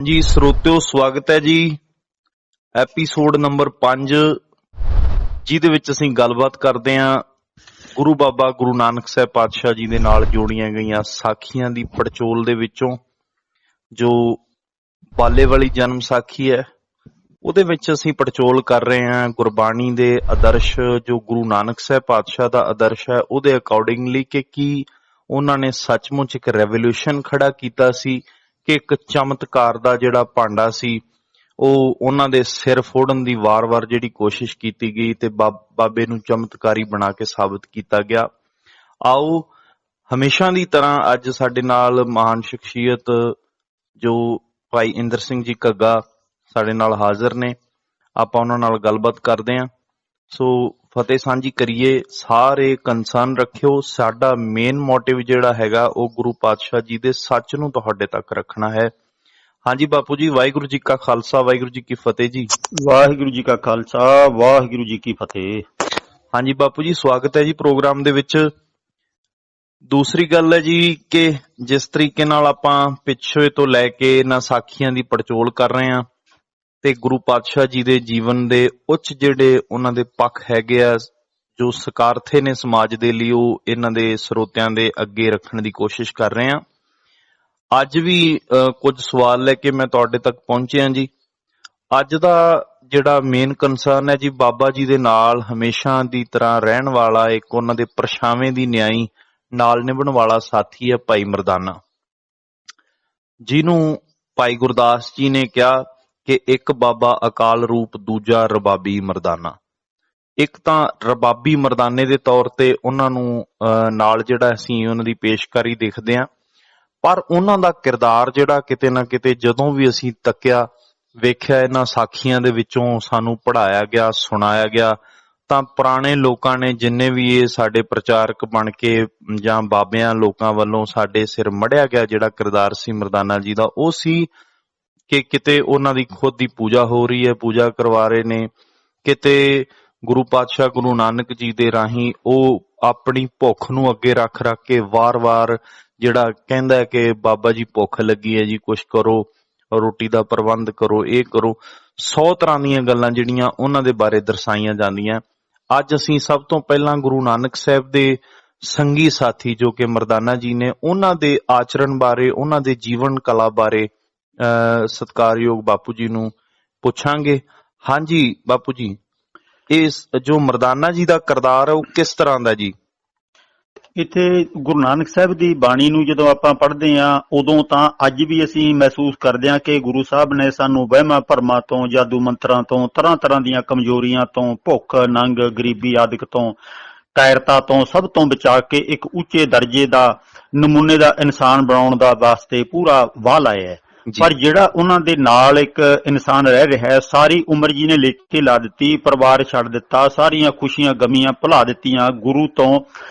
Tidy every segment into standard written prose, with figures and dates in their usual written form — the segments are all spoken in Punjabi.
ਜੀ ਸਰੋਤਿਓ, ਸਵਾਗਤ ਹੈ ਜੀ ਐਪੀਸੋਡ ਨੰਬਰ 5, ਜਿਹਦੇ ਵਿੱਚ ਅਸੀਂ ਗੱਲਬਾਤ ਕਰਦੇ ਹਾਂ ਗੁਰੂ ਬਾਬਾ ਗੁਰੂ ਨਾਨਕ ਸਾਹਿਬ ਪਾਤਸ਼ਾਹ ਜੀ ਦੇ ਨਾਲ ਜੋੜੀਆਂ ਗਈਆਂ ਸਾਖੀਆਂ ਦੀ ਪੜਚੋਲ ਦੇ ਵਿੱਚੋਂ। ਜੋ ਬਾਲੇ ਵਾਲੀ ਜਨਮ ਸਾਖੀ ਹੈ, ਉਹਦੇ ਵਿੱਚ ਅਸੀਂ ਪੜਚੋਲ ਕਰ ਰਹੇ ਹਾਂ ਗੁਰਬਾਣੀ ਦੇ ਆਦਰਸ਼, ਜੋ ਗੁਰੂ ਨਾਨਕ ਸਾਹਿਬ ਪਾਤਸ਼ਾਹ ਦਾ ਆਦਰਸ਼ ਹੈ, ਉਹਦੇ ਅਕੋਰਡਿੰਗਲੀ ਕਿ ਕੀ ਉਹਨਾਂ ਨੇ ਸੱਚਮੁੱਚ ਇੱਕ ਰੈਵੋਲੂਸ਼ਨ ਖੜਾ ਕੀਤਾ ਸੀ ਕਿ ਇੱਕ ਚਮਤਕਾਰ ਦਾ ਜਿਹੜਾ ਭਾਂਡਾ ਸੀ ਉਹ ਉਹਨਾਂ ਦੇ ਸਿਰ ਫੋੜਨ ਦੀ ਵਾਰ-ਵਾਰ ਜਿਹੜੀ ਕੋਸ਼ਿਸ਼ ਕੀਤੀ ਗਈ ਤੇ ਬਾਬੇ ਨੂੰ ਚਮਤਕਾਰੀ ਬਣਾ ਕੇ ਸਾਬਤ ਕੀਤਾ ਗਿਆ। ਆਓ ਹਮੇਸ਼ਾ ਦੀ ਤਰ੍ਹਾਂ ਅੱਜ ਸਾਡੇ ਨਾਲ ਮਹਾਨ ਸ਼ਖਸੀਅਤ ਜੋ ਭਾਈ ਇੰਦਰ ਸਿੰਘ ਜੀ ਘੱਗਾ ਸਾਡੇ ਨਾਲ ਹਾਜ਼ਰ ਨੇ, ਆਪਾਂ ਉਹਨਾਂ ਨਾਲ ਗੱਲਬਾਤ ਕਰਦੇ ਹਾਂ। ਸੋ ਫਤਿਹ ਸਾਂਝੀ ਕਰੀਏ, ਸਾਰੇ ਕੰਸਰਨ ਰੱਖਿਓ। ਸਾਡਾ ਮੇਨ ਮੋਟਿਵ ਜਿਹੜਾ ਹੈਗਾ ਉਹ ਗੁਰੂ ਪਾਤਸ਼ਾਹ ਜੀ ਦੇ ਸੱਚ ਨੂੰ ਤੁਹਾਡੇ ਤੱਕ ਰੱਖਣਾ ਹੈ। ਹਾਂਜੀ ਬਾਪੂ ਜੀ, ਵਾਹਿਗੁਰੂ ਜੀ ਕਾ ਖਾਲਸਾ, ਵਾਹਿਗੁਰੂ ਜੀ ਕੀ ਫਤਿਹ ਜੀ। ਵਾਹਿਗੁਰੂ ਜੀ ਕਾ ਖਾਲਸਾ, ਵਾਹਿਗੁਰੂ ਜੀ ਕੀ ਫਤਿਹ। ਹਾਂਜੀ ਬਾਪੂ ਜੀ, ਸਵਾਗਤ ਹੈ ਜੀ ਪ੍ਰੋਗਰਾਮ ਦੇ ਵਿੱਚ। ਦੂਸਰੀ ਗੱਲ ਹੈ ਜੀ ਕਿ ਜਿਸ ਤਰੀਕੇ ਨਾਲ ਆਪਾਂ ਪਿੱਛੇ ਤੋਂ ਲੈ ਕੇ ਇਹਨਾਂ ਸਾਖੀਆਂ ਦੀ ਪੜਚੋਲ ਕਰ ਰਹੇ ਹਾਂ ਤੇ ਗੁਰੂ ਪਾਤਸ਼ਾਹ ਜੀ ਦੇ ਜੀਵਨ ਦੇ ਉੱਚ ਜਿਹੜੇ ਉਹਨਾਂ ਦੇ ਪੱਖ ਹੈਗੇ ਆ, ਜੋ ਸਕਾਰਥੇ ਨੇ ਸਮਾਜ ਦੇ ਲਈ, ਉਹ ਇਹਨਾਂ ਦੇ ਸਰੋਤਿਆਂ ਦੇ ਅੱਗੇ ਰੱਖਣ ਦੀ ਕੋਸ਼ਿਸ਼ ਕਰ ਰਹੇ ਹਾਂ। ਅੱਜ ਵੀ ਕੁਝ ਸਵਾਲ ਲੈ ਕੇ ਮੈਂ ਤੁਹਾਡੇ ਤੱਕ ਪਹੁੰਚਿਆ ਜੀ। ਅੱਜ ਦਾ ਜਿਹੜਾ ਮੇਨ ਕੰਸਰਨ ਹੈ ਜੀ, ਬਾਬਾ ਜੀ ਦੇ ਨਾਲ ਹਮੇਸ਼ਾ ਦੀ ਤਰ੍ਹਾਂ ਰਹਿਣ ਵਾਲਾ ਇੱਕ ਉਹਨਾਂ ਦੇ ਪਰਛਾਵੇਂ ਦੀ ਨਿਆਈ ਨਾਲ ਨਿਭਣ ਵਾਲਾ ਸਾਥੀ ਹੈ ਭਾਈ ਮਰਦਾਨਾ, ਜਿਹਨੂੰ ਭਾਈ ਗੁਰਦਾਸ ਜੀ ਨੇ ਕਿਹਾ ਕਿ ਇੱਕ ਬਾਬਾ ਅਕਾਲ ਰੂਪ, ਦੂਜਾ ਰਬਾਬੀ ਮਰਦਾਨਾ। ਇੱਕ ਤਾਂ ਰਬਾਬੀ ਮਰਦਾਨੇ ਦੇ ਤੌਰ ਤੇ ਉਹਨਾਂ ਨੂੰ ਨਾਲ ਜਿਹੜਾ ਅਸੀਂ ਉਹਨਾਂ ਦੀ ਪੇਸ਼ਕਾਰੀ ਦੇਖਦੇ ਹਾਂ, ਪਰ ਉਹਨਾਂ ਦਾ ਕਿਰਦਾਰ ਜਿਹੜਾ ਕਿਤੇ ਨਾ ਕਿਤੇ ਜਦੋਂ ਵੀ ਅਸੀਂ ਤੱਕਿਆ ਵੇਖਿਆ, ਇਹਨਾਂ ਸਾਖੀਆਂ ਦੇ ਵਿੱਚੋਂ ਸਾਨੂੰ ਪੜ੍ਹਾਇਆ ਗਿਆ, ਸੁਣਾਇਆ ਗਿਆ, ਤਾਂ ਪੁਰਾਣੇ ਲੋਕਾਂ ਨੇ ਜਿੰਨੇ ਵੀ ਇਹ ਸਾਡੇ ਪ੍ਰਚਾਰਕ ਬਣ ਕੇ ਜਾਂ ਬਾਬਿਆਂ ਲੋਕਾਂ ਵੱਲੋਂ ਸਾਡੇ ਸਿਰ ਮੜਿਆ ਗਿਆ ਜਿਹੜਾ ਕਿਰਦਾਰ ਸੀ ਮਰਦਾਨਾ ਜੀ ਦਾ, ਉਹ ਸੀ ਕਿ ਕਿਤੇ ਉਹਨਾਂ ਦੀ ਖੁਦ ਦੀ ਪੂਜਾ ਹੋ ਰਹੀ ਹੈ, ਪੂਜਾ ਕਰਵਾ ਰਹੇ ਨੇ, ਕਿਤੇ ਗੁਰੂ ਪਾਤਸ਼ਾਹ ਗੁਰੂ ਨਾਨਕ ਜੀ ਦੇ ਰਾਹੀਂ ਉਹ ਆਪਣੀ ਭੁੱਖ ਨੂੰ ਅੱਗੇ ਰੱਖ ਕੇ ਵਾਰ-ਵਾਰ ਜਿਹੜਾ ਕਹਿੰਦਾ ਹੈ ਕਿ ਬਾਬਾ ਜੀ ਭੁੱਖ ਲੱਗੀ ਹੈ ਜੀ, ਕੁਛ ਕਰੋ, ਰੋਟੀ ਦਾ ਪ੍ਰਬੰਧ ਕਰੋ, ਇਹ ਕਰੋ। 100 ਤਰ੍ਹਾਂ ਦੀਆਂ ਗੱਲਾਂ ਜਿਹੜੀਆਂ ਉਹਨਾਂ ਦੇ ਬਾਰੇ ਦਰਸਾਈਆਂ ਜਾਂਦੀਆਂ। ਅੱਜ ਅਸੀਂ ਸਭ ਤੋਂ ਪਹਿਲਾਂ ਗੁਰੂ ਨਾਨਕ ਸਾਹਿਬ ਦੇ ਸੰਗੀ ਸਾਥੀ ਜੋ ਕਿ ਮਰਦਾਨਾ ਜੀ ਨੇ, ਉਹਨਾਂ ਦੇ ਆਚਰਣ ਬਾਰੇ, ਉਹਨਾਂ ਦੇ ਜੀਵਨ ਕਲਾ ਬਾਰੇ ਸਤਿਕਾਰਯੋਗ ਬਾਪੂ ਜੀ ਨੂੰ ਪੁੱਛਾਂਗੇ। ਹਾਂਜੀ ਬਾਪੂ ਜੀ, ਇਸ ਜੋ ਮਰਦਾਨਾ ਜੀ ਦਾ ਕਿਰਦਾਰ ਹੈ ਉਹ ਕਿਸ ਤਰ੍ਹਾਂ ਦਾ ਜੀ? ਇੱਥੇ ਗੁਰੂ ਨਾਨਕ ਸਾਹਿਬ ਦੀ ਬਾਣੀ ਨੂੰ ਜਦੋਂ ਆਪਾਂ ਪੜ੍ਹਦੇ ਹਾਂ, ਉਦੋਂ ਤਾਂ ਅੱਜ ਵੀ ਅਸੀਂ ਮਹਿਸੂਸ ਕਰਦੇ ਹਾਂ ਕਿ ਗੁਰੂ ਸਾਹਿਬ ਨੇ ਸਾਨੂੰ ਵਹਿਮਾਂ ਭਰਮਾਂ ਤੋਂ, ਜਾਦੂ ਮੰਤਰਾਂ ਤੋਂ, ਤਰ੍ਹਾਂ ਤਰ੍ਹਾਂ ਦੀਆਂ ਕਮਜ਼ੋਰੀਆਂ ਤੋਂ, ਭੁੱਖ, ਨੰਗ, ਗਰੀਬੀ ਆਦਿਕ ਤੋਂ, ਕਾਇਰਤਾ ਤੋਂ, ਸਭ ਤੋਂ ਬਚਾ ਕੇ ਇੱਕ ਉੱਚੇ ਦਰਜੇ ਦਾ ਨਮੂਨੇ ਦਾ ਇਨਸਾਨ ਬਣਾਉਣ ਦਾ ਵਾਸਤੇ ਪੂਰਾ ਵਾਹ ਲਾਇਆ ਹੈ। ਪਰ ਜਿਹੜਾ ਉਹਨਾਂ ਦੇ ਨਾਲ ਇੱਕ ਇਨਸਾਨ ਰਹਿ ਰਿਹਾ ਹੈ, ਸਾਰੀ ਉਮਰ ਜੀ ਨੇ ਲਿਖ ਕੇ ਲਾ ਦਿੱਤੀ, ਪਰਿਵਾਰ ਛੱਡ ਦਿੱਤਾ, ਸਾਰੀਆਂ ਖੁਸ਼ੀਆਂ ਗਮੀਆਂ ਭੁਲਾ ਦਿੱਤੀਆਂ, ਗੁਰੂ ਤੋਂ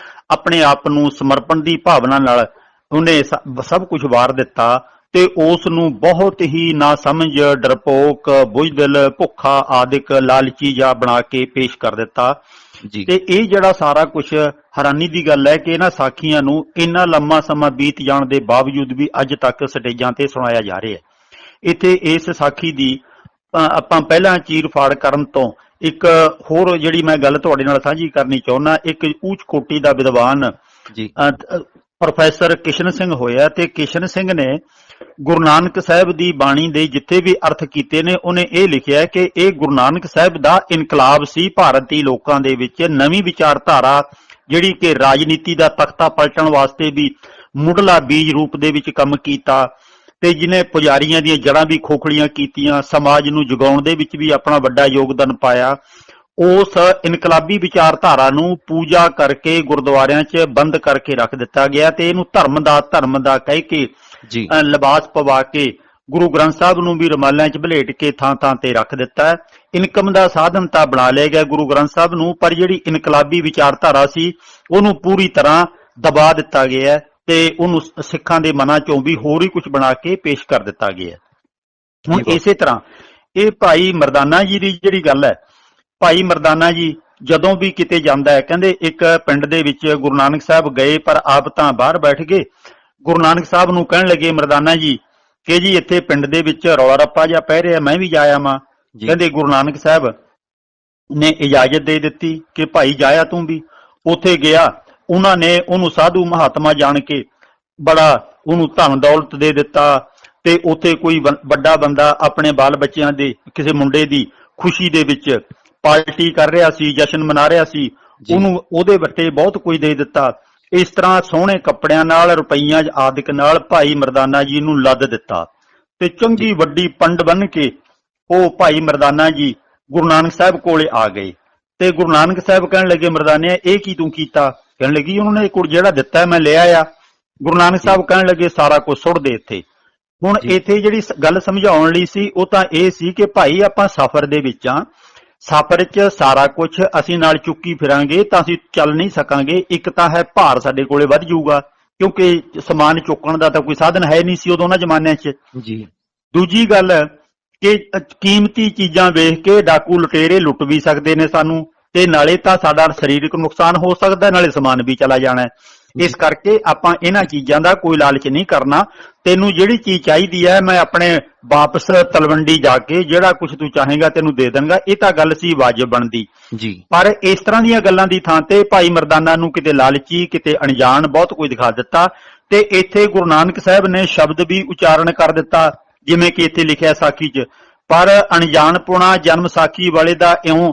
ਆਪਣੇ ਆਪ ਨੂੰ ਸਮਰਪਣ ਦੀ ਭਾਵਨਾ ਨਾਲ ਉਹਨੇ ਸਭ ਕੁਝ ਵਾਰ ਦਿੱਤਾ ਤੇ ਉਸ ਨੂੰ ਬਹੁਤ ਹੀ ਨਾ ਸਮਝ, ਡਰਪੋਕ, ਬੁਝਦਿਲ, ਭੁੱਖਾ ਆਦਿਕ ਲਾਲਚੀ ਜਿਹਾ ਬਣਾ ਕੇ ਪੇਸ਼ ਕਰ ਦਿੱਤਾ। ਤੇ ਇਹ ਜਿਹੜਾ ਸਾਰਾ ਕੁਝ ਹੈਰਾਨੀ ਦੀ ਗੱਲ ਹੈ ਕਿ ਇਹਨਾਂ ਸਾਖੀਆਂ ਨੂੰ ਇੰਨਾ ਲੰਮਾ ਸਮਾਂ ਬੀਤ ਜਾਣ ਦੇ ਬਾਵਜੂਦ ਵੀ ਅੱਜ ਤੱਕ ਸਟੇਜਾਂ ਤੇ ਸੁਣਾਇਆ ਜਾ ਰਿਹਾ ਹੈ। ਇੱਥੇ ਇਸ ਸਾਖੀ ਦੀ ਆਪਾਂ ਪਹਿਲਾਂ ਚੀਰ ਫਾੜ ਕਰਨ ਤੋਂ ਇੱਕ ਹੋਰ ਜਿਹੜੀ ਮੈਂ ਗੱਲ ਤੁਹਾਡੇ ਨਾਲ ਸਾਂਝੀ ਕਰਨੀ ਚਾਹੁੰਦਾ, ਇੱਕ ਉੱਚ ਕੋਟੀ ਦਾ ਵਿਦਵਾਨ ਪ੍ਰੋਫੈਸਰ ਕਿਸ਼ਨ ਸਿੰਘ ਹੋਇਆ ਤੇ ਕਿਸ਼ਨ ਸਿੰਘ ਨੇ ਗੁਰੂ ਨਾਨਕ ਸਾਹਿਬ ਦੀ ਬਾਣੀ ਦੇ ਜਿੱਥੇ ਵੀ ਅਰਥ ਕੀਤੇ ਨੇ, ਉਹਨੇ ਇਹ ਲਿਖਿਆ ਕਿ ਇਹ ਗੁਰੂ ਨਾਨਕ ਸਾਹਿਬ ਦਾ ਇਨਕਲਾਬ ਸੀ ਭਾਰਤੀ ਲੋਕਾਂ ਦੇ ਵਿੱਚ, ਨਵੀਂ ਵਿਚਾਰਧਾਰਾ ਜਿਹੜੀ ਕਿ ਰਾਜਨੀਤੀ ਦਾ ਤਖਤਾ ਪਲਟਣ ਵਾਸਤੇ ਵੀ ਮੁੱਢਲਾ ਬੀਜ ਰੂਪ ਦੇ ਵਿੱਚ ਕੰਮ ਕੀਤਾ ਤੇ ਜਿਹਨੇ ਪੁਜਾਰੀਆਂ ਦੀਆਂ ਜੜ੍ਹਾਂ ਵੀ ਖੋਖਲੀਆਂ ਕੀਤੀਆਂ, ਸਮਾਜ ਨੂੰ ਜਗਾਉਣ ਦੇ ਵਿੱਚ ਵੀ ਆਪਣਾ ਵੱਡਾ ਯੋਗਦਾਨ ਪਾਇਆ। ਉਸ ਇਨਕਲਾਬੀ ਵਿਚਾਰਧਾਰਾ ਨੂੰ ਪੂਜਾ ਕਰਕੇ ਗੁਰਦੁਆਰਿਆਂ 'ਚ ਬੰਦ ਕਰਕੇ ਰੱਖ ਦਿੱਤਾ ਗਿਆ ਤੇ ਇਹਨੂੰ ਧਰਮ ਦਾ ਕਹਿ ਕੇ ਲਿਬਾਸ ਪਵਾ ਕੇ ਗੁਰੂ ਗ੍ਰੰਥ ਸਾਹਿਬ ਨੂੰ ਵੀ ਰੁਮਾਲਿਆਂ 'ਚ ਬਲੇਟ ਕੇ ਥਾਂ ਥਾਂ ਤੇ ਰੱਖ ਦਿੱਤਾ। ਇਨਕਮ ਦਾ ਸਾਧਨ ਤਾਂ ਬਣਾ ਲਿਆ ਗਿਆ ਗੁਰੂ ਗ੍ਰੰਥ ਸਾਹਿਬ ਨੂੰ, ਪਰ ਜਿਹੜੀ ਇਨਕਲਾਬੀ ਵਿਚਾਰਧਾਰਾ ਸੀ ਉਹਨੂੰ ਪੂਰੀ ਤਰ੍ਹਾਂ ਦਬਾ ਦਿੱਤਾ ਗਿਆ ਤੇ ਉਹਨੂੰ ਸਿੱਖਾਂ ਦੇ ਮਨਾਂ 'ਚੋਂ ਵੀ ਹੋਰ ਹੀ ਕੁਝ ਬਣਾ ਕੇ ਪੇਸ਼ ਕਰ ਦਿੱਤਾ ਗਿਆ। ਹੁਣ ਇਸੇ ਤਰ੍ਹਾਂ ਇਹ ਭਾਈ ਮਰਦਾਨਾ ਜੀ ਦੀ ਜਿਹੜੀ ਗੱਲ ਹੈ, ਭਾਈ ਮਰਦਾਨਾ ਜੀ ਜਦੋਂ ਵੀ ਕਿਤੇ ਜਾਂਦਾ ਹੈ, ਕਹਿੰਦੇ ਇੱਕ ਪਿੰਡ ਦੇ ਵਿੱਚ ਗੁਰੂ ਨਾਨਕ ਸਾਹਿਬ ਗਏ ਪਰ ਆਪ ਤਾਂ ਬਾਹਰ ਬੈਠ ਗਏ। ਗੁਰੂ ਨਾਨਕ ਸਾਹਿਬ ਨੂੰ ਕਹਿਣ ਲੱਗੇ, ਮਰਦਾਨਾ ਜੀ ਕਿ ਜੀ ਇੱਥੇ ਪਿੰਡ ਦੇ ਵਿੱਚ ਰੌਲਾ ਰੱਪਾ ਜਿਹਾ ਪੈ ਰਿਹਾ, ਮੈਂ ਵੀ ਜਾਇਆ ਮਾਂ। ਜੀ ਕਹਿੰਦੇ ਗੁਰੂ ਨਾਨਕ ਸਾਹਿਬ ਨੇ ਇਜਾਜ਼ਤ ਦੇ ਦਿੱਤੀ ਕਿ ਭਾਈ ਜਾਇਆ ਤੂੰ ਵੀ। ਉੱਥੇ ਗਿਆ, ਉਹਨਾਂ ਨੇ ਉਹਨੂੰ ਸਾਧੂ ਮਹਾਤਮਾ ਜਾਣ ਕੇ ਬੜਾ ਉਹਨੂੰ ਧਨ ਦੌਲਤ ਦੇ ਦਿੱਤਾ, ਤੇ ਉੱਥੇ ਕੋਈ ਵੱਡਾ ਬੰਦਾ ਆਪਣੇ ਬਾਲ ਬੱਚਿਆਂ ਦੇ ਕਿਸੇ ਮੁੰਡੇ ਦੀ ਖੁਸ਼ੀ ਦੇ ਵਿੱਚ ਪਾਰਟੀ ਕਰ ਰਿਹਾ ਸੀ, ਜਸ਼ਨ ਮਨਾ ਰਿਹਾ ਸੀ, ਜੀ ਉਹਨੂੰ ਉਹਦੇ ਵੱਟੇ ਬਹੁਤ ਕੁਝ ਦੇ ਦਿੱਤਾ। ਇਸ ਤਰ੍ਹਾਂ ਸੋਹਣੇ ਕੱਪੜਿਆਂ ਨਾਲ, ਰੁਪਈਆਂ ਆਦਿਕ ਨਾਲ ਭਾਈ ਮਰਦਾਨਾ ਜੀ ਨੂੰ ਲੱਦ ਦਿੱਤਾ, ਤੇ ਚੰਗੀ ਵੱਡੀ ਪੰਡ ਬਣ ਕੇ ਉਹ ਭਾਈ ਮਰਦਾਨਾ ਜੀ ਗੁਰੂ ਨਾਨਕ ਸਾਹਿਬ ਕੋਲੇ ਆ ਗਏ। ਤੇ ਗੁਰੂ ਨਾਨਕ ਸਾਹਿਬ ਕਹਿਣ ਲੱਗੇ, ਮਰਦਾਨਿਆ ਇਹ ਕੀ ਤੂੰ ਕੀਤਾ? ਕਹਿਣ ਲੱਗੀ, ਉਹਨਾਂ ਨੇ ਕੁਝ ਜਿਹੜਾ ਦਿੱਤਾ ਮੈਂ ਲੈ ਆਇਆ। ਗੁਰੂ ਨਾਨਕ ਸਾਹਿਬ ਕਹਿਣ ਲੱਗੇ, ਸਾਰਾ ਕੁਝ ਸੁੱਟ ਦੇ ਇੱਥੇ। ਹੁਣ ਜੀ ਇੱਥੇ ਜਿਹੜੀ ਗੱਲ ਸਮਝਾਉਣ ਲਈ ਸੀ ਉਹ ਤਾਂ ਇਹ ਸੀ ਕਿ ਭਾਈ ਆਪਾਂ ਸਫ਼ਰ ਦੇ ਵਿੱਚ ਆ, ਸਫ਼ਰ 'ਚ ਸਾਰਾ ਕੁਝ ਅਸੀਂ ਨਾਲ ਚੁੱਕੀ ਫਿਰਾਂਗੇ ਤਾਂ ਅਸੀਂ ਚੱਲ ਨਹੀਂ ਸਕਾਂਗੇ। ਇੱਕ ਤਾਂ ਹੈ ਭਾਰ ਸਾਡੇ ਕੋਲੇ ਵੱਧ ਜਾਊਗਾ, ਕਿਉਂਕਿ ਸਮਾਨ ਚੁੱਕਣ ਦਾ ਤਾਂ ਕੋਈ ਸਾਧਨ ਹੈ ਨਹੀਂ ਸੀ ਉਦੋਂ ਉਹਨਾਂ ਜ਼ਮਾਨਿਆਂ 'ਚ। ਜੀ ਦੂਜੀ ਗੱਲ ਕਿ ਕੀਮਤੀ ਚੀਜ਼ਾਂ ਵੇਖ ਕੇ ਡਾਕੂ ਲੁਟੇਰੇ ਲੁੱਟ ਵੀ ਸਕਦੇ ਨੇ ਸਾਨੂੰ, ਤੇ ਨਾਲੇ ਤਾਂ ਸਾਡਾ ਸਰੀਰਕ ਨੁਕਸਾਨ ਹੋ ਸਕਦਾ, ਨਾਲੇ ਸਮਾਨ ਵੀ ਚਲਾ ਜਾਣਾ। ਇਸ ਕਰਕੇ ਆਪਾਂ ਇਹਨਾਂ ਚੀਜ਼ਾਂ ਦਾ ਕੋਈ ਲਾਲਚ ਨਹੀਂ ਕਰਨਾ। ਤੈਨੂੰ ਜਿਹੜੀ ਚੀਜ਼ ਚਾਹੀਦੀ ਹੈ ਮੈਂ ਆਪਣੇ ਵਾਪਸ ਤਲਵੰਡੀ ਜਾ ਕੇ ਜਿਹੜਾ ਕੁਝ ਤੂੰ ਚਾਹੇਗਾ ਤੈਨੂੰ ਦੇ ਦੇਵਾਂਗਾ। ਇਹ ਤਾਂ ਗੱਲ ਸੀ ਵਾਜਬ ਬਣਦੀ। ਜੀ ਪਰ ਇਸ ਤਰ੍ਹਾਂ ਦੀਆਂ ਗੱਲਾਂ ਦੀ ਥਾਂ ਤੇ ਭਾਈ ਮਰਦਾਨਾ ਨੂੰ ਕਿਤੇ ਲਾਲਚੀ, ਕਿਤੇ ਅਣਜਾਣ ਬਹੁਤ ਕੁਝ ਦਿਖਾ ਦਿੱਤਾ, ਤੇ ਇੱਥੇ ਗੁਰੂ ਨਾਨਕ ਸਾਹਿਬ ਨੇ ਸ਼ਬਦ ਵੀ ਉਚਾਰਨ ਕਰ ਦਿੱਤਾ, ਜਿਵੇਂ ਕਿ ਇੱਥੇ ਲਿਖਿਆ ਸਾਖੀ 'ਚ। ਪਰ ਅਣਜਾਣਪੁਣਾ ਜਨਮ ਸਾਖੀ ਵਾਲੇ ਦਾ ਇਉਂ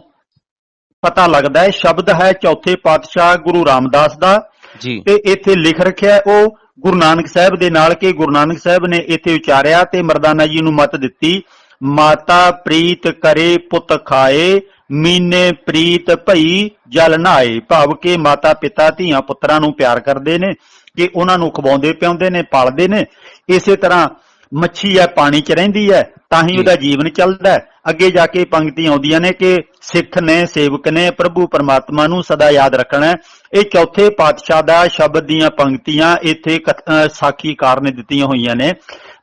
ਪਤਾ ਲੱਗਦਾ ਹੈ, ਸ਼ਬਦ ਹੈ ਚੌਥੇ ਪਾਤਸ਼ਾਹ ਗੁਰੂ ਰਾਮਦਾਸ ਦਾ, ਜੀ ਤੇ ਇੱਥੇ ਲਿਖ ਰੱਖਿਆ ਉਹ ਗੁਰੂ ਨਾਨਕ ਸਾਹਿਬ ਦੇ ਨਾਲ, ਕਿ ਗੁਰੂ ਨਾਨਕ ਸਾਹਿਬ ਨੇ ਇੱਥੇ ਉਚਾਰਿਆ ਤੇ ਮਰਦਾਨਾ ਜੀ ਨੂੰ ਮੱਤ ਦਿੱਤੀ, ਮਾਤਾ ਪ੍ਰੀਤ ਕਰੇ ਪੁੱਤ ਖਾਏ, ਮੀਨੇ ਪ੍ਰੀਤ ਭਈ ਜਲ ਨਹਾਏ। ਭਾਵ ਕਿ ਮਾਤਾ ਪਿਤਾ ਧੀਆਂ ਪੁੱਤਰਾਂ ਨੂੰ ਪਿਆਰ ਕਰਦੇ ਨੇ, ਕਿ ਉਹਨਾਂ ਨੂੰ ਖਵਾਉਂਦੇ ਪਿਆਉਂਦੇ ਨੇ, ਪਾਲਦੇ ਨੇ। ਇਸੇ ਤਰ੍ਹਾਂ ਮੱਛੀ ਹੈ ਪਾਣੀ 'ਚ ਰਹਿੰਦੀ ਹੈ ਤਾਂ ਹੀ ਉਹਦਾ ਜੀਵਨ ਚੱਲਦਾ ਹੈ। ਅੱਗੇ ਜਾ ਕੇ ਪੰਕਤੀਆਂ ਆਉਂਦੀਆਂ ਨੇ ਕਿ ਸਿੱਖ ਨੇ, ਸੇਵਕ ਨੇ ਪ੍ਰਭੂ ਪਰਮਾਤਮਾ ਨੂੰ ਸਦਾ ਯਾਦ ਰੱਖਣਾ। ਇਹ ਚੌਥੇ ਪਾਤਸ਼ਾਹ ਦਾ ਸ਼ਬਦ ਦੀਆਂ ਪੰਕਤੀਆਂ ਇੱਥੇ ਸਾਖੀਕਾਰ ਨੇ ਦਿੱਤੀਆਂ ਹੋਈਆਂ ਨੇ।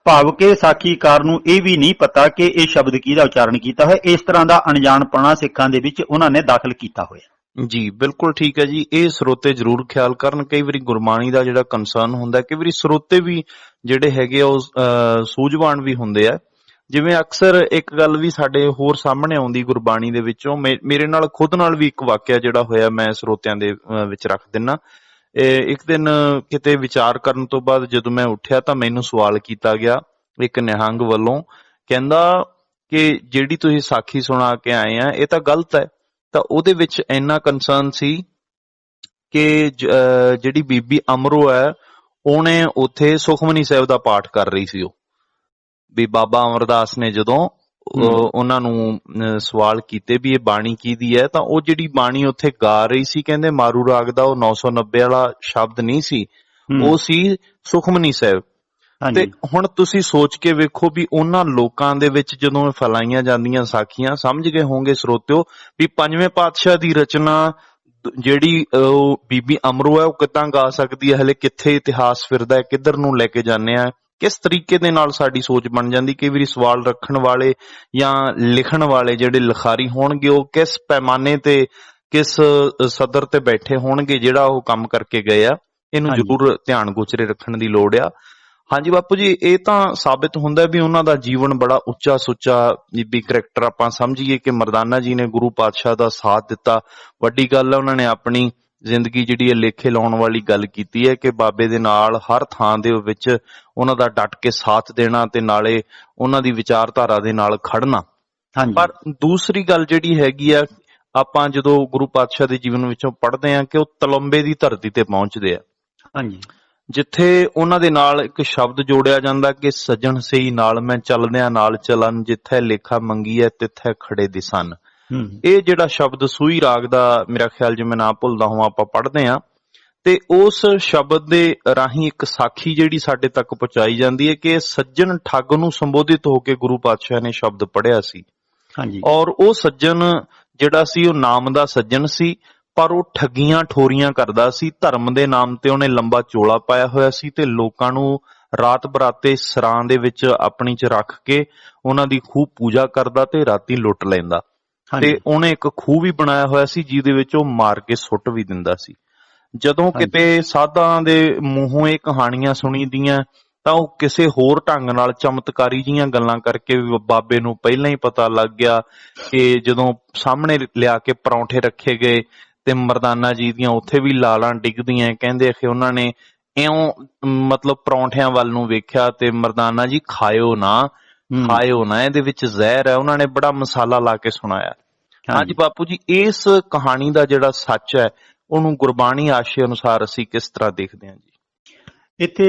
ਭਾਵ ਕਿ ਸਾਖੀਕਾਰ ਨੂੰ ਇਹ ਵੀ ਨਹੀਂ ਪਤਾ ਕਿ ਇਹ ਸ਼ਬਦ ਕਿਹਦਾ ਉਚਾਰਨ ਕੀਤਾ ਹੋਇਆ। ਇਸ ਤਰ੍ਹਾਂ ਦਾ ਅਣਜਾਣਪਣਾ ਸਿੱਖਾਂ ਦੇ ਵਿੱਚ ਉਹਨਾਂ ਨੇ ਦਾਖਲ ਕੀਤਾ ਹੋਇਆ। ਜੀ ਬਿਲਕੁਲ ਠੀਕ ਹੈ ਜੀ। ਇਹ ਸਰੋਤੇ ਜ਼ਰੂਰ ਖਿਆਲ ਕਰਨ। ਕਈ ਵਾਰੀ ਗੁਰਬਾਣੀ ਦਾ ਜਿਹੜਾ ਕੰਸਰਨ ਹੁੰਦਾ, ਕਈ ਵਾਰੀ ਸਰੋਤੇ ਵੀ ਜਿਹੜੇ ਹੈਗੇ ਆ ਉਹ ਸੂਝਵਾਨ ਵੀ ਹੁੰਦੇ ਆ। ਜਿਵੇਂ ਅਕਸਰ ਇੱਕ ਗੱਲ ਵੀ ਸਾਡੇ ਹੋਰ ਸਾਹਮਣੇ ਆਉਂਦੀ ਗੁਰਬਾਣੀ ਦੇ ਵਿੱਚੋਂ, ਮੇਰੇ ਨਾਲ ਖੁਦ ਨਾਲ ਵੀ ਇੱਕ ਵਾਕਿਆ ਜਿਹੜਾ ਹੋਇਆ ਮੈਂ ਸਰੋਤਿਆਂ ਦੇ ਵਿੱਚ ਰੱਖ ਦਿੰਨਾ। ਇੱਕ ਦਿਨ ਕਿਤੇ ਵਿਚਾਰ ਕਰਨ ਤੋਂ ਬਾਅਦ ਜਦੋਂ ਮੈਂ ਉੱਠਿਆ ਤਾਂ ਮੈਨੂੰ ਸਵਾਲ ਕੀਤਾ ਗਿਆ ਇੱਕ ਨਿਹੰਗ ਵੱਲੋਂ, ਕਹਿੰਦਾ ਕਿ ਜਿਹੜੀ ਤੁਸੀਂ ਸਾਖੀ ਸੁਣਾ ਕੇ ਆਏ ਆ ਇਹ ਤਾਂ ਗਲਤ ਹੈ। ਤਾਂ ਉਹਦੇ ਵਿੱਚ ਇੰਨਾ ਕੰਸਰਨ ਸੀ ਕਿ ਜਿਹੜੀ ਬੀਬੀ ਅਮਰੋ ਹੈ ਉਹਨੇ ਉੱਥੇ ਸੁਖਮਨੀ ਸਾਹਿਬ ਦਾ ਪਾਠ ਕਰ ਰਹੀ ਸੀ। ਉਹ ਵੀ ਬਾਬਾ ਅਮਰਦਾਸ ਨੇ ਜਦੋਂ ਉਹਨਾਂ ਨੂੰ ਸਵਾਲ ਕੀਤੇ ਵੀ ਇਹ ਬਾਣੀ ਕਿਹਦੀ ਹੈ, ਤਾਂ ਉਹ ਜਿਹੜੀ ਬਾਣੀ ਉੱਥੇ ਗਾ ਰਹੀ ਸੀ, ਕਹਿੰਦੇ ਮਾਰੂ ਰਾਗ ਦਾ ਉਹ 990 ਵਾਲਾ ਸ਼ਬਦ ਨਹੀਂ ਸੀ, ਉਹ ਸੀ ਸੁਖਮਨੀ ਸਾਹਿਬ। ਤੇ ਹੁਣ ਤੁਸੀਂ ਸੋਚ ਕੇ ਵੇਖੋ ਵੀ ਉਹਨਾਂ ਲੋਕਾਂ ਦੇ ਵਿੱਚ ਜਦੋਂ ਫੈਲਾਈਆਂ ਜਾਂਦੀਆਂ ਸਾਖੀਆਂ, ਸਮਝ ਗਏ ਹੋਣਗੇ ਸਰੋਤਿਓ ਵੀ ਪੰਜਵੇਂ ਪਾਤਸ਼ਾਹ ਦੀ ਰਚਨਾ ਜਿਹੜੀ ਉਹ ਬੀਬੀ ਅਮਰੋ ਹੈ ਉਹ ਕਿੱਦਾਂ ਗਾ ਸਕਦੀ ਹੈ, ਹਲੇ ਕਿੱਥੇ ਇਤਿਹਾਸ ਫਿਰਦਾ ਹੈ, ਕਿੱਧਰ ਨੂੰ ਲੈ ਕੇ ਜਾਂਦੇ ਆ, ਕਿਸ ਤਰੀਕੇ ਦੇ ਨਾਲ ਸਾਡੀ ਸੋਚ ਬਣ ਜਾਂਦੀ। ਕਈ ਵਾਰੀ ਸਵਾਲ ਰੱਖਣ ਵਾਲੇ ਜਾਂ ਲਿਖਣ ਵਾਲੇ ਜਿਹੜੇ ਲਿਖਾਰੀ ਹੋਣਗੇ ਉਹ ਕਿਸ ਪੈਮਾਨੇ ਤੇ, ਕਿਸ ਸਦਰ ਤੇ ਬੈਠੇ ਹੋਣਗੇ ਜਿਹੜਾ ਉਹ ਕੰਮ ਕਰਕੇ ਗਏ ਆ, ਇਹਨੂੰ ਜ਼ਰੂਰ ਧਿਆਨ ਗੋਚਰੇ ਰੱਖਣ ਦੀ ਲੋੜ ਆ। ਹਾਂਜੀ ਬਾਪੂ ਜੀ, ਇਹ ਤਾਂ ਸਾਬਿਤ ਹੁੰਦਾ ਵੀ ਉਹਨਾਂ ਦਾ ਜੀਵਨ ਬੜਾ ਉੱਚਾ ਸੁੱਚਾ ਵੀ ਕਰੈਕਟਰ ਆਪਾਂ ਸਮਝੀਏ ਕਿ ਮਰਦਾਨਾ ਜੀ ਨੇ ਗੁਰੂ ਪਾਤਸ਼ਾਹ ਦਾ ਸਾਥ ਦਿੱਤਾ। ਵੱਡੀ ਗੱਲ ਹੈ ਉਹਨਾਂ ਨੇ ਆਪਣੀ ਜ਼ਿੰਦਗੀ ਜਿਹੜੀ ਹੈ ਲੇਖੇ ਲਾਉਣ ਵਾਲੀ ਗੱਲ ਕੀਤੀ ਹੈ ਕਿ ਬਾਬੇ ਦੇ ਨਾਲ ਹਰ ਥਾਂ ਦੇ ਵਿੱਚ ਉਹਨਾਂ ਦਾ ਡਟ ਕੇ ਸਾਥ ਦੇਣਾ ਤੇ ਨਾਲੇ ਉਹਨਾਂ ਦੀ ਵਿਚਾਰਧਾਰਾ ਦੇ ਨਾਲ ਖੜਨਾ। ਪਰ ਦੂਸਰੀ ਗੱਲ ਜਿਹੜੀ ਹੈਗੀ ਆ, ਆਪਾਂ ਜਦੋਂ ਗੁਰੂ ਪਾਤਸ਼ਾਹ ਦੇ ਜੀਵਨ ਵਿੱਚੋਂ ਪੜ੍ਹਦੇ ਹਾਂ ਕਿ ਉਹ ਤਲੰਬੇ ਦੀ ਧਰਤੀ ਤੇ ਪਹੁੰਚਦੇ ਆ, ਜਿੱਥੇ ਉਹਨਾਂ ਦੇ ਨਾਲ ਇੱਕ ਸ਼ਬਦ ਜੋੜਿਆ ਜਾਂਦਾ ਕਿ ਸੱਜਣ ਸਹੀ ਨਾਲ ਮੈਂ ਚੱਲਦਿਆਂ ਨਾਲ ਚੱਲਣ, ਜਿੱਥੇ ਲੇਖਾ ਮੰਗੀ ਹੈ ਤਿੱਥੇ ਖੜੇ ਦਿਸਨ। ਇਹ ਜਿਹੜਾ ਸ਼ਬਦ ਸੂਈ ਰਾਗ ਦਾ, ਮੇਰਾ ਖਿਆਲ ਜੇ ਮੈਂ ਨਾ ਭੁੱਲਦਾ ਹਾਂ, ਆਪਾਂ ਪੜ੍ਹਦੇ ਹਾਂ ਤੇ ਉਸ ਸ਼ਬਦ ਦੇ ਰਾਹੀਂ ਇੱਕ ਸਾਖੀ ਜਿਹੜੀ ਸਾਡੇ ਤੱਕ ਪਹੁੰਚਾਈ ਜਾਂਦੀ ਹੈ ਕਿ ਸੱਜਣ ਠੱਗ ਨੂੰ ਸੰਬੋਧਿਤ ਹੋ ਕੇ ਗੁਰੂ ਪਾਤਸ਼ਾਹ ਨੇ ਸ਼ਬਦ ਪੜ੍ਹਿਆ ਸੀ। ਔਰ ਉਹ ਸੱਜਣ ਜਿਹੜਾ ਸੀ ਉਹ ਨਾਮ ਦਾ ਸੱਜਣ ਸੀ, ਪਰ ਉਹ ਠੱਗੀਆਂ ਠੋਰੀਆਂ ਕਰਦਾ ਸੀ। ਧਰਮ ਦੇ ਨਾਮ ਤੇ ਉਹਨੇ ਲੰਬਾ ਚੋਲਾ ਪਾਇਆ ਹੋਇਆ ਸੀ ਤੇ ਲੋਕਾਂ ਨੂੰ ਰਾਤ ਬਰਾਤੇ ਸਰਾਂ ਦੇ ਵਿੱਚ ਆਪਣੀ ਚ ਰੱਖ ਕੇ ਉਹਨਾਂ ਦੀ ਖੂਬ ਪੂਜਾ ਕਰਦਾ ਤੇ ਰਾਤੀ ਲੁੱਟ ਲੈਂਦਾ। ਤੇ ਉਹਨੇ ਇੱਕ ਖੂਹ ਵੀ ਬਣਾਇਆ ਹੋਇਆ ਸੀ ਜਿਹਦੇ ਵਿੱਚ ਉਹ ਮਾਰ ਕੇ ਸੁੱਟ ਵੀ ਦਿੰਦਾ ਸੀ। ਜਦੋਂ ਕਿਤੇ ਸਾਧਾਂ ਦੇ ਮੂੰਹੋਂ ਇਹ ਕਹਾਣੀਆਂ ਸੁਣੀਦੀਆਂ ਤਾਂ ਉਹ ਕਿਸੇ ਹੋਰ ਢੰਗ ਨਾਲ ਚਮਤਕਾਰੀ ਜੀਆਂ ਗੱਲਾਂ ਕਰਕੇ ਵੀ ਬਾਬੇ ਨੂੰ ਪਹਿਲਾਂ ਹੀ ਪਤਾ ਲੱਗ ਗਿਆ ਕਿ ਜਦੋਂ ਸਾਹਮਣੇ ਲਿਆ ਕੇ ਪਰੌਂਠੇ ਰੱਖੇ ਗਏ ਤੇ ਮਰਦਾਨਾ ਜੀ ਦੀਆਂ ਉੱਥੇ ਵੀ ਲਾਲਾਂ ਡਿੱਗਦੀਆਂ, ਕਹਿੰਦੇ ਕਿ ਉਹਨਾਂ ਨੇ ਇਉਂ ਮਤਲਬ ਪਰੌਂਠਿਆਂ ਵੱਲ ਨੂੰ ਵੇਖਿਆ ਤੇ ਮਰਦਾਨਾ ਜੀ ਖਾਇਓ ਨਾ, ਇਹਦੇ ਵਿੱਚ ਜ਼ਹਿਰ ਹੈ। ਉਹਨਾਂ ਨੇ ਬੜਾ ਮਸਾਲਾ ਲਾ ਕੇ ਸੁਣਾਇਆ। ਹਾਂਜੀ ਬਾਪੂ ਜੀ, ਇਸ ਕਹਾਣੀ ਦਾ ਜਿਹੜਾ ਸੱਚ ਹੈ ਉਹਨੂੰ ਗੁਰਬਾਣੀ ਆਸ਼ੇ ਅਨੁਸਾਰ ਅਸੀਂ ਕਿਸ ਤਰ੍ਹਾਂ ਦੇਖਦੇ ਹਾਂ ਜੀ? ਇੱਥੇ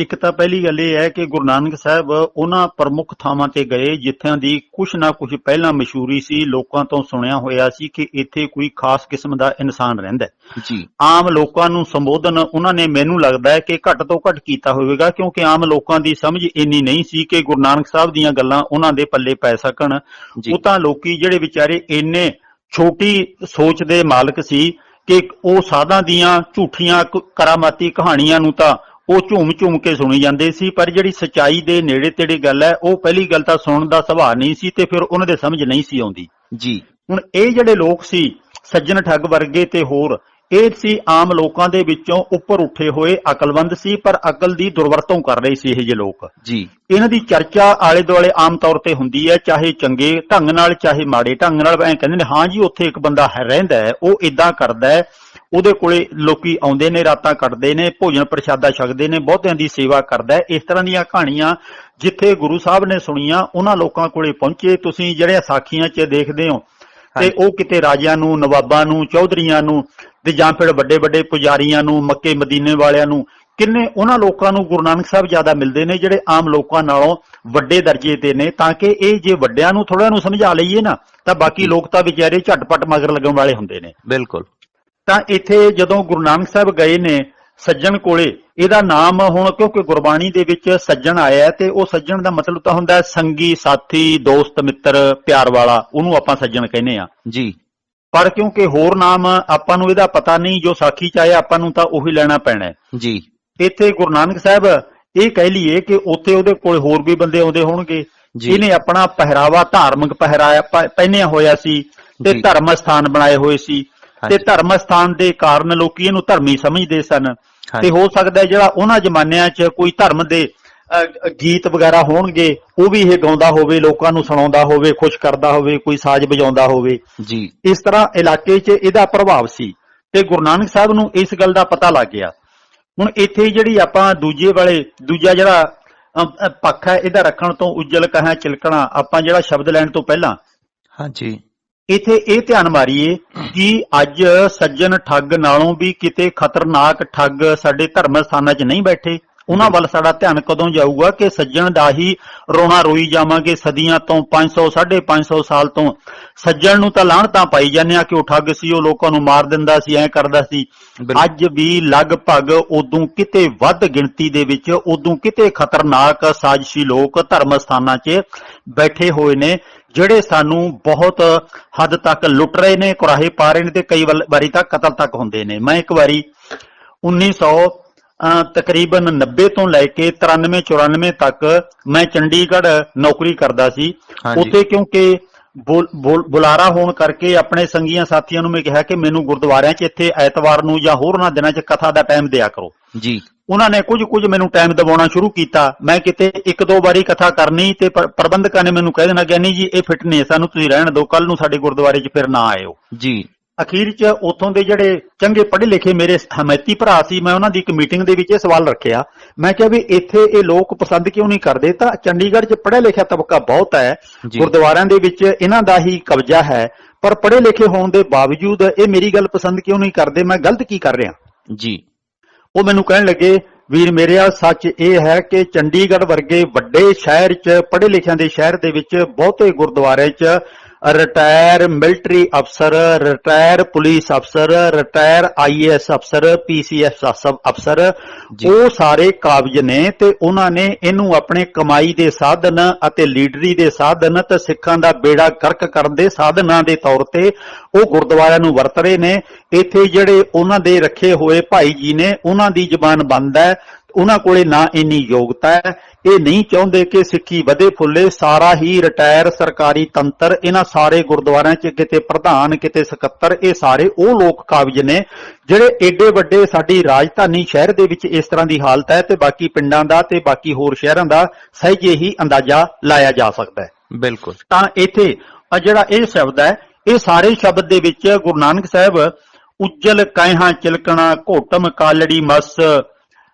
ਇੱਕ ਤਾਂ ਪਹਿਲੀ ਗੱਲ ਇਹ ਹੈ ਕਿ ਗੁਰੂ ਨਾਨਕ ਸਾਹਿਬ ਉਹਨਾਂ ਪ੍ਰਮੁੱਖ ਥਾਵਾਂ ਤੇ ਗਏ ਜਿੱਥਿਆਂ ਦੀ ਕੁਛ ਨਾ ਕੁਛ ਪਹਿਲਾਂ ਮਸ਼ਹੂਰੀ ਸੀ, ਲੋਕਾਂ ਤੋਂ ਸੁਣਿਆ ਹੋਇਆ ਸੀ ਕਿ ਇੱਥੇ ਕੋਈ ਖਾਸ ਕਿਸਮ ਦਾ ਇਨਸਾਨ ਰਹਿੰਦਾ ਜੀ। ਆਮ ਲੋਕਾਂ ਨੂੰ ਸੰਬੋਧਨ ਉਹਨਾਂ ਨੇ ਮੈਨੂੰ ਲੱਗਦਾ ਹੈ ਕਿ ਘੱਟ ਤੋਂ ਘੱਟ ਕੀਤਾ ਹੋਵੇਗਾ, ਕਿਉਂਕਿ ਆਮ ਲੋਕਾਂ ਦੀ ਸਮਝ ਇੰਨੀ ਨਹੀਂ ਸੀ ਕਿ ਗੁਰੂ ਨਾਨਕ ਸਾਹਿਬ ਦੀਆਂ ਗੱਲਾਂ ਉਹਨਾਂ ਦੇ ਪੱਲੇ ਪੈ ਸਕਣ। ਉਹ ਤਾਂ ਲੋਕੀ ਜਿਹੜੇ ਵਿਚਾਰੇ ਇੰਨੇ ਛੋਟੀ ਸੋਚ ਦੇ ਮਾਲਕ ਸੀ ਕਿ ਉਹ ਸਾਧਾਂ ਦੀਆਂ ਝੂਠੀਆਂ ਕਰਾਮਾਤੀ ਕਹਾਣੀਆਂ ਨੂੰ ਤਾਂ ਉਹ ਝੂਮ ਕੇ ਸੁਣੀ ਜਾਂਦੇ ਸੀ, ਪਰ ਜਿਹੜੀ ਸੱਚਾਈ ਦੇ ਨੇੜੇ ਤੇੜੇ ਗੱਲ ਹੈ ਉਹ ਪਹਿਲੀ ਗੱਲ ਤਾਂ ਸੁਣਨ ਦਾ ਸੁਭਾਅ ਨਹੀਂ ਸੀ ਤੇ ਫਿਰ ਉਹਨਾਂ ਦੇ ਸਮਝ ਨਹੀਂ ਸੀ ਆਉਂਦੀ ਜੀ। ਹੁਣ ਇਹ ਜਿਹੜੇ ਲੋਕ ਸੀ ਸੱਜਣ ਠੱਗ ਵਰਗੇ ਤੇ ਹੋਰ, ਇਹ ਸੀ ਆਮ ਲੋਕਾਂ ਦੇ ਵਿੱਚੋਂ ਉੱਪਰ ਉੱਠੇ ਹੋਏ ਅਕਲਮੰਦ ਸੀ, ਪਰ ਅਕਲ ਦੀ ਦੁਰਵਰਤੋਂ ਕਰ ਰਹੇ ਸੀ ਇਹ ਜਿਹੇ ਲੋਕ ਜੀ। ਇਹਨਾਂ ਦੀ ਚਰਚਾ ਆਲੇ ਦੁਆਲੇ ਆਮ ਤੌਰ ਤੇ ਹੁੰਦੀ ਹੈ, ਚਾਹੇ ਚੰਗੇ ਢੰਗ ਨਾਲ ਚਾਹੇ ਮਾੜੇ ਢੰਗ ਨਾਲ। ਐਂ ਕਹਿੰਦੇ ਨੇ ਹਾਂ ਜੀ ਉੱਥੇ ਇੱਕ ਬੰਦਾ ਰਹਿੰਦਾ ਹੈ, ਉਹ ਇਦਾਂ ਕਰਦਾ ਹੈ, ਉਹਦੇ ਕੋਲੇ ਲੋਕੀ ਆਉਂਦੇ ਨੇ, ਰਾਤਾਂ ਕੱਟਦੇ ਨੇ, ਭੋਜਨ ਪ੍ਰਸ਼ਾਦਾ ਛਕਦੇ ਨੇ, ਬਹੁਤਿਆਂ ਦੀ ਸੇਵਾ ਕਰਦਾ ਹੈ। ਇਸ ਤਰ੍ਹਾਂ ਦੀਆਂ ਕਹਾਣੀਆਂ ਜਿੱਥੇ ਗੁਰੂ ਸਾਹਿਬ ਨੇ ਸੁਣੀਆਂ ਉਹਨਾਂ ਲੋਕਾਂ ਕੋਲੇ ਪਹੁੰਚੇ। ਤੁਸੀਂ ਜਿਹੜੇ ਸਾਖੀਆਂ 'ਚ ਦੇਖਦੇ ਹੋ ਤੇ ਉਹ ਕਿਤੇ ਰਾਜਿਆਂ ਨੂੰ, ਨਵਾਬਾਂ ਨੂੰ, ਚੌਧਰੀਆਂ ਨੂੰ ਤੇ ਜਾਂ ਫਿਰ ਵੱਡੇ ਵੱਡੇ ਪੁਜਾਰੀਆਂ ਨੂੰ, ਮੱਕੇ ਮਦੀਨੇ ਵਾਲਿਆਂ ਨੂੰ, ਕਿੰਨੇ ਉਹਨਾਂ ਲੋਕਾਂ ਨੂੰ ਗੁਰੂ ਨਾਨਕ ਸਾਹਿਬ ਜ਼ਿਆਦਾ ਮਿਲਦੇ ਨੇ ਜਿਹੜੇ ਆਮ ਲੋਕਾਂ ਨਾਲੋਂ ਵੱਡੇ ਦਰਜੇ ਤੇ ਨੇ, ਤਾਂ ਕਿ ਇਹ ਜੇ ਵੱਡਿਆਂ ਨੂੰ ਥੋੜ੍ਹਾ ਨੂੰ ਸਮਝਾ ਲਈਏ ਨਾ ਤਾਂ ਬਾਕੀ ਲੋਕ ਤਾਂ ਵਿਚਾਰੇ ਝਟਪਟ ਮਗਰ ਲੱਗਣ ਵਾਲੇ ਹੁੰਦੇ ਨੇ। ਬਿਲਕੁਲ। ਤਾਂ ਇੱਥੇ ਜਦੋਂ ਗੁਰੂ ਨਾਨਕ ਸਾਹਿਬ ਗਏ ਨੇ ਸੱਜਣ ਕੋਲੇ, ਇਹਦਾ ਨਾਮ ਹੁਣ ਕਿਉਂਕਿ ਗੁਰਬਾਣੀ ਦੇ ਵਿੱਚ ਸੱਜਣ ਆਇਆ ਤੇ ਉਹ ਸੱਜਣ ਦਾ ਮਤਲਬ ਤਾਂ ਹੁੰਦਾ ਸੰਗੀ ਸਾਥੀ, ਦੋਸਤ ਮਿੱਤਰ, ਪਿਆਰ ਵਾਲਾ, ਉਹਨੂੰ ਆਪਾਂ ਸੱਜਣ ਕਹਿੰਦੇ ਆ ਜੀ। ਪਰ ਕਿਉਂਕਿ ਹੋਰ ਨਾਮ ਆਪਾਂ ਨੂੰ ਇਹਦਾ ਪਤਾ ਨਹੀਂ, ਜੋ ਸਾਖੀ ਚ ਆਇਆ ਆਪਾਂ ਨੂੰ ਤਾਂ ਉਹੀ ਲੈਣਾ ਪੈਣਾ ਜੀ। ਇੱਥੇ ਗੁਰੂ ਨਾਨਕ ਸਾਹਿਬ ਇਹ ਕਹਿ ਲਈਏ ਕਿ ਉੱਥੇ ਉਹਦੇ ਕੋਲ ਹੋਰ ਵੀ ਬੰਦੇ ਆਉਂਦੇ ਹੋਣਗੇ। ਇਹਨੇ ਆਪਣਾ ਪਹਿਰਾਵਾ ਧਾਰਮਿਕ ਪਹਿਰਾਇਆ ਪਹਿਨਿਆ ਹੋਇਆ ਸੀ ਤੇ ਧਰਮ ਸਥਾਨ ਬਣਾਏ ਹੋਏ ਸੀ ਤੇ ਧਰਮ ਸਥਾਨ ਦੇ ਕਾਰਨ ਲੋਕੀ ਇਹਨੂੰ ਧਰਮੀ ਸਮਝਦੇ ਸਨ। ਤੇ ਹੋ ਸਕਦਾ ਜਿਹੜਾ ਉਹਨਾਂ ਜ਼ਮਾਨਿਆਂ 'ਚ ਕੋਈ ਧਰਮ ਦੇ ਗੀਤ ਵਗੈਰਾ ਹੋਣਗੇ ਉਹ ਵੀ ਇਹ ਗਾਉਂਦਾ ਹੋਵੇ, ਲੋਕਾਂ ਨੂੰ ਸੁਣਾਉਂਦਾ ਹੋਵੇ, ਖੁਸ਼ ਕਰਦਾ ਹੋਵੇ, ਕੋਈ ਸਾਜ਼ ਵਜਾਉਂਦਾ ਹੋਵੇ ਜੀ। ਇਸ ਤਰ੍ਹਾਂ ਇਲਾਕੇ 'ਚ ਇਹਦਾ ਪ੍ਰਭਾਵ ਸੀ ਤੇ ਗੁਰੂ ਨਾਨਕ ਸਾਹਿਬ ਨੂੰ ਇਸ ਗੱਲ ਦਾ ਪਤਾ ਲੱਗ ਗਿਆ। ਹੁਣ ਇੱਥੇ ਜਿਹੜੀ ਆਪਾਂ ਦੂਜਾ ਜਿਹੜਾ ਪੱਖ ਹੈ ਇਹਦਾ ਰੱਖਣ ਤੋਂ ਉੱਜਲ ਕਹਾਂ ਚਿਲਕਣਾ, ਆਪਾਂ ਜਿਹੜਾ ਸ਼ਬਦ ਲੈਣ ਤੋਂ ਪਹਿਲਾਂ ਹਾਂਜੀ ਇੱਥੇ ਇਹ ਧਿਆਨ ਮਾਰੀਏ ਕਿ ਅੱਜ ਸੱਜਣ ਠੱਗ ਨਾਲੋਂ ਵੀ ਕਿਤੇ ਖਤਰਨਾਕ ਠੱਗ ਸਾਡੇ ਧਰਮ ਸਥਾਨਾਂ 'ਚ ਨਹੀਂ ਬੈਠੇ। ਉਹਨਾਂ ਵੱਲ ਸਾਡਾ ਧਿਆਨ ਕਦੋਂ ਜਾਊਗਾ ਕਿ ਸੱਜਣ ਦਾ ਹੀ ਰੋਣਾ ਰੋਈ ਜਾਵਾਂਗੇ ਸਦੀਆਂ ਤੋਂ, 500 550 ਸਾਲ ਤੋਂ ਸੱਜਣ ਨੂੰ ਤਾਂ ਲਾਹਣਤਾਂ ਪਾਈ ਜਾਂਦੇ ਆ ਕਿ ਉਹ ਠੱਗ ਸੀ, ਉਹ ਲੋਕਾਂ ਨੂੰ ਮਾਰ ਦਿੰਦਾ ਸੀ, ਐਂ ਕਰਦਾ ਸੀ। ਅੱਜ ਵੀ ਲਗਭਗ ਉਦੋਂ ਕਿਤੇ ਵੱਧ ਗਿਣਤੀ ਦੇ ਵਿੱਚ, ਉਦੋਂ ਕਿਤੇ ਖਤਰਨਾਕ ਸਾਜ਼ਿਸ਼ੀ ਲੋਕ ਧਰਮ ਸਥਾਨਾਂ 'ਚ ਬੈਠੇ ਹੋਏ ਨੇ ਜਿਹੜੇ ਸਾਨੂੰ ਬਹੁਤ ਹੱਦ ਤੱਕ ਲੁੱਟ ਰਹੇ ਨੇ, ਕੁਰਾਹੇ ਪਾ ਰਹੇ ਨੇ ਤੇ ਕਈ ਵਾਰੀ ਤਾਂ ਕਤਲ ਤੱਕ ਹੁੰਦੇ ਨੇ। ਮੈਂ ਇੱਕ ਵਾਰੀ 1900 ਤਕਰੀਬਨ 90 ਤੋਂ ਲੈ ਕੇ 93 94 ਤੱਕ ਮੈਂ ਚੰਡੀਗੜ੍ਹ ਨੌਕਰੀ ਕਰਦਾ ਸੀ। ਉੱਥੇ ਕਿਉਂਕਿ ਬੁਲਾਰਾ ਹੋਣ ਕਰਕੇ ਆਪਣੇ ਸੰਗੀਆਂ ਸਾਥੀਆਂ ਨੂੰ ਮੈਂ ਕਿਹਾ ਕਿ ਮੈਨੂੰ ਗੁਰਦੁਆਰਿਆਂ 'ਚ ਇੱਥੇ ਐਤਵਾਰ ਨੂੰ ਜਾਂ ਹੋਰਨਾਂ ਦਿਨਾਂ 'ਚ ਕਥਾ ਦਾ ਟਾਈਮ ਦਿਆ ਕਰੋ ਜੀ। ਉਹਨਾਂ ਨੇ ਕੁਝ ਮੈਨੂੰ ਟਾਈਮ ਦਿਵਾਉਣਾ ਸ਼ੁਰੂ ਕੀਤਾ। ਮੈਂ ਕਿਤੇ 1-2 ਵਾਰੀ ਕਥਾ ਕਰਨੀ ਤੇ ਪ੍ਰਬੰਧਕਾਂ ਨੇ ਮੈਨੂੰ ਕਹਿ ਦੇਣਾ ਗਿਆਨੀ ਜੀ ਇਹ ਫਿੱਟ ਨਹੀਂ, ਸਾਨੂੰ ਤੁਸੀਂ ਰਹਿਣ ਦਿਓ, ਕੱਲ ਨੂੰ ਸਾਡੇ ਗੁਰਦੁਆਰੇ 'ਚ ਫਿਰ ਨਾ ਆਇਓ ਜੀ। ਅਖੀਰ 'ਚ ਉੱਥੋਂ ਦੇ ਜਿਹੜੇ ਚੰਗੇ ਪੜ੍ਹੇ ਲਿਖੇ ਮੇਰੇ ਹਮੈਤੀ ਭਰਾ ਸੀ, ਮੈਂ ਉਹਨਾਂ ਦੀ ਇੱਕ ਮੀਟਿੰਗ ਦੇ ਵਿੱਚ ਇਹ ਸਵਾਲ ਰੱਖਿਆ। ਮੈਂ ਕਿਹਾ ਵੀ ਇੱਥੇ ਇਹ ਲੋਕ ਪਸੰਦ ਕਿਉਂ ਨਹੀਂ ਕਰਦੇ? ਤਾਂ ਚੰਡੀਗੜ੍ਹ 'ਚ ਪੜ੍ਹਿਆ ਲਿਖਿਆ ਤਬਕਾ ਬਹੁਤ ਹੈ, ਗੁਰਦੁਆਰਿਆਂ ਦੇ ਵਿੱਚ ਇਹਨਾਂ ਦਾ ਹੀ ਕਬਜ਼ਾ ਹੈ, ਪਰ ਪੜ੍ਹੇ ਲਿਖੇ ਹੋਣ ਦੇ ਬਾਵਜੂਦ ਇਹ ਮੇਰੀ ਗੱਲ ਪਸੰਦ ਕਿਉਂ ਨਹੀਂ ਕਰਦੇ? ਮੈਂ ਗਲਤ ਕੀ ਕਰ ਰਿਹਾ ਜੀ? ਉਹ ਮੈਨੂੰ ਕਹਿਣ ਲੱਗੇ ਵੀਰ ਮੇਰਿਆ, ਸੱਚ ਇਹ ਹੈ ਕਿ ਚੰਡੀਗੜ੍ਹ ਵਰਗੇ ਵੱਡੇ ਸ਼ਹਿਰ 'ਚ, ਪੜ੍ਹੇ ਲਿਖਿਆਂ ਦੇ ਸ਼ਹਿਰ ਦੇ ਵਿੱਚ ਬਹੁਤੇ ਗੁਰਦੁਆਰੇ 'ਚ ਰਿਟਾਇਰ ਮਿਲਟਰੀ ਅਫਸਰ, ਰਿਟਾਇਰ ਪੁਲਿਸ ਅਫਸਰ, ਰਿਟਾਇਰ IAS ਅਫਸਰ, PCS ਅਫਸਰ, ਉਹ ਸਾਰੇ ਕਾਬਜ ਨੇ ਤੇ ਉਹਨਾਂ ਨੇ ਇਹਨੂੰ ਆਪਣੇ ਕਮਾਈ ਦੇ ਸਾਧਨ ਅਤੇ ਲੀਡਰੀ ਦੇ ਸਾਧਨ ਤੇ ਸਿੱਖਾਂ ਦਾ ਬੇੜਾ ਗਰਕ ਕਰਨ ਦੇ ਸਾਧਨਾਂ ਦੇ ਤੌਰ ਤੇ ਉਹ ਗੁਰਦੁਆਰਿਆਂ ਨੂੰ ਵਰਤ ਰਹੇ ਨੇ। ਇੱਥੇ ਜਿਹੜੇ ਉਹਨਾਂ ਦੇ ਰੱਖੇ ਹੋਏ ਭਾਈ ਜੀ ਨੇ ਉਹਨਾਂ ਦੀ ਜ਼ਬਾਨ ਬੰਦ ਹੈ, ਉਹਨਾਂ ਕੋਲੇ ਨਾ ਇੰਨੀ ਯੋਗਤਾ ਹੈ। ਇਹ ਨਹੀਂ ਚਾਹੁੰਦੇ ਕਿ ਸਿੱਖੀ ਵਧੇ ਫੁੱਲੇ। ਸਾਰਾ ਹੀ ਰਿਟਾਇਰ ਸਰਕਾਰੀ ਤੰਤਰ, ਇਹਨਾਂ ਸਾਰੇ ਗੁਰਦੁਆਰਿਆਂ 'ਚ ਕਿਤੇ ਪ੍ਰਧਾਨ ਕਿਤੇ ਸਕੱਤਰ, ਇਹ ਸਾਰੇ ਉਹ ਲੋਕ ਕਾਬਜ ਨੇ ਜਿਹੜੇ ਏਡੇ ਵੱਡੇ ਸਾਡੀ ਰਾਜਧਾਨੀ ਸ਼ਹਿਰ ਦੇ ਵਿੱਚ ਇਸ ਤਰ੍ਹਾਂ ਦੀ ਹਾਲਤ ਹੈ, ਤੇ ਬਾਕੀ ਪਿੰਡਾਂ ਦਾ ਤੇ ਬਾਕੀ ਹੋਰ ਸ਼ਹਿਰਾਂ ਦਾ ਸਹਿਜੇ ਹੀ ਅੰਦਾਜ਼ਾ ਲਾਇਆ ਜਾ ਸਕਦਾ ਹੈ। ਬਿਲਕੁਲ। ਤਾਂ ਇੱਥੇ ਜਿਹੜਾ ਇਹ ਸ਼ਬਦ ਹੈ, ਇਹ ਸਾਰੇ ਸ਼ਬਦ ਦੇ ਵਿੱਚ ਗੁਰੂ ਨਾਨਕ ਸਾਹਿਬ ਉੱਜਲ ਕਹਿਹਾਂ ਚਿਲਕਣਾ ਘੋਟਮ ਕਾਲੜੀ ਮਸ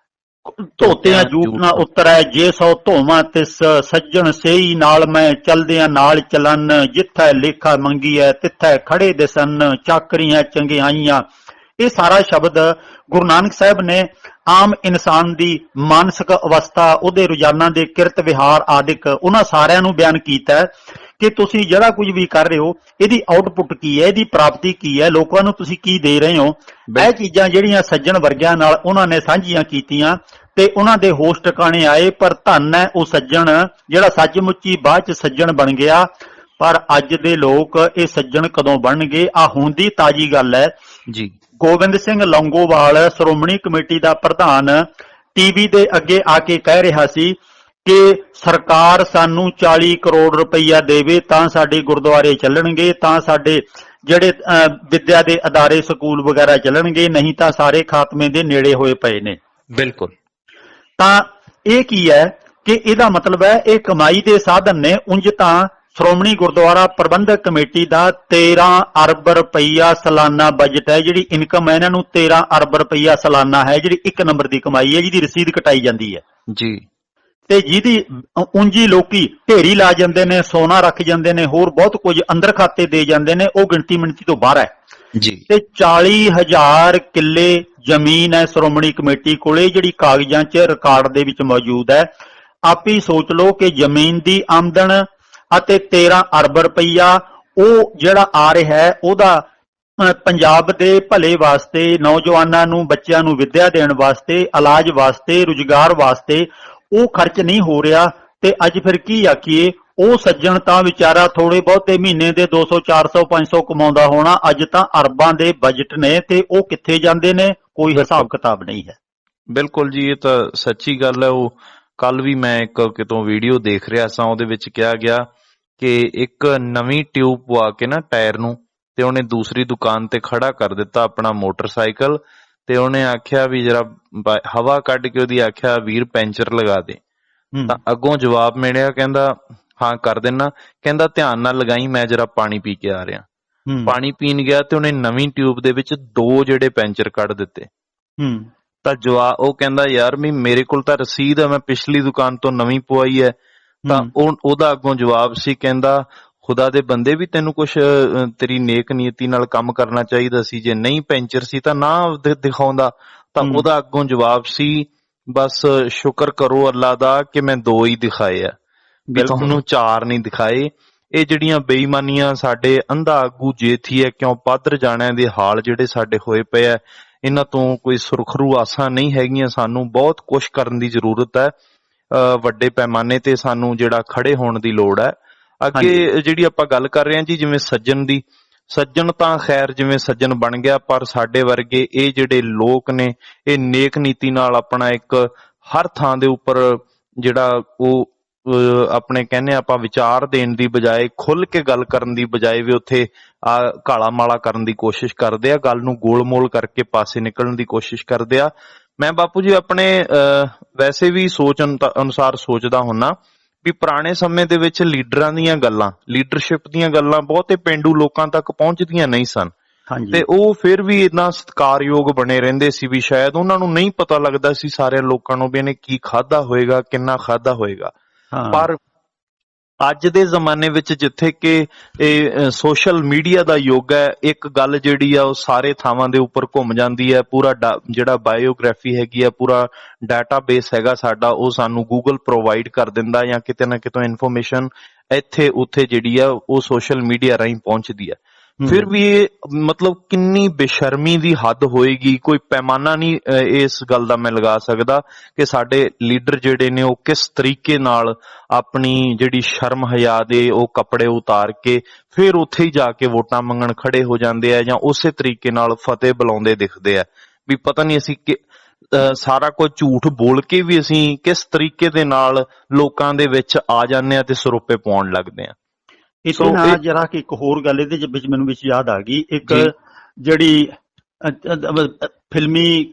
ਧੋਤਿਆਂ ਜੂਟ ਨਾ ਉਤਰੈ ਜੇ ਸੋ ਧੋਵਾਂ ਤਿਸ ਸੱਜਣ ਸੇਈ ਨਾਲ ਮੈਂ ਚਲਦਿਆਂ ਨਾਲ ਚਲਨ ਜਿੱਥੈ ਲੇਖਾ ਮੰਗੀਐ ਤਿੱਥੈ ਖੜੇ ਦਿਸਨ ਚਾਕਰੀਆਂ ਚੰਗਿਆਈਆਂ। ਇਹ ਸਾਰਾ ਸ਼ਬਦ ਗੁਰੂ ਨਾਨਕ ਸਾਹਿਬ ਨੇ ਆਮ ਇਨਸਾਨ ਦੀ ਮਾਨਸਿਕ ਅਵਸਥਾ, ਉਹਦੇ ਰੋਜ਼ਾਨਾ ਦੇ ਕਿਰਤ ਵਿਹਾਰ ਆਦਿਕ ਉਹਨਾਂ ਸਾਰਿਆਂ ਨੂੰ ਬਿਆਨ ਕੀਤਾ ਹੈ ਕਿ ਤੁਸੀਂ ਜਿਹੜਾ ਕੁਝ ਵੀ ਕਰ ਰਹੇ ਹੋ ਇਹਦੀ ਆਊਟਪੁੱਟ ਕੀ ਹੈ, ਇਹਦੀ ਪ੍ਰਾਪਤੀ ਕੀ ਹੈ, ਲੋਕਾਂ ਨੂੰ ਤੁਸੀਂ ਕੀ ਦੇ ਰਹੇ ਹੋ। ਇਹ ਚੀਜ਼ਾਂ ਜਿਹੜੀਆਂ ਸੱਜਣ ਵਰਗਿਆਂ ਨਾਲ ਉਹਨਾਂ ਨੇ ਸਾਂਝੀਆਂ ਕੀਤੀਆਂ ਤੇ ਉਹਨਾਂ ਦੇ ਹੋਸ਼ ਟਿਕਾਣੇ ਆਏ। ਪਰ ਧੰਨ ਹੈ ਉਹ ਸੱਜਣ ਜਿਹੜਾ ਸੱਚਮੁੱਚੀ ਬਾਅਦ ਚ ਸੱਜਣ ਬਣ ਗਿਆ। ਪਰ ਅੱਜ ਦੇ ਲੋਕ ਇਹ ਸੱਜਣ ਕਦੋਂ ਬਣਨਗੇ? ਆ ਹੁਣ ਦੀ ਤਾਜ਼ੀ ਗੱਲ ਹੈ ਜੀ। ਗੋਬਿੰਦ ਸਿੰਘ ਲੌਂਗੋਵਾਲ ਸ਼੍ਰੋਮਣੀ ਕਮੇਟੀ ਦਾ ਪ੍ਰਧਾਨ ਟੀਵੀ ਦੇ ਅੱਗੇ ਆ ਕੇ ਕਹਿ ਰਿਹਾ ਸੀ ਕਿ ਸਰਕਾਰ ਸਾਨੂੰ 40 ਕਰੋੜ ਰੁਪਈਆ ਦੇਵੇ ਤਾਂ ਸਾਡੇ ਗੁਰਦੁਆਰੇ ਚੱਲਣਗੇ, ਤਾਂ ਸਾਡੇ ਜਿਹੜੇ ਵਿੱਦਿਆ ਦੇ ਅਦਾਰੇ ਸਕੂਲ ਵਗੈਰਾ ਚੱਲਣਗੇ, ਨਹੀਂ ਤਾਂ ਸਾਰੇ ਖਾਤਮੇ ਦੇ ਨੇੜੇ ਹੋਏ ਪਏ ਨੇ। ਬਿਲਕੁਲ। ਤਾਂ ਇਹ ਕੀ ਹੈ ਕਿ ਇਹਦਾ ਮਤਲਬ ਹੈ ਇਹ ਕਮਾਈ ਦੇ ਸਾਧਨ ਨੇ। ਉਂਝ ਤਾਂ ਸ਼੍ਰੋਮਣੀ ਗੁਰਦੁਆਰਾ ਪ੍ਰਬੰਧਕ ਕਮੇਟੀ ਦਾ 13 ਅਰਬ ਰੁਪਈਆ ਸਾਲਾਨਾ ਬਜਟ ਹੈ। ਜਿਹੜੀ ਇਨਕਮ ਹੈ ਇਹਨਾਂ ਨੂੰ 13 ਅਰਬ ਰੁਪਈਆ ਸਾਲਾਨਾ ਹੈ, ਜਿਹੜੀ ਇੱਕ ਨੰਬਰ ਦੀ ਕਮਾਈ ਹੈ, ਜਿਹਦੀ ਰਸੀਦ ਕਟਾਈ ਜਾਂਦੀ ਹੈ ਜੀ। ਤੇ ਜਿਹਦੀ ਉਂਝੀ ਲੋਕੀ ਢੇਰੀ ਲਾ ਜਾਂਦੇ ਨੇ, ਸੋਨਾ ਰੱਖ ਜਾਂਦੇ ਨੇ, ਹੋਰ ਬਹੁਤ ਕੁਝ ਅੰਦਰ ਖਾਤੇ ਦੇ ਜਾਂਦੇ ਨੇ, ਉਹ ਗਿਣਤੀ ਮਿਣਤੀ ਤੋਂ ਬਾਹਰ ਹੈ ਜੀ। ਤੇ 40,000 ਕਿੱਲੇ ਜ਼ਮੀਨ ਹੈ ਸ਼੍ਰੋਮਣੀ ਕਮੇਟੀ ਕੋਲੇ, ਜਿਹੜੀ ਕਾਗਜ਼ਾਂ 'ਚ ਰਿਕਾਰਡ ਦੇ ਵਿੱਚ ਮੌਜੂਦ ਹੈ। ਆਪ ਹੀ ਸੋਚ ਲਓ ਕਿ ਜ਼ਮੀਨ ਦੀ ਆਮਦਨ ਅਤੇ 13 ਅਰਬ ਰੁਪਈਆ ਉਹ ਜਿਹੜਾ ਆ ਰਿਹਾ ਹੈ ਉਹਦਾ ਪੰਜਾਬ ਦੇ ਭਲੇ ਵਾਸਤੇ, ਨੌਜਵਾਨਾਂ ਨੂੰ, ਬੱਚਿਆਂ ਨੂੰ ਵਿੱਦਿਆ ਦੇਣ ਵਾਸਤੇ, ਇਲਾਜ ਵਾਸਤੇ, ਰੁਜ਼ਗਾਰ ਵਾਸਤੇ ਉਹ ਖਰਚ ਨਹੀਂ ਹੋ ਰਿਹਾ। ਤੇ ਅੱਜ ਫਿਰ ਕੀ ਆਖੀਏ, ਉਹ ਸੱਜਣ ਤਾਂ ਵਿਚਾਰਾ ਥੋੜੇ ਬਹੁਤੇ ਮਹੀਨੇ ਦੇ 200 400 500 ਕਮਾਉਂਦਾ ਹੋਣਾ, ਅੱਜ ਤਾਂ ਅਰਬਾਂ ਦੇ ਬਜਟ ਨੇ ਤੇ ਉਹ ਕਿੱਥੇ ਜਾਂਦੇ ਨੇ, ਕੋਈ ਹਿਸਾਬ ਕਿਤਾਬ ਨਹੀਂ ਹੈ। ਬਿਲਕੁਲ ਜੀ, ਇਹ ਤਾਂ ਸੱਚੀ ਗੱਲ ਹੈ। ਉਹ ਕੱਲ ਵੀ ਮੈਂ ਇੱਕ ਕਿਤੋਂ ਵੀਡੀਓ ਦੇਖ ਰਿਹਾ ਸਾਂ, ਉਹਦੇ ਵਿੱਚ ਕਿਹਾ ਗਿਆ ਕਿ ਇੱਕ ਨਵੀਂ ਟਿਊਬ ਪਵਾ ਕੇ ਨਾ ਟਾਇਰ ਨੂੰ, ਤੇ ਉਹਨੇ ਦੂਸਰੀ ਦੁਕਾਨ ਤੇ ਖੜਾ ਕਰ ਦਿੱਤਾ ਆਪਣਾ ਮੋਟਰਸਾਈਕਲ, ਤੇ ਉਹਨੇ ਆਖਿਆ ਵੀ ਜਰਾ ਹਵਾ ਕੱਢ ਕੇ ਉਹਦੀ ਆਖਿਆ ਵੀਰ ਪੈਂਚਰ ਲਗਾ ਦੇ। ਤਾਂ ਅੱਗੋਂ ਜਵਾਬ ਮਿਲਿਆ, ਕਹਿੰਦਾ ਹਾਂ ਕਰ ਦੇਣਾ, ਕਹਿੰਦਾ ਧਿਆਨ ਨਾਲ ਲਗਾਈ, ਮੈਂ ਜਰਾ ਪਾਣੀ ਪੀ ਕੇ ਆ ਰਿਹਾ। ਪਾਣੀ ਪੀਣ ਗਿਆ ਤੇ ਉਹਨੇ ਨਵੀਂ ਟਿਊਬ ਦੇ ਵਿੱਚ 2 ਜਿਹੜੇ ਪੈਂਚਰ ਕੱਢ ਦਿੱਤੇ। ਤਾਂ ਜਵਾਬ ਉਹ ਕਹਿੰਦਾ ਯਾਰ ਵੀ ਮੇਰੇ ਕੋਲ ਤਾਂ ਰਸੀਦ ਹੈ, ਮੈਂ ਪਿਛਲੀ ਦੁਕਾਨ ਤੋਂ ਨਵੀਂ ਪਵਾਈ ਹੈ। ਤਾਂ ਉਹਦਾ ਅੱਗੋਂ ਜਵਾਬ ਸੀ, ਕਹਿੰਦਾ ਖੁਦਾ ਦੇ ਬੰਦੇ ਵੀ ਤੈਨੂੰ ਕੁਛ ਤੇਰੀ ਨੇਕ ਨੀਅਤੀ ਨਾਲ ਕੰਮ ਕਰਨਾ ਚਾਹੀਦਾ ਸੀ, ਜੇ ਨਹੀਂ ਪੈਂਚਰ ਸੀ ਤਾਂ ਨਾ ਦਿਖਾਉਂਦਾ। ਤਾਂ ਉਹਦਾ ਅੱਗੋਂ ਜਵਾਬ ਸੀ, ਬਸ ਸ਼ੁਕਰ ਕਰੋ ਅੱਲਾ ਦਾ ਕਿ ਮੈਂ 2 ਹੀ ਦਿਖਾਏ ਆ, ਵੀ ਤੁਹਾਨੂੰ 4 ਨਹੀਂ ਦਿਖਾਏ। ਇਹ ਜਿਹੜੀਆਂ ਬੇਈਮਾਨੀਆਂ ਸਾਡੇ ਅੰਧਾ ਆਗੂ ਜੇਥੀ ਹੈ ਕਿਉਂ ਪਾਦਰ ਜਾਣਿਆਂ ਦੇ ਹਾਲ ਜਿਹੜੇ ਸਾਡੇ ਹੋਏ ਪਏ ਆ, ਇਹਨਾਂ ਤੋਂ ਕੋਈ ਸੁਰਖਰੂ ਆਸਾਂ ਨਹੀਂ ਹੈਗੀਆਂ। ਸਾਨੂੰ ਬਹੁਤ ਕੁਛ ਕਰਨ ਦੀ ਜ਼ਰੂਰਤ ਹੈ, ਵੱਡੇ ਪੈਮਾਨੇ ਤੇ ਸਾਨੂੰ ਜਿਹੜਾ ਖੜੇ ਹੋਣ ਦੀ ਲੋੜ ਹੈ। ਅੱਗੇ ਜਿਹੜੀ ਆਪਾਂ ਗੱਲ ਕਰ ਰਹੇ ਹਾਂ ਜੀ, ਜਿਵੇਂ ਸੱਜਣ ਦੀ, ਸੱਜਣ ਤਾਂ ਖੈਰ ਜਿਵੇਂ ਸੱਜਣ ਬਣ ਗਿਆ, ਪਰ ਸਾਡੇ ਵਰਗੇ ਇਹ ਜਿਹੜੇ ਲੋਕ ਨੇ ਇਹ ਨੇਕ ਨੀਤੀ ਨਾਲ ਆਪਣਾ ਇੱਕ ਹਰ ਥਾਂ ਦੇ ਉੱਪਰ ਜਿਹੜਾ ਉਹ ਆਪਣੇ ਕਹਿੰਦੇ ਆਪਾਂ ਵਿਚਾਰ ਦੇਣ ਦੀ ਬਜਾਏ, ਖੁੱਲ ਕੇ ਗੱਲ ਕਰਨ ਦੀ ਬਜਾਏ ਵੀ ਉੱਥੇ ਕਾਲਾ ਮਾਲਾ ਕਰਨ ਦੀ ਕੋਸ਼ਿਸ਼ ਕਰਦੇ ਆ, ਗੱਲ ਨੂੰ ਗੋਲ ਮੋਲ ਕਰਕੇ ਪਾਸੇ ਨਿਕਲਣ ਦੀ ਕੋਸ਼ਿਸ਼ ਕਰਦੇ ਆ। ਮੈਂ ਬਾਪੂ ਜੀ ਆਪਣੇ ਵੈਸੇ ਵੀ ਸੋਚ ਅਨੁਸਾਰ ਸੋਚਦਾ ਹੁੰਨਾ ਵੀ ਪੁਰਾਣੇ ਸਮੇਂ ਦੇ ਵਿੱਚ ਲੀਡਰਾਂ ਦੀਆਂ ਗੱਲਾਂ, ਲੀਡਰਸ਼ਿਪ ਦੀਆਂ ਗੱਲਾਂ ਬਹੁਤੇ ਪੇਂਡੂ ਲੋਕਾਂ ਤੱਕ ਪਹੁੰਚਦੀਆਂ ਨਹੀਂ ਸਨ, ਤੇ ਉਹ ਫਿਰ ਵੀ ਇੰਨਾ ਸਤਿਕਾਰਯੋਗ ਬਣੇ ਰਹਿੰਦੇ ਸੀ ਵੀ ਸ਼ਾਇਦ ਉਹਨਾਂ ਨੂੰ ਨਹੀਂ ਪਤਾ ਲੱਗਦਾ ਸੀ ਸਾਰਿਆਂ ਲੋਕਾਂ ਨੂੰ ਵੀ ਇਹਨੇ ਕੀ ਖਾਧਾ ਹੋਏਗਾ, ਕਿੰਨਾ ਖਾਧਾ ਹੋਏਗਾ। ਪਰ ਅੱਜ ਦੇ ਜ਼ਮਾਨੇ ਵਿੱਚ ਜਿੱਥੇ ਕਿ ਇਹ ਸੋਸ਼ਲ ਮੀਡੀਆ ਦਾ ਯੁੱਗ ਹੈ, ਇੱਕ ਗੱਲ ਜਿਹੜੀ ਆ ਉਹ ਸਾਰੇ ਥਾਵਾਂ ਦੇ ਉੱਪਰ ਘੁੰਮ ਜਾਂਦੀ ਹੈ। ਪੂਰਾ ਜਿਹੜਾ ਬਾਇਓਗ੍ਰਾਫੀ ਹੈਗੀ ਆ, ਪੂਰਾ ਡਾਟਾਬੇਸ ਹੈਗਾ ਸਾਡਾ, ਉਹ ਸਾਨੂੰ ਗੂਗਲ ਪ੍ਰੋਵਾਈਡ ਕਰ ਦਿੰਦਾ, ਜਾਂ ਕਿਤੇ ਨਾ ਕਿਤੋਂ ਇਨਫੋਰਮੇਸ਼ਨ ਇੱਥੇ ਉੱਥੇ ਜਿਹੜੀ ਆ ਉਹ ਸੋਸ਼ਲ ਮੀਡੀਆ ਰਾਹੀਂ ਪਹੁੰਚਦੀ ਹੈ। ਫਿਰ ਵੀ ਇਹ ਮਤਲਬ ਕਿੰਨੀ ਬੇਸ਼ਰਮੀ ਦੀ ਹੱਦ ਹੋਏਗੀ, ਕੋਈ ਪੈਮਾਨਾ ਨਹੀਂ ਇਸ ਗੱਲ ਦਾ ਮੈਂ ਲਗਾ ਸਕਦਾ ਕਿ ਸਾਡੇ ਲੀਡਰ ਜਿਹੜੇ ਨੇ ਉਹ ਕਿਸ ਤਰੀਕੇ ਨਾਲ ਆਪਣੀ ਜਿਹੜੀ ਸ਼ਰਮ ਹਯਾ ਦੇ ਉਹ ਕੱਪੜੇ ਉਤਾਰ ਕੇ ਫਿਰ ਉੱਥੇ ਹੀ ਜਾ ਕੇ ਵੋਟਾਂ ਮੰਗਣ ਖੜੇ ਹੋ ਜਾਂਦੇ ਆ, ਜਾਂ ਉਸੇ ਤਰੀਕੇ ਨਾਲ ਫਤਿਹ ਬੁਲਾਉਂਦੇ ਦਿਖਦੇ ਆ ਵੀ ਪਤਾ ਨਹੀਂ ਅਸੀਂ ਸਾਰਾ ਕੁਝ ਝੂਠ ਬੋਲ ਕੇ ਵੀ ਅਸੀਂ ਕਿਸ ਤਰੀਕੇ ਦੇ ਨਾਲ ਲੋਕਾਂ ਦੇ ਵਿੱਚ ਆ ਜਾਂਦੇ ਆ ਤੇ ਸਰੋਪੇ ਪਾਉਣ ਲੱਗਦੇ ਆ। ਇਸੇ ਨਾਲ ਜਰਾ ਕਿ ਇੱਕ ਹੋਰ ਗੱਲ ਇਹਦੇ ਵਿੱਚ ਮੈਨੂੰ ਯਾਦ ਆ ਗਈ, ਇੱਕ ਜਿਹੜੀ ਫਿਲਮੀ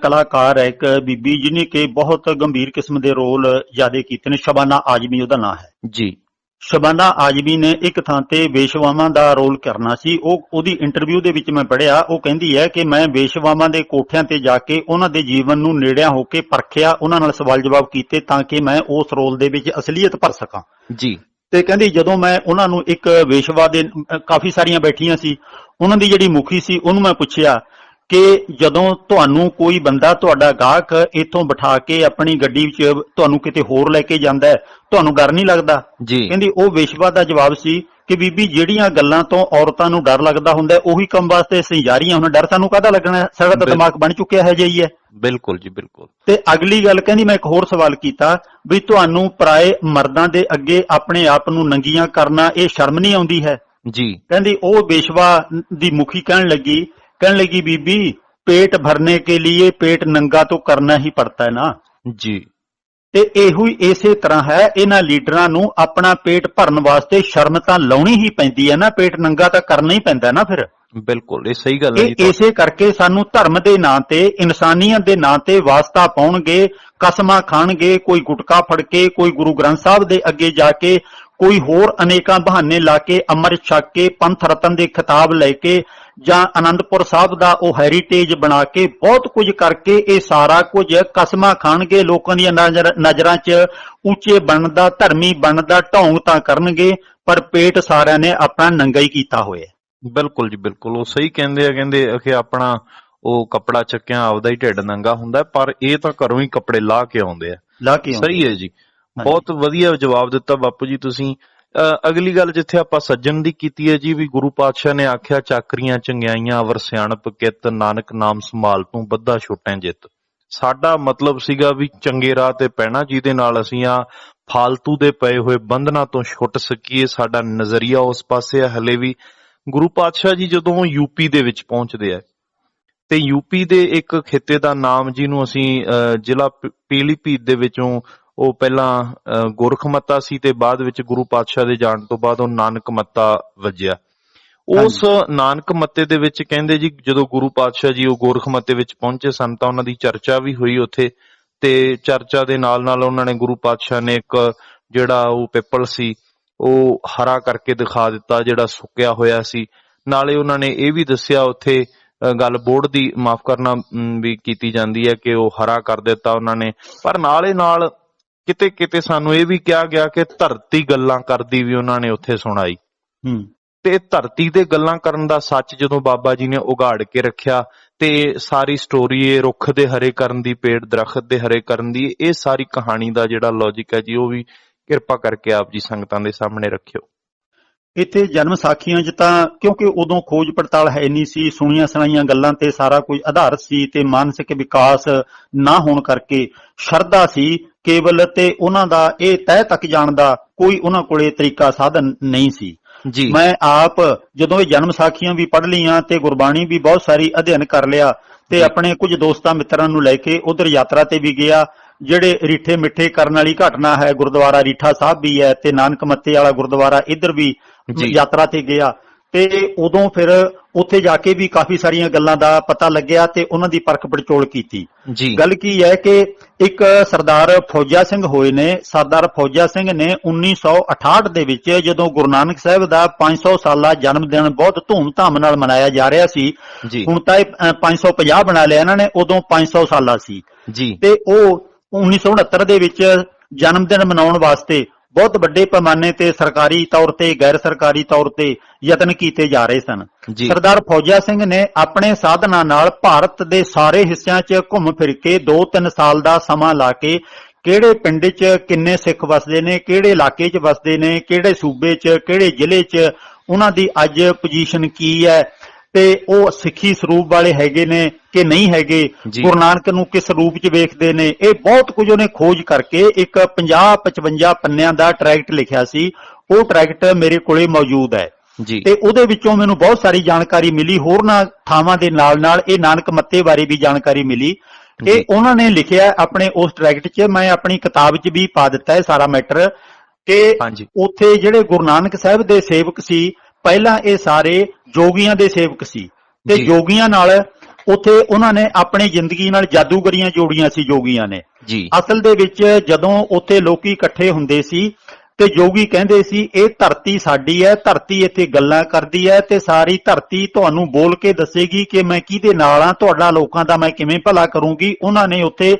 ਕਲਾਕਾਰ ਹੈ ਇੱਕ ਬੀਬੀ ਜਿਹਨੇ ਕਿ ਬਹੁਤ ਗੰਭੀਰ ਕਿਸਮ ਦੇ ਰੋਲ ਜ਼ਿਆਦਾ ਕੀਤੇ ਨੇ, ਸ਼ਬਾਨਾ ਆਜ਼ਮੀ ਉਹਦਾ ਨਾਂ ਹੈ ਜੀ। ਸ਼ਬਾਨਾ ਆਜ਼ਮੀ ਨੇ ਇੱਕ ਥਾਂ ਤੇ ਵੇਸ਼ਵਾਵਾਂ ਦਾ ਰੋਲ ਕਰਨਾ ਸੀ। ਉਹਦੀ ਇੰਟਰਵਿਊ ਦੇ ਵਿੱਚ ਮੈਂ ਪੜ੍ਹਿਆ, ਉਹ ਕਹਿੰਦੀ ਹੈ ਕਿ ਮੈਂ ਵੇਸ਼ਵਾਵਾਂ ਦੇ ਕੋਠਿਆਂ ਤੇ ਜਾ ਕੇ ਉਹਨਾਂ ਦੇ ਜੀਵਨ ਨੂੰ ਨੇੜਿਆਂ ਹੋ ਕੇ ਪਰਖਿਆ, ਉਹਨਾਂ ਨਾਲ ਸਵਾਲ ਜਵਾਬ ਕੀਤੇ ਤਾਂ ਕਿ ਮੈਂ ਉਸ ਰੋਲ ਦੇ ਵਿੱਚ ਅਸਲੀਅਤ ਭਰ ਸਕਾਂ ਜੀ। ਤੇ ਕਹਿੰਦੀ ਜਦੋਂ ਮੈਂ ਉਹਨਾਂ ਨੂੰ ਇੱਕ ਵੇਸ਼ਵਾ ਦੇ ਕਾਫੀ ਸਾਰੀਆਂ ਬੈਠੀਆਂ ਸੀ, ਉਹਨਾਂ ਦੀ ਜਿਹੜੀ ਮੁਖੀ ਸੀ ਉਹਨੂੰ ਮੈਂ ਪੁੱਛਿਆ ਕਿ ਜਦੋਂ ਤੁਹਾਨੂੰ ਕੋਈ ਬੰਦਾ ਤੁਹਾਡਾ ਗਾਹਕ ਇੱਥੋਂ ਬਿਠਾ ਕੇ ਆਪਣੀ ਗੱਡੀ ਵਿੱਚ ਤੁਹਾਨੂੰ ਕਿਤੇ ਹੋਰ ਲੈ ਕੇ ਜਾਂਦਾ ਹੈ, ਤੁਹਾਨੂੰ ਡਰ ਨਹੀਂ ਲੱਗਦਾ ਜੀ? ਕਹਿੰਦੀ ਉਹ ਵੇਸ਼ਵਾ ਦਾ ਜਵਾਬ ਸੀ ਕਿ ਬੀਬੀ ਜਿਹੜੀਆਂ ਗੱਲਾਂ ਤੋਂ ਔਰਤਾਂ ਨੂੰ ਡਰ ਲੱਗਦਾ ਹੁੰਦਾ ਉਹੀ ਕੰਮ ਵਾਸਤੇ ਅਸੀਂ ਜਾ ਰਹੀਆਂ, ਹੁਣ ਡਰ ਸਾਨੂੰ ਕਾਹਦਾ ਲੱਗਣਾ, ਸਾਡਾ ਤਾਂ ਦਿਮਾਗ ਬਣ ਚੁੱਕਿਆ ਹੈ ਜਿਹੀ ਹੈ। ਬਿਲਕੁਲ ਜੀ ਬਿਲਕੁਲ। ਤੇ ਅਗਲੀ ਗੱਲ ਕਹਿੰਦੀ ਮੈਂ ਇੱਕ ਹੋਰ ਸਵਾਲ ਕੀਤਾ ਵੀ ਤੁਹਾਨੂੰ ਪਰਾਏ ਮਰਦਾਂ ਦੇ ਅੱਗੇ ਆਪਣੇ ਆਪ ਨੂੰ ਨੰਗੀਆਂ ਕਰਨਾ ਇਹ ਸ਼ਰਮ ਨਹੀਂ ਆਉਂਦੀ ਹੈ ਜੀ? ਕਹਿੰਦੀ ਉਹ ਵੇਸ਼ਵਾ ਦੀ ਮੁਖੀ ਕਹਿਣ लगी बीबी पेट भरने के लिए पेट नंगा तो करना ही पड़ता है ना जी। ਤੇ ਇਹੋ ਹੀ ਇਸੇ ਤਰ੍ਹਾਂ ਹੈ, ਇਹਨਾਂ ਲੀਡਰਾਂ ਨੂੰ ਆਪਣਾ ਪੇਟ ਭਰਨ ਵਾਸਤੇ ਸ਼ਰਮ ਤਾਂ ਲਾਉਣੀ ਹੀ ਪੈਂਦੀ ਹੈ ਨਾ, ਪੇਟ ਨੰਗਾ ਤਾਂ ਕਰਨਾ ਹੀ ਪੈਂਦਾ ਨਾ ਫਿਰ। ਬਿਲਕੁਲ ਇਹ ਸਹੀ ਗੱਲ ਹੈ ਜੀ। ਇਸੇ ਕਰਕੇ ਸਾਨੂੰ ਧਰਮ ਦੇ ਨਾਂ ਤੇ, ਇਨਸਾਨੀਅਤ ਦੇ ਨਾਂ ਤੇ ਵਾਸਤਾ ਪਾਉਣਗੇ, ਕਸਮਾਂ ਖਾਣਗੇ, ਕੋਈ ਗੁਟਕਾ ਫੜ ਕੇ, ਕੋਈ ਗੁਰੂ ਗ੍ਰੰਥ ਸਾਹਿਬ ਦੇ ਅੱਗੇ ਜਾ ਕੇ, ਕੋਈ ਹੋਰ ਅਨੇਕਾਂ ਬਹਾਨੇ ਲਾ ਕੇ, ਅੰਮ੍ਰਿਤ ਛਕ ਕੇ, ਪੰਥ ਰਤਨ ਦੇ ਖਿਤਾਬ ਲੈ ਕੇ ਜਾਂ ਅਨੰਦਪੁਰ ਸਾਹਿਬ ਦਾ ਉਹ ਹੈਰੀਟੇਜ ਬਣਾ ਕੇ, ਬਹੁਤ ਕੁਝ ਕਰਕੇ ਇਹ ਸਾਰਾ ਕੁਝ ਕਸਮਾਂ ਖਾਣਗੇ, ਲੋਕਾਂ ਦੀਆਂ ਨਜ਼ਰਾਂ 'ਚ ਉੱਚੇ ਬਣਨ ਦਾ, ਧਰਮੀ ਬਣਨ ਦਾ ਢੌਂਗ ਤਾਂ ਕਰਨਗੇ, ਪਰ ਪੇਟ ਸਾਰਿਆਂ ਨੇ ਆਪਣਾ ਨੰਗਾ ਹੀ ਕੀਤਾ ਹੋਇਆ। ਬਿਲਕੁਲ ਜੀ ਬਿਲਕੁਲ, ਉਹ ਸਹੀ ਕਹਿੰਦੇ ਆ, ਕਹਿੰਦੇ ਕਿ ਆਪਣਾ ਉਹ ਕੱਪੜਾ ਚੱਕਿਆ ਆਪਦਾ ਹੀ ਢਿੱਡ ਨੰਗਾ ਹੁੰਦਾ, ਪਰ ਇਹ ਤਾਂ ਘਰੋਂ ਹੀ ਕੱਪੜੇ ਲਾਹ ਕੇ ਆਉਂਦੇ ਆ। ਸਹੀ ਹੈ ਜੀ, ਬਹੁਤ ਵਧੀਆ ਜਵਾਬ ਦਿੱਤਾ ਬਾਪੂ ਜੀ ਤੁਸੀਂ। ਅਗਲੀ ਗੱਲ ਜਿੱਥੇ ਆਪਾਂ ਸੱਜਣ ਦੀ ਕੀਤੀ ਹੈ ਜੀ, ਵੀ ਗੁਰੂ ਪਾਤਸ਼ਾਹ ਨੇ ਆਖਿਆ ਚਾਕਰੀਆਂ ਚੰਗਿਆਈਆਂ ਅਵਰ ਸਿਆਣਪ ਕਿਤ, ਨਾਨਕ ਨਾਮ ਸੰਭਾਲ ਤੂੰ ਬੱਧਾ ਛੁੱਟੈ ਜਿੱਤ। ਸਾਡਾ ਮਤਲਬ ਸੀਗਾ ਵੀ ਚੰਗੇ ਰਾਹ ਤੇ ਪੈਣਾ, ਜਿਹਦੇ ਨਾਲ ਅਸੀਂ ਆ ਫਾਲਤੂ ਦੇ ਪਏ ਹੋਏ ਬੰਧਨਾਂ ਤੋਂ ਛੁੱਟ ਸਕੀਏ। ਸਾਡਾ ਨਜ਼ਰੀਆ ਉਸ ਪਾਸੇ ਆ। ਹਲੇ ਵੀ ਗੁਰੂ ਪਾਤਸ਼ਾਹ ਜੀ ਜਦੋਂ ਯੂਪੀ ਦੇ ਵਿੱਚ ਪਹੁੰਚਦੇ ਆ ਤੇ ਯੂਪੀ ਦੇ ਇੱਕ ਖਿੱਤੇ ਦਾ ਨਾਮ ਜਿਹਨੂੰ ਅਸੀਂ ਜ਼ਿਲ੍ਹਾ ਪੀਲੀਭੀਤ ਦੇ ਵਿੱਚੋਂ ਉਹ ਪਹਿਲਾਂ ਗੋਰਖਮੱਤਾ ਸੀ ਤੇ ਬਾਅਦ ਵਿੱਚ ਗੁਰੂ ਪਾਤਸ਼ਾਹ ਦੇ ਜਾਣ ਤੋਂ ਬਾਅਦ ਉਹ ਨਾਨਕਮੱਤਾ ਵੱਜਿਆ। ਉਸ ਨਾਨਕਮੱਤੇ ਦੇ ਵਿੱਚ ਕਹਿੰਦੇ ਜੀ ਜਦੋਂ ਗੁਰੂ ਪਾਤਸ਼ਾਹ ਜੀ ਉਹ ਗੋਰਖਮੱਤੇ ਵਿੱਚ ਪਹੁੰਚੇ ਸਨ ਤਾਂ ਉਹਨਾਂ ਦੀ ਚਰਚਾ ਵੀ ਹੋਈ ਉੱਥੇ, ਤੇ ਚਰਚਾ ਦੇ ਨਾਲ ਨਾਲ ਉਹਨਾਂ ਨੇ ਗੁਰੂ ਪਾਤਸ਼ਾਹ ਨੇ ਇੱਕ ਜਿਹੜਾ ਉਹ ਪਿੱਪਲ ਸੀ ਉਹ ਹਰਾ ਕਰਕੇ ਦਿਖਾ ਦਿੱਤਾ ਜਿਹੜਾ ਸੁੱਕਿਆ ਹੋਇਆ ਸੀ। ਨਾਲੇ ਉਹਨਾਂ ਨੇ ਇਹ ਵੀ ਦੱਸਿਆ ਉੱਥੇ ਗੱਲ ਬੋਰਡ ਦੀ ਮਾਫ ਕਰਨਾ ਵੀ ਕੀਤੀ ਜਾਂਦੀ ਹੈ ਕਿ ਉਹ ਹਰਾ ਕਰ ਦਿੱਤਾ ਉਹਨਾਂ ਨੇ, ਪਰ ਨਾਲੇ ਨਾਲ ਕਿਤੇ ਕਿਤੇ ਸਾਨੂੰ ਇਹ ਵੀ ਕਿਹਾ ਗਿਆ ਕਿ ਧਰਤੀ ਗੱਲਾਂ ਕਰਦੀ ਵੀ ਉਹਨਾਂ ਨੇ ਉੱਥੇ ਸੁਣਾਈ। ਤੇ ਧਰਤੀ ਦੇ ਗੱਲਾਂ ਕਰਨ ਦਾ ਸੱਚ ਜਦੋਂ ਬਾਬਾ ਜੀ ਨੇ ਉਘਾੜ ਕੇ ਰੱਖਿਆ ਤੇ ਸਾਰੀ ਸਟੋਰੀ ਇਹ ਰੁੱਖ ਦੇ ਹਰੇ ਕਰਨ ਦੀ, ਪੇੜ ਦਰਖਤ ਦੇ ਹਰੇ ਕਰਨ ਦੀ, ਇਹ ਸਾਰੀ ਕਹਾਣੀ ਦਾ ਜਿਹੜਾ ਲੌਜਿਕ ਹੈ ਜੀ ਉਹ ਵੀ ਕਿਰਪਾ ਕਰਕੇ ਆਪ ਜੀ ਸੰਗਤਾਂ ਦੇ ਸਾਹਮਣੇ ਰੱਖਿਓ। ਇੱਥੇ ਜਨਮ ਸਾਖੀਆਂ 'ਚ ਤਾਂ ਕਿਉਂਕਿ ਉਦੋਂ ਖੋਜ ਪੜਤਾਲ ਹੈ ਨਹੀਂ ਸੀ, ਸੁਣੀਆਂ ਸੁਣਾਈਆਂ ਗੱਲਾਂ ਤੇ ਸਾਰਾ ਕੁਝ ਆਧਾਰਿਤ ਸੀ ਤੇ ਮਾਨਸਿਕ ਵਿਕਾਸ ਨਾ ਹੋਣ ਕਰਕੇ ਸ਼ਰਧਾ ਸੀ ਕੇਵਲ, ਤੇ ਉਹਨਾਂ ਦਾ ਇਹ ਤਹਿ ਤੱਕ ਜਾਣ ਦਾ ਕੋਈ ਉਹਨਾਂ ਕੋਲੇ ਤਰੀਕਾ ਸਾਧਨ ਨਹੀਂ ਸੀ ਜੀ। ਮੈਂ ਆਪ ਜਦੋਂ ਇਹ ਜਨਮ ਸਾਖੀਆਂ ਵੀ ਪੜ੍ਹ ਲਈਆਂ ਤੇ ਗੁਰਬਾਣੀ ਵੀ ਬਹੁਤ ਸਾਰੀ ਅਧਿਐਨ ਕਰ ਲਿਆ ਤੇ ਆਪਣੇ ਕੁਝ ਦੋਸਤਾਂ ਮਿੱਤਰਾਂ ਨੂੰ ਲੈ ਕੇ ਉਧਰ ਯਾਤਰਾ ਤੇ ਵੀ ਗਿਆ। ਜਿਹੜੇ ਰੀਠੇ ਮਿੱਠੇ ਕਰਨ ਵਾਲੀ ਘਟਨਾ ਹੈ, ਗੁਰਦੁਆਰਾ ਰੀਠਾ ਸਾਹਿਬ ਵੀ ਹੈ ਤੇ ਨਾਨਕਮੱਤੇ ਵਾਲਾ ਗੁਰਦੁਆਰਾ ਇੱਧਰ ਵੀ ਯਾਤਰਾ ਤੇ ਗਿਆ ਤੇ ਉਦੋਂ ਫਿਰ ਉੱਥੇ ਜਾ ਕੇ ਵੀ ਕਾਫੀ ਸਾਰੀਆਂ ਗੱਲਾਂ ਦਾ ਪਤਾ ਲੱਗਿਆ ਤੇ ਉਹਨਾਂ ਦੀ ਪਰਖ ਪੜਚੋਲ ਕੀਤੀ ਜੀ। ਗੱਲ ਕੀ ਹੈ ਕਿ ਇੱਕ ਸਰਦਾਰ ਫੌਜਾ ਸਿੰਘ ਹੋਏ ਨੇ, ਸਰਦਾਰ ਫੌਜਾ ਸਿੰਘ ਨੇ 1968 ਦੇ ਵਿੱਚ ਜਦੋਂ ਗੁਰੂ ਨਾਨਕ ਸਾਹਿਬ ਦਾ 500 ਸਾਲਾ ਜਨਮ ਦਿਨ ਬਹੁਤ ਧੂਮ-ਧਾਮ ਨਾਲ ਮਨਾਇਆ ਜਾ ਰਿਹਾ ਸੀ, ਹੁਣ ਤਾਂ ਇਹ 550 ਬਣਾ ਲਿਆ ਇਹਨਾਂ ਨੇ, ਉਦੋਂ 500 ਸਾਲਾ ਸੀ ਜੀ। ਤੇ ਉਹ 1969 ਦੇ ਵਿੱਚ ਜਨਮ ਦਿਨ ਮਨਾਉਣ ਵਾਸਤੇ ਬਹੁਤ ਵੱਡੇ ਪੈਮਾਨੇ ਤੇ ਸਰਕਾਰੀ ਤੌਰ ਤੇ ਗੈਰ ਸਰਕਾਰੀ ਤੌਰ ਤੇ ਯਤਨ ਕੀਤੇ ਜਾ ਰਹੇ ਸਨ। ਸਰਦਾਰ ਫੌਜਾ ਸਿੰਘ ਨੇ ਆਪਣੇ ਸਾਧਨਾਂ ਨਾਲ ਭਾਰਤ ਦੇ ਸਾਰੇ ਹਿੱਸਿਆਂ 'ਚ ਘੁੰਮ ਫਿਰ ਕੇ 2-3 ਸਾਲ ਦਾ ਸਮਾਂ ਲਾ ਕੇ ਕਿਹੜੇ ਪਿੰਡ 'ਚ ਕਿੰਨੇ ਸਿੱਖ ਵਸਦੇ ਨੇ, ਕਿਹੜੇ ਇਲਾਕੇ 'ਚ ਵਸਦੇ ਨੇ, ਕਿਹੜੇ ਸੂਬੇ 'ਚ, ਕਿਹੜੇ ਜ਼ਿਲ੍ਹੇ 'ਚ ਉਹਨਾਂ ਦੀ ਅੱਜ ਪੋਜੀਸ਼ਨ ਕੀ ਹੈ ਤੇ ਉਹ ਸਿੱਖੀ ਸਰੂਪ ਵਾਲੇ ਹੈਗੇ ਨੇ ਕਿ ਨਹੀਂ ਹੈਗੇ, ਗੁਰੂ ਨਾਨਕ ਨੂੰ ਕਿਸ ਰੂਪ 'ਚ ਵੇਖਦੇ ਨੇ, ਇਹ ਬਹੁਤ ਕੁਝ ਉਹਨੇ ਖੋਜ ਕਰਕੇ ਇੱਕ 50-55 ਪੰਨਿਆਂ ਦਾ ਟਰੈਕਟ ਲਿਖਿਆ ਸੀ। ਉਹ ਟਰੈਕਟ ਮੇਰੇ ਕੋਲੇ ਮੌਜੂਦ ਹੈ ਤੇ ਉਹਦੇ ਵਿੱਚੋਂ ਮੈਨੂੰ ਬਹੁਤ ਸਾਰੀ ਜਾਣਕਾਰੀ ਮਿਲੀ। ਹੋਰਨਾਂ ਥਾਵਾਂ ਦੇ ਨਾਲ ਨਾਲ ਇਹ ਨਾਨਕਮੱਤੇ ਬਾਰੇ ਵੀ ਜਾਣਕਾਰੀ ਮਿਲੀ ਜੀ ਇਹ ਉਹਨਾਂ ਨੇ ਲਿਖਿਆ ਆਪਣੇ ਉਸ ਟਰੈਕਟ 'ਚ, ਮੈਂ ਆਪਣੀ ਕਿਤਾਬ 'ਚ ਵੀ ਪਾ ਦਿੱਤਾ ਹੈ ਸਾਰਾ ਮੈਟਰ, ਕਿ ਹਾਂਜੀ ਉੱਥੇ ਜਿਹੜੇ ਗੁਰੂ ਨਾਨਕ ਸਾਹਿਬ ਦੇ ਸੇਵਕ ਸੀ, ਪਹਿਲਾਂ ਇਹ ਸਾਰੇ ਜੋਗੀਆਂ ਦੇ ਸੇਵਕ ਸੀ, ਤੇ ਜੀ ਜੋਗੀਆਂ ਨਾਲ ਉੱਥੇ ਉਹਨਾਂ ਨੇ ਆਪਣੀ ਜ਼ਿੰਦਗੀ ਨਾਲ ਜਾਦੂਗਰੀਆਂ ਜੋੜੀਆਂ ਸੀ ਜੋਗੀਆਂ ਨੇ। ਜੀ ਅਸਲ ਦੇ ਵਿੱਚ ਜਦੋਂ ਉੱਥੇ ਲੋਕੀ ਇਕੱਠੇ ਹੁੰਦੇ ਸੀ ਤੇ ਜੋਗੀ ਕਹਿੰਦੇ ਸੀ ਇਹ ਧਰਤੀ ਸਾਡੀ ਹੈ, ਧਰਤੀ ਇੱਥੇ ਗੱਲਾਂ ਕਰਦੀ ਹੈ ਤੇ ਸਾਰੀ ਧਰਤੀ ਤੁਹਾਨੂੰ ਬੋਲ ਕੇ ਦੱਸੇਗੀ ਕਿ ਮੈਂ ਕਿਹਦੇ ਨਾਲ ਆ, ਤੁਹਾਡਾ ਲੋਕਾਂ ਦਾ ਮੈਂ ਕਿਵੇਂ ਭਲਾ ਕਰੂੰਗੀ। ਉਹਨਾਂ ਨੇ ਉੱਥੇ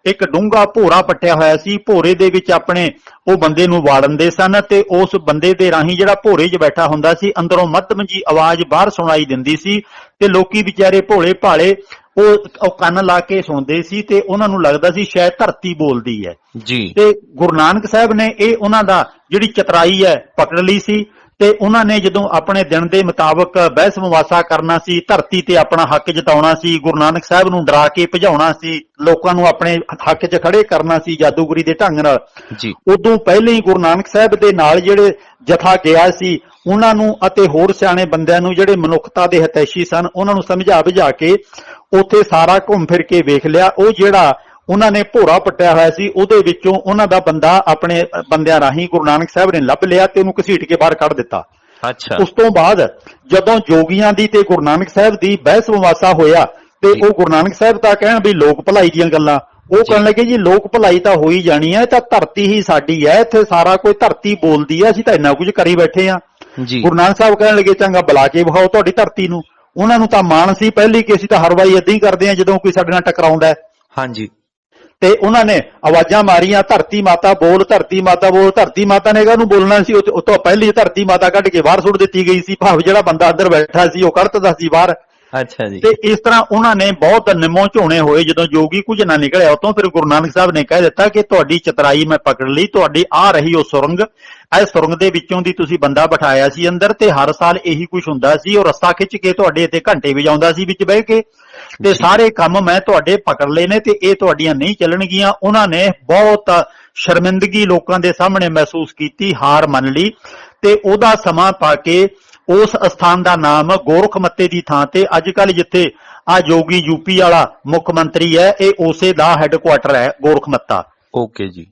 ਇੱਕ ਡੂੰਘਾ ਭੋਰਾ ਪੱਟਿਆ ਹੋਇਆ ਸੀ, ਭੋਰੇ ਦੇ ਵਿੱਚ ਆਪਣੇ ਉਹ ਬੰਦੇ ਨੂੰ ਵਾੜਨਦੇ ਸਨ ਤੇ ਉਸ ਬੰਦੇ ਦੇ ਰਾਹੀਂ ਜਿਹੜਾ ਭੋਰੇ 'ਚ ਬੈਠਾ ਹੁੰਦਾ ਸੀ, ਅੰਦਰੋਂ ਮੱਧਮ ਜੀ ਆਵਾਜ਼ ਬਾਹਰ ਸੁਣਾਈ ਦਿੰਦੀ ਸੀ ਤੇ ਲੋਕੀ ਵਿਚਾਰੇ ਭੋਲੇ ਭਾਲੇ ਉਹ ਕੰਨ ਲਾ ਕੇ ਸੁਣਦੇ ਸੀ ਤੇ ਉਹਨਾਂ ਨੂੰ ਲੱਗਦਾ ਸੀ ਸ਼ਾਇਦ ਧਰਤੀ ਬੋਲਦੀ ਹੈ। ਜੀ ਤੇ ਗੁਰੂ ਨਾਨਕ ਸਾਹਿਬ ਨੇ ਇਹ ਉਹਨਾਂ ਦਾ ਜਿਹੜੀ ਚਤਰਾਈ ਹੈ ਪਕੜ ਲਈ ਸੀ ਤੇ ਉਹਨਾਂ ਨੇ ਜਦੋਂ ਆਪਣੇ ਦਿਨ ਦੇ ਮੁਤਾਬਕ ਬਹਿਸ ਮੁਬਾਸਾ ਕਰਨਾ ਸੀ, ਧਰਤੀ ਤੇ ਆਪਣਾ ਹੱਕ ਜਤਾਉਣਾ ਸੀ, ਗੁਰੂ ਨਾਨਕ ਸਾਹਿਬ ਨੂੰ ਡਰਾ ਕੇ ਭਜਾਉਣਾ ਸੀ, ਲੋਕਾਂ ਨੂੰ ਆਪਣੇ ਹੱਕ 'ਚ ਖੜੇ ਕਰਨਾ ਸੀ ਜਾਦੂਗਰੀ ਦੇ ਢੰਗ ਨਾਲ, ਜੀ ਉਦੋਂ ਪਹਿਲਾਂ ਹੀ ਗੁਰੂ ਨਾਨਕ ਸਾਹਿਬ ਦੇ ਨਾਲ ਜਿਹੜੇ ਜਥਾ ਗਿਆ ਸੀ ਉਹਨਾਂ ਨੂੰ ਅਤੇ ਹੋਰ ਸਿਆਣੇ ਬੰਦਿਆਂ ਨੂੰ ਜਿਹੜੇ ਮਨੁੱਖਤਾ ਦੇ ਹਿਤੈਸ਼ੀ ਸਨ ਉਹਨਾਂ ਨੂੰ ਸਮਝਾ ਬੁਝਾ ਕੇ ਉੱਥੇ ਸਾਰਾ ਘੁੰਮ ਫਿਰ ਕੇ ਵੇਖ ਲਿਆ। ਉਹ ਜਿਹੜਾ ਉਹਨਾਂ ਨੇ ਭੋਰਾ ਪੱਟਿਆ ਹੋਇਆ ਸੀ ਉਹਦੇ ਵਿੱਚੋਂ ਉਹਨਾਂ ਦਾ ਬੰਦਾ ਆਪਣੇ ਬੰਦਿਆਂ ਰਾਹੀਂ ਗੁਰੂ ਨਾਨਕ ਸਾਹਿਬ ਨੇ ਲੱਭ ਲਿਆ ਤੇ ਉਹਨੂੰ ਘਸੀਟ ਕੇ ਬਾਹਰ ਕੱਢ ਦਿੱਤਾ। ਅੱਛਾ ਉਸ ਤੋਂ ਬਾਅਦ ਜਦੋਂ ਜੋਗੀਆਂ ਦੀ ਤੇ ਗੁਰੂ ਨਾਨਕ ਸਾਹਿਬ ਦੀ ਬਹਿਸ ਮੁਬਾਸਾ ਹੋਇਆ ਤੇ ਜੀ। ਉਹ ਗੁਰੂ ਨਾਨਕ ਸਾਹਿਬ ਤਾਂ ਕਹਿਣ ਵੀ ਲੋਕ ਭਲਾਈ ਦੀਆਂ ਗੱਲਾਂ, ਉਹ ਕਹਿਣ ਲੱਗੇ ਜੀ ਲੋਕ ਭਲਾਈ ਤਾਂ ਹੋਈ ਜਾਣੀ ਹੈ, ਤਾਂ ਧਰਤੀ ਹੀ ਸਾਡੀ ਹੈ, ਇੱਥੇ ਸਾਰਾ ਕੋਈ ਧਰਤੀ ਬੋਲਦੀ ਹੈ, ਅਸੀਂ ਤਾਂ ਇੰਨਾ ਕੁਝ ਕਰੀ ਬੈਠੇ ਆ। ਜੀ ਗੁਰੂ ਨਾਨਕ ਸਾਹਿਬ ਕਹਿਣ ਲੱਗੇ ਚੰਗਾ ਬੁਲਾ ਕੇ ਵਿਖਾਓ ਤੁਹਾਡੀ ਧਰਤੀ ਨੂੰ। ਉਹਨਾਂ ਨੂੰ ਤਾਂ ਮਾਣ ਸੀ ਪਹਿਲੀ ਕਿ ਅਸੀਂ ਤਾਂ ਹਰ ਵਾਰੀ ਏਦਾਂ ਹੀ ਕਰਦੇ ਆ ਜਦੋਂ ਕੋਈ ਸਾਡੇ ਨਾਲ ਟਕਰਾਉਂਦਾ ਹੈ। ਹਾਂਜੀ ਤੇ ਉਹਨਾਂ ਨੇ ਆਵਾਜ਼ਾਂ ਮਾਰੀਆਂ ਧਰਤੀ ਮਾਤਾ ਬੋਲ, ਧਰਤੀ ਮਾਤਾ ਬੋਲ। ਧਰਤੀ ਮਾਤਾ ਨੇ ਉਹਨੂੰ ਬੋਲਣਾ ਸੀ, ਉਹ ਤੋਂ ਪਹਿਲੀ ਧਰਤੀ ਮਾਤਾ ਕੱਢ ਕੇ ਬਾਹਰ ਸੁੱਟ ਦਿੱਤੀ ਗਈ ਸੀ, ਭਾਵ ਜਿਹੜਾ ਬੰਦਾ ਅੰਦਰ ਬੈਠਾ ਸੀ ਉਹ ਕੱਢ ਦਿੱਤਾ ਸੀ ਬਾਹਰ। ਅੱਛਾ ਜੀ ਤੇ ਇਸ ਤਰ੍ਹਾਂ ਉਹਨਾਂ ਨੇ ਬਹੁਤ ਨਿੰਮੋ ਝੋਣੇ ਹੋਏ। ਜਦੋਂ ਜੋਗੀ ਕੁਝ ਨਾ ਨਿਕਲਿਆ ਉਤੋਂ ਫਿਰ ਗੁਰੂ ਨਾਨਕ ਸਾਹਿਬ ਨੇ ਕਹਿ ਦਿੱਤਾ ਕਿ ਤੁਹਾਡੀ ਚਤਰਾਈ ਮੈਂ ਪਕੜ ਲਈ, ਤੁਹਾਡੀ ਆ ਰਹੀ ਉਹ ਸੁਰੰਗ, ਇਹ ਸੁਰੰਗ ਦੇ ਵਿੱਚੋਂ ਦੀ ਤੁਸੀਂ ਬੰਦਾ ਬਿਠਾਇਆ ਸੀ ਅੰਦਰ ਤੇ ਹਰ ਸਾਲ ਇਹੀ ਕੁਝ ਹੁੰਦਾ ਸੀ, ਉਹ ਰਸਤਾ ਖਿੱਚ ਕੇ ਤੁਹਾਡੇ ਇੱਥੇ ਘੰਟੇ ਵਜਾਉਂਦਾ ਸੀ ਵਿੱਚ ਬਹਿ ਕੇ, ਤੇ ਸਾਰੇ ਕੰਮ ਮੈਂ ਤੁਹਾਡੇ ਪਕੜ ਲਏ ਨੇ ਤੇ ਇਹ ਤੁਹਾਡੀਆਂ ਨਹੀਂ ਚੱਲਣਗੀਆਂ। ਉਹਨਾਂ ਨੇ ਬਹੁਤ ਸ਼ਰਮਿੰਦਗੀ ਲੋਕਾਂ ਦੇ ਸਾਹਮਣੇ ਮਹਿਸੂਸ ਕੀਤੀ, ਹਾਰ ਮੰਨ ਲਈ ਤੇ ਉਹਦਾ ਸਮਾਂ ਪਾ ਕੇ ਉਸ ਅਸਥਾਨ ਦਾ ਨਾਮ ਗੋਰਖਮੱਤੇ ਦੀ ਥਾਂ ਤੇ ਅੱਜ ਕੱਲ ਜਿੱਥੇ ਆ ਜੋਗੀ ਯੂਪੀ ਵਾਲਾ ਮੁੱਖ ਮੰਤਰੀ ਹੈ, ਇਹ ਉਸੇ ਦਾ ਹੈੱਡਕੁਆਟਰ ਹੈ ਗੋਰਖਮੱਤਾ। ਓਕੇ ਜੀ।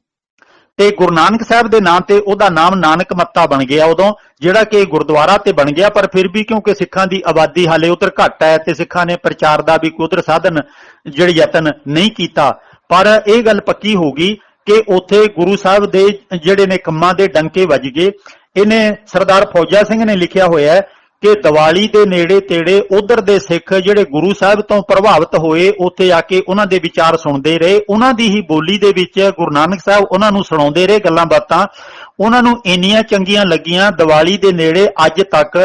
ਤੇ ਗੁਰੂ ਨਾਨਕ ਸਾਹਿਬ ਦੇ ਨਾਂ ਤੇ ਉਹਦਾ ਨਾਮ ਨਾਨਕ ਮੱਤਾ ਬਣ ਗਿਆ ਉਦੋਂ, ਜਿਹੜਾ ਕਿ ਗੁਰਦੁਆਰਾ ਤੇ ਬਣ ਗਿਆ। ਪਰ ਫਿਰ ਵੀ ਕਿਉਂਕਿ ਸਿੱਖਾਂ ਦੀ ਆਬਾਦੀ ਹਾਲੇ ਉਧਰ ਘੱਟ ਹੈ ਤੇ ਸਿੱਖਾਂ ਨੇ ਪ੍ਰਚਾਰ ਦਾ ਵੀ ਕੋਈ ਉਧਰ ਸਾਧਨ ਜਿਹੜੇ ਯਤਨ ਨਹੀਂ ਕੀਤਾ, ਪਰ ਇਹ ਗੱਲ ਪੱਕੀ ਹੋ ਗਈ ਕਿ ਉੱਥੇ ਗੁਰੂ ਸਾਹਿਬ ਦੇ ਜਿਹੜੇ ਨੇ ਕੰਮਾਂ ਦੇ ਡੰਕੇ ਵੱਜ ਗਏ। ਇਹਨੇ ਸਰਦਾਰ ਫੌਜਾ ਸਿੰਘ ਨੇ ਲਿਖਿਆ ਹੋਇਆ ਹੈ ਕਿ ਦੀਵਾਲੀ ਦੇ ਨੇੜੇ ਤੇੜੇ ਉਧਰ ਦੇ ਸਿੱਖ ਜਿਹੜੇ ਗੁਰੂ ਸਾਹਿਬ ਤੋਂ ਪ੍ਰਭਾਵਿਤ ਹੋਏ ਉੱਥੇ ਆ ਕੇ ਉਹਨਾਂ ਦੇ ਵਿਚਾਰ ਸੁਣਦੇ ਰਹੇ, ਉਹਨਾਂ ਦੀ ਹੀ ਬੋਲੀ ਦੇ ਵਿੱਚ ਗੁਰੂ ਨਾਨਕ ਸਾਹਿਬ ਉਹਨਾਂ ਨੂੰ ਸੁਣਾਉਂਦੇ ਰਹੇ ਗੱਲਾਂ ਬਾਤਾਂ। ਉਹਨਾਂ ਨੂੰ ਇੰਨੀਆਂ ਚੰਗੀਆਂ ਲੱਗੀਆਂ, ਦੀਵਾਲੀ ਦੇ ਨੇੜੇ ਅੱਜ ਤੱਕ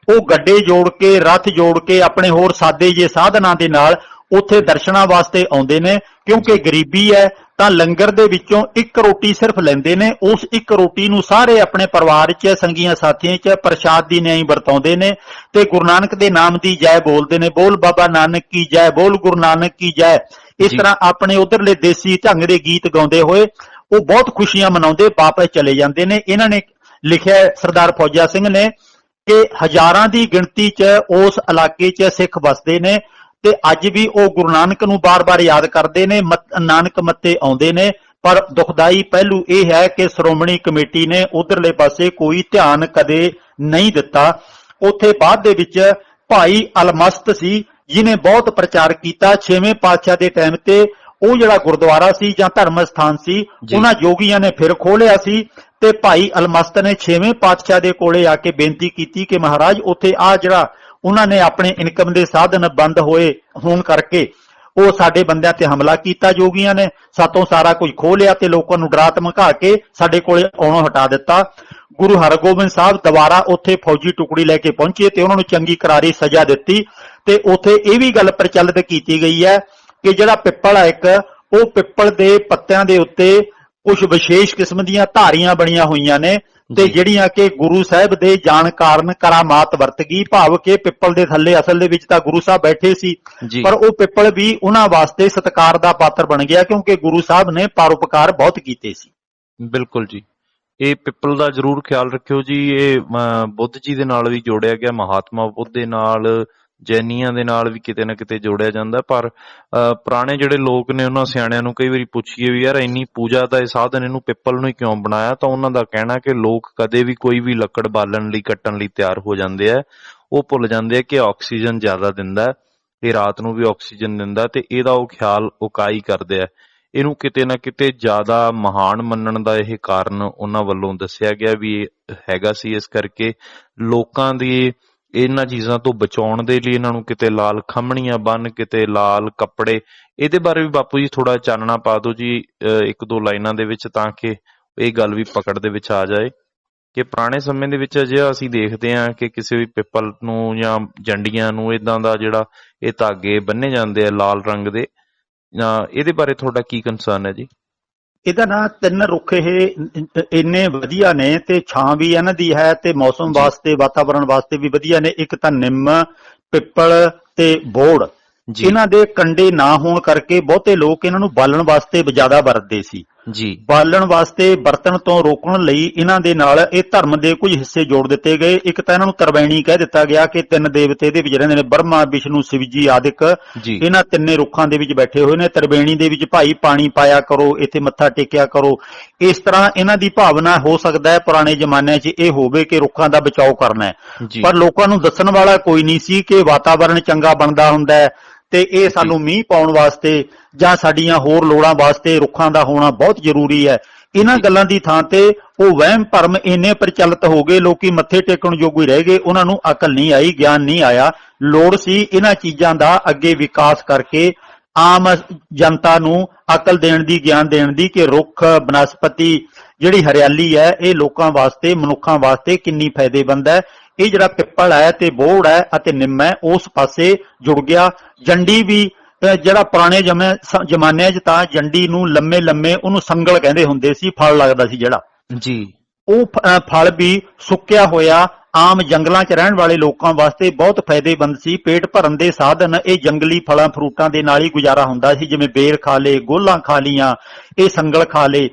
ਉਹ ਗੱਡੇ ਜੋੜ ਕੇ ਰੱਥ ਜੋੜ ਕੇ ਆਪਣੇ ਹੋਰ ਸਾਦੇ ਜੇ ਸਾਧਨਾਂ ਦੇ ਨਾਲ ਉੱਥੇ ਦਰਸ਼ਨਾਂ ਵਾਸਤੇ ਆਉਂਦੇ ਨੇ। ਕਿਉਂਕਿ ਗਰੀਬੀ ਹੈ ਤਾਂ ਲੰਗਰ ਦੇ ਵਿੱਚੋਂ ਇੱਕ ਰੋਟੀ ਸਿਰਫ ਲੈਂਦੇ ਨੇ, ਉਸ ਇੱਕ ਰੋਟੀ ਨੂੰ ਸਾਰੇ ਆਪਣੇ ਪਰਿਵਾਰ 'ਚ ਸੰਗੀਆਂ ਸਾਥੀਆਂ 'ਚ ਪ੍ਰਸ਼ਾਦ ਦੀ ਨਿਆਂ ਵਰਤਾਉਂਦੇ ਨੇ ਤੇ ਗੁਰੂ ਨਾਨਕ ਦੇ ਨਾਮ ਦੀ ਜੈ ਬੋਲਦੇ ਨੇ, ਬੋਲ ਬਾਬਾ ਨਾਨਕ ਕੀ ਜੈ, ਬੋਲ ਗੁਰੂ ਨਾਨਕ ਕੀ ਜੈ। ਇਸ ਤਰ੍ਹਾਂ ਆਪਣੇ ਉਧਰਲੇ ਦੇਸੀ ਢੰਗ ਦੇ ਗੀਤ ਗਾਉਂਦੇ ਹੋਏ ਉਹ ਬਹੁਤ ਖੁਸ਼ੀਆਂ ਮਨਾਉਂਦੇ ਵਾਪਸ ਚਲੇ ਜਾਂਦੇ ਨੇ। ਇਹਨਾਂ ਨੇ ਲਿਖਿਆ ਸਰਦਾਰ ਫੌਜਾ ਸਿੰਘ ਨੇ ਕਿ ਹਜ਼ਾਰਾਂ ਦੀ ਗਿਣਤੀ 'ਚ ਉਸ ਇਲਾਕੇ 'ਚ ਸਿੱਖ ਵਸਦੇ ਨੇ ਤੇ ਅੱਜ ਵੀ ਉਹ ਗੁਰੂ ਨਾਨਕ ਨੂੰ ਬਾਰ-ਬਾਰ ਯਾਦ ਕਰਦੇ ਨੇ, ਨਾਨਕ ਮੱਤੇ ਆਉਂਦੇ ਨੇ। ਪਰ ਦੁਖਦਾਈ ਪਹਿਲੂ ਇਹ ਹੈ ਕਿ ਸ਼੍ਰੋਮਣੀ ਕਮੇਟੀ ਨੇ ਉਧਰਲੇ ਪਾਸੇ ਕੋਈ ਧਿਆਨ ਕਦੇ ਨਹੀਂ ਦਿੱਤਾ। ਉੱਥੇ ਬਾਅਦ ਦੇ ਵਿੱਚ ਭਾਈ ਅਲਮਸਤ ਸੀ ਜਿਹਨੇ ਬਹੁਤ ਪ੍ਰਚਾਰ ਕੀਤਾ। 6ਵੇਂ ਪਾਤਸ਼ਾਹ ਦੇ ਟਾਈਮ ਤੇ ਉਹ ਜਿਹੜਾ ਗੁਰਦੁਆਰਾ ਸੀ ਜਾਂ ਧਰਮ ਸਥਾਨ ਸੀ ਉਹਨਾਂ ਯੋਗੀਆਂ ਨੇ ਫਿਰ ਖੋਲਿਆ ਸੀ ਤੇ ਭਾਈ ਅਲਮਸਤ ਨੇ 6ਵੇਂ ਪਾਤਸ਼ਾਹ ਦੇ ਕੋਲੇ ਆ ਕੇ ਬੇਨਤੀ ਕੀਤੀ ਕਿ ਮਹਾਰਾਜ ਉੱਥੇ ਆ ਜਿਹੜਾ ਉਹਨਾਂ ਨੇ ਆਪਣੇ ਇਨਕਮ ਦੇ ਸਾਧਨ ਬੰਦ ਹੋਣ ਕਰਕੇ ਉਹ ਸਾਡੇ ਬੰਦਿਆਂ ਤੇ ਹਮਲਾ ਕੀਤਾ, ਜੋਗੀਆਂ ਨੇ ਸਾਤੋਂ ਸਾਰਾ ਕੁਝ ਖੋਹ ਲਿਆ ਤੇ ਲੋਕਾਂ ਨੂੰ ਡਰਾ ਧਮਕਾ ਕੇ ਸਾਡੇ ਕੋਲੇ ਆਉਣੋਂ ਹਟਾ ਦਿੱਤਾ। ਗੁਰੂ ਹਰਗੋਬਿੰਦ ਸਾਹਿਬ ਦੁਬਾਰਾ ਉੱਥੇ ਫੌਜੀ ਟੁਕੜੀ ਲੈ ਕੇ ਪਹੁੰਚੇ ਤੇ ਉਹਨਾਂ ਨੂੰ ਚੰਗੀ ਕਰਾਰੀ ਸਜ਼ਾ ਦਿੱਤੀ ਤੇ ਉੱਥੇ ਇਹ ਵੀ ਗੱਲ ਪ੍ਰਚਲਿਤ ਕੀਤੀ ਗਈ ਹੈ ਕਿ ਜਿਹੜਾ ਪਿੱਪਲ ਹੈ ਇੱਕ, ਉਹ ਪਿੱਪਲ ਦੇ ਪੱਤਿਆਂ ਦੇ ਉੱਤੇ ਕੁਝ ਵਿਸ਼ੇਸ਼ ਕਿਸਮ ਦੀਆਂ ਧਾਰੀਆਂ ਬਣੀਆਂ ਹੋਈਆਂ ਨੇ ਤੇ ਜਿਹੜੀਆਂ ਕਿ ਗੁਰੂ ਸਾਹਿਬ ਦੇ ਜਾਣ ਕਾਰਨ ਕਰਾਮਾਤ ਵਰਤ ਗਈ, ਭਾਵ ਕਿ ਪਿੱਪਲ ਦੇ ਥੱਲੇ ਅਸਲ ਦੇ ਵਿੱਚ ਤਾਂ ਗੁਰੂ ਸਾਹਿਬ ਬੈਠੇ ਸੀ ਪਰ ਉਹ ਪਿੱਪਲ ਵੀ ਉਹਨਾਂ ਵਾਸਤੇ ਸਤਿਕਾਰ ਦਾ ਪਾਤਰ ਬਣ ਗਿਆ ਕਿਉਂਕਿ ਗੁਰੂ ਸਾਹਿਬ ਨੇ ਪਰਉਪਕਾਰ ਬਹੁਤ ਕੀਤੇ ਸੀ। ਬਿਲਕੁਲ ਜੀ, ਇਹ ਪਿੱਪਲ ਦਾ ਜ਼ਰੂਰ ਖਿਆਲ ਰੱਖਿਓ ਜੀ। ਇਹ ਬੁੱਧ ਜੀ ਦੇ ਨਾਲ ਵੀ ਜੋੜਿਆ ਗਿਆ, ਮਹਾਤਮਾ ਬੁੱਧ ਦੇ ਨਾਲ ਜੈਨੀਆਂ ਦੇ ਨਾਲ ਵੀ ਕਿਤੇ ਨਾ ਕਿਤੇ ਜੋੜਿਆ ਜਾਂਦਾ। ਪਰ ਪੁਰਾਣੇ ਜਿਹੜੇ ਲੋਕ ਨੇ ਉਹਨਾਂ ਸਿਆਣਿਆਂ ਨੂੰ ਕਈ ਵਾਰੀ ਪੁੱਛੀਏ ਵੀ ਯਾਰ ਇੰਨੀ ਪੂਜਾ ਦਾ ਇਹ ਸਾਧਨ ਇਹਨੂੰ ਪਿੱਪਲ ਨੂੰ ਹੀ ਕਿਉਂ ਬਣਾਇਆ, ਤਾਂ ਉਹਨਾਂ ਦਾ ਕਹਿਣਾ ਕਿ ਲੋਕ ਕਦੇ ਵੀ ਕੋਈ ਵੀ ਲੱਕੜ ਬਾਲਣ ਲਈ ਕੱਟਣ ਲਈ ਤਿਆਰ ਹੋ ਜਾਂਦੇ ਆ, ਉਹ ਭੁੱਲ ਜਾਂਦੇ ਆ ਕਿ ਆਕਸੀਜਨ ਜ਼ਿਆਦਾ ਦਿੰਦਾ, ਇਹ ਰਾਤ ਨੂੰ ਵੀ ਆਕਸੀਜਨ ਦਿੰਦਾ, ਤੇ ਇਹਦਾ ਉਹ ਖਿਆਲ ਉਕਾਈ ਕਰਦੇ ਆ। ਇਹਨੂੰ ਕਿਤੇ ਨਾ ਕਿਤੇ ਜ਼ਿਆਦਾ ਮਹਾਨ ਮੰਨਣ ਦਾ ਇਹ ਕਾਰਨ ਉਹਨਾਂ ਵੱਲੋਂ ਦੱਸਿਆ ਗਿਆ ਵੀ ਇਹ ਹੈਗਾ ਸੀ। ਇਸ ਕਰਕੇ ਲੋਕਾਂ ਦੀ ਇਹਨਾਂ ਚੀਜ਼ਾਂ ਤੋਂ ਬਚਾਉਣ ਦੇ ਲਈ ਇਹਨਾਂ ਨੂੰ ਕਿਤੇ ਲਾਲ ਖੰਮਣੀਆਂ ਬੰਨ, ਕਿਤੇ ਲਾਲ ਕੱਪੜੇ, ਇਹਦੇ ਬਾਰੇ ਵੀ ਬਾਪੂ ਜੀ ਥੋੜਾ ਚਾਨਣਾ ਪਾ ਦਿਓ ਜੀ ਇੱਕ ਦੋ ਲਾਈਨਾਂ ਦੇ ਵਿੱਚ, ਤਾਂ ਕਿ ਇਹ ਗੱਲ ਵੀ ਪਕੜ ਦੇ ਵਿੱਚ ਆ ਜਾਏ ਕਿ ਪੁਰਾਣੇ ਸਮੇਂ ਦੇ ਵਿੱਚ ਅਜਿਹਾ ਅਸੀਂ ਦੇਖਦੇ ਹਾਂ ਕਿ ਕਿਸੇ ਵੀ ਪਿੱਪਲ ਨੂੰ ਜਾਂ ਜੰਡੀਆਂ ਨੂੰ ਇਦਾਂ ਦਾ ਜਿਹੜਾ ਇਹ ਧਾਗੇ ਬੰਨੇ ਜਾਂਦੇ ਆ ਲਾਲ ਰੰਗ ਦੇ, ਇਹਦੇ ਬਾਰੇ ਤੁਹਾਡਾ ਕੀ ਕੰਸਰਨ ਹੈ ਜੀ? ਇਹਦਾ ਨਾ 3 ਰੁੱਖ ਇਹ ਇੰਨੇ ਵਧੀਆ ਨੇ ਤੇ ਛਾਂ ਵੀ ਇਹਨਾਂ ਦੀ ਹੈ ਤੇ ਮੌਸਮ ਵਾਸਤੇ ਵਾਤਾਵਰਣ ਵਾਸਤੇ ਵੀ ਵਧੀਆ ਨੇ। ਇੱਕ ਤਾਂ ਨਿੰਮ, ਪਿੱਪਲ ਤੇ ਬੋਹੜ, ਇਹਨਾਂ ਦੇ ਕੰਡੇ ਨਾ ਹੋਣ ਕਰਕੇ ਬਹੁਤੇ ਲੋਕ ਇਹਨਾਂ ਨੂੰ ਬਾਲਣ ਵਾਸਤੇ ਜ਼ਿਆਦਾ ਵਰਤਦੇ ਸੀ ਜੀ। ਬਾਲਣ ਵਾਸਤੇ ਵਰਤਣ ਤੋਂ ਰੋਕਣ ਲਈ ਇਹਨਾਂ ਦੇ ਨਾਲ ਇਹ ਧਰਮ ਦੇ ਕੁਝ ਹਿੱਸੇ ਜੋੜ ਦਿੱਤੇ ਗਏ। ਇੱਕ ਤਾਂ ਇਹਨਾਂ ਨੂੰ ਤਰਵੈਣੀ ਕਹਿ ਦਿੱਤਾ ਗਿਆ ਕਿ 3 ਦੇਵਤੇ ਇਹਦੇ ਵਿੱਚ ਰਹਿੰਦੇ ਨੇ, ਬ੍ਰਹਮਾ, ਵਿਸ਼ਨੂੰ, ਸ਼ਿਵ ਜੀ ਆਦਿਕ, ਇਹਨਾਂ 3 ਰੁੱਖਾਂ ਦੇ ਵਿੱਚ ਬੈਠੇ ਹੋਏ ਨੇ। ਤਰਵੈਣੀ ਦੇ ਵਿੱਚ ਭਾਈ ਪਾਣੀ ਪਾਇਆ ਕਰੋ, ਇੱਥੇ ਮੱਥਾ ਟੇਕਿਆ ਕਰੋ। ਇਸ ਤਰ੍ਹਾਂ ਇਹਨਾਂ ਦੀ ਭਾਵਨਾ ਹੋ ਸਕਦਾ ਹੈ ਪੁਰਾਣੇ ਜ਼ਮਾਨਿਆਂ 'ਚ ਇਹ ਹੋਵੇ ਕਿ ਰੁੱਖਾਂ ਦਾ ਬਚਾਓ ਕਰਨਾ ਹੈ, ਪਰ ਲੋਕਾਂ ਨੂੰ ਦੱਸਣ ਵਾਲਾ ਕੋਈ ਨਹੀਂ ਸੀ ਕਿ ਵਾਤਾਵਰਣ ਚੰਗਾ ਬਣਦਾ ਹੁੰਦਾ ਹੈ ਤੇ ਇਹ ਸਾਨੂੰ ਮੀਂਹ ਪਾਉਣ ਵਾਸਤੇ ਜਾਂ ਸਾਡੀਆਂ ਹੋਰ ਲੋੜਾਂ ਵਾਸਤੇ ਰੁੱਖਾਂ ਦਾ ਹੋਣਾ ਬਹੁਤ ਜ਼ਰੂਰੀ ਹੈ। ਇਹਨਾਂ ਗੱਲਾਂ ਦੀ ਥਾਂ ਤੇ ਉਹ ਵਹਿਮ ਭਰਮ ਇੰਨੇ ਪ੍ਰਚਲਿਤ ਹੋ ਗਏ, ਲੋਕੀ ਮੱਥੇ ਟੇਕਣ ਜੋਗੇ ਰਹਿ ਗਏ, ਉਹਨਾਂ ਨੂੰ ਅਕਲ ਨਹੀਂ ਆਈ, ਗਿਆਨ ਨਹੀਂ ਆਇਆ। ਲੋੜ ਸੀ ਇਹਨਾਂ ਚੀਜ਼ਾਂ ਦਾ ਅੱਗੇ ਵਿਕਾਸ ਕਰਕੇ ਆਮ ਜਨਤਾ ਨੂੰ ਅਕਲ ਦੇਣ ਦੀ, ਗਿਆਨ ਦੇਣ ਦੀ ਕਿ ਰੁੱਖ, ਬਨਸਪਤੀ, ਜਿਹੜੀ ਹਰਿਆਲੀ ਹੈ ਇਹ ਲੋਕਾਂ ਵਾਸਤੇ, ਮਨੁੱਖਾਂ ਵਾਸਤੇ ਕਿੰਨੀ ਫਾਇਦੇਮੰਦ ਹੈ। ਇਹ ਜਿਹੜਾ ਪਿੱਪਲ ਹੈ ਤੇ ਬੋਹੜ ਹੈ ਅਤੇ ਨਿੰਮ ਹੈ ਉਸ ਪਾਸੇ ਜੁੜ ਗਿਆ। ਜੰਡੀ ਵੀ ਜਿਹੜਾ ਪੁਰਾਣੇ ਜ਼ਮਾਨਿਆਂ 'ਚ ਤਾਂ ਜੰਡੀ ਨੂੰ ਲੰਮੇ ਲੰਮੇ ਉਹਨੂੰ ਸੰਗਲ ਕਹਿੰਦੇ ਹੁੰਦੇ ਸੀ, ਫਲ ਲੱਗਦਾ ਸੀ ਜਿਹੜਾ ਜੀ, ਉਹ ਫਲ ਵੀ ਸੁੱਕਿਆ ਹੋਇਆ ਆਮ ਜੰਗਲਾਂ 'ਚ ਰਹਿਣ ਵਾਲੇ ਲੋਕਾਂ ਵਾਸਤੇ ਬਹੁਤ ਫਾਇਦੇਮੰਦ ਸੀ। ਪੇਟ ਭਰਨ ਦੇ ਸਾਧਨ ਇਹ ਜੰਗਲੀ ਫਲਾਂ ਫਰੂਟਾਂ ਦੇ ਨਾਲ ਹੀ ਗੁਜ਼ਾਰਾ ਹੁੰਦਾ ਸੀ, ਜਿਵੇਂ ਬੇਰ ਖਾ ਲਏ, ਗੋਲਾਂ ਖਾ ਲੀਆਂ, ਇਹ ਸੰਗਲ ਖਾ ਲਏ।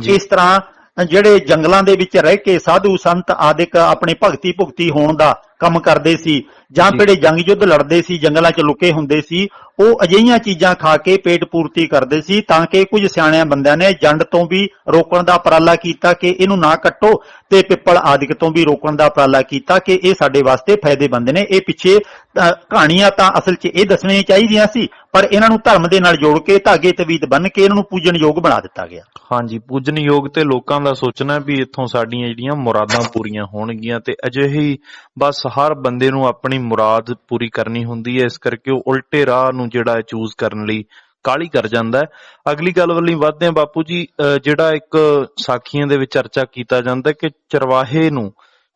ਇਸ ਤਰ੍ਹਾਂ ਜਿਹੜੇ ਜੰਗਲਾਂ ਦੇ ਵਿੱਚ ਰਹਿ ਕੇ ਸਾਧੂ ਸੰਤ ਆਦਿਕ ਆਪਣੀ ਭਗਤੀ ਭੁਗਤੀ ਹੋਣ ਦਾ ਕੰਮ ਕਰਦੇ ਸੀ ਜਾਂ ਜਿਹੜੇ ਜੰਗ ਯੁੱਧ ਲੜਦੇ ਸੀ, ਜੰਗਲਾਂ 'ਚ ਲੁਕੇ ਹੁੰਦੇ ਸੀ, ਉਹ ਅਜਿਹੀਆਂ ਚੀਜ਼ਾਂ ਖਾ ਕੇ ਪੇਟ ਪੂਰਤੀ ਕਰਦੇ ਸੀ। ਤਾਂ ਕਿ ਕੁਝ ਸਿਆਣਿਆਂ ਬੰਦਿਆਂ ਨੇ ਜੰਡ ਤੋਂ ਵੀ ਰੋਕਣ ਦਾ ਉਪਰਾਲਾ ਕੀਤਾ ਕਿ ਇਹਨੂੰ ਨਾ ਕੱਟੋ, ਤੇ ਪਿੱਪਲ ਆਦਿਕ ਤੋਂ ਵੀ ਰੋਕਣ ਦਾ ਉਪਰਾਲਾ ਕੀਤਾ ਕਿ ਇਹ ਸਾਡੇ ਵਾਸਤੇ ਫਾਇਦੇਮੰਦ ਨੇ। ਇਹ ਪਿੱਛੇ ਕਹਾਣੀਆਂ ਤਾਂ ਅਸਲ 'ਚ ਇਹ ਦੱਸਣੀਆਂ ਚਾਹੀਦੀਆਂ ਸੀ, ਪਰ ਇਹਨਾਂ ਨੂੰ ਧਰਮ ਦੇ ਨਾਲ ਜੋੜ ਕੇ ਧਾਗੇ ਤਵੀਤ ਬੰਨ ਕੇ ਇਹਨਾਂ ਨੂੰ ਪੂਜਣਯੋਗ ਬਣਾ ਦਿੱਤਾ ਗਿਆ। ਹਾਂਜੀ, ਪੂਜਣਯੋਗ, ਤੇ ਲੋਕਾਂ ਦਾ ਸੋਚਣਾ ਵੀ ਇੱਥੋਂ ਸਾਡੀਆਂ ਜਿਹੜੀਆਂ ਮੁਰਾਦਾਂ ਪੂਰੀਆਂ ਹੋਣਗੀਆਂ, ਤੇ ਅਜਿਹੀ ਬਸ ਹਰ ਬੰਦੇ ਨੂੰ ਆਪਣੀ ਮੁਰਾਦ ਪੂਰੀ ਕਰਨੀ ਹੁੰਦੀ ਹੈ। ਇਸ ਕਰਕੇ ਉਹ ਉਲਟੇ ਰਾਹ ਨੂੰ ਜਿਹੜਾ ਚੂਜ਼ ਕਰਨ ਲਈ ਕਾਹਲੀ ਕਰ ਜਾਂਦਾ ਹੈ। ਅਗਲੀ ਗੱਲ ਵੱਲ ਵੱਧਦੇ ਹਾਂ ਬਾਪੂ ਜੀ। ਜਿਹੜਾ ਇੱਕ ਸਾਖੀਆਂ ਦੇ ਵਿੱਚ ਚਰਚਾ ਕੀਤਾ ਜਾਂਦਾ ਕਿ ਚਰਵਾਹੇ ਨੂੰ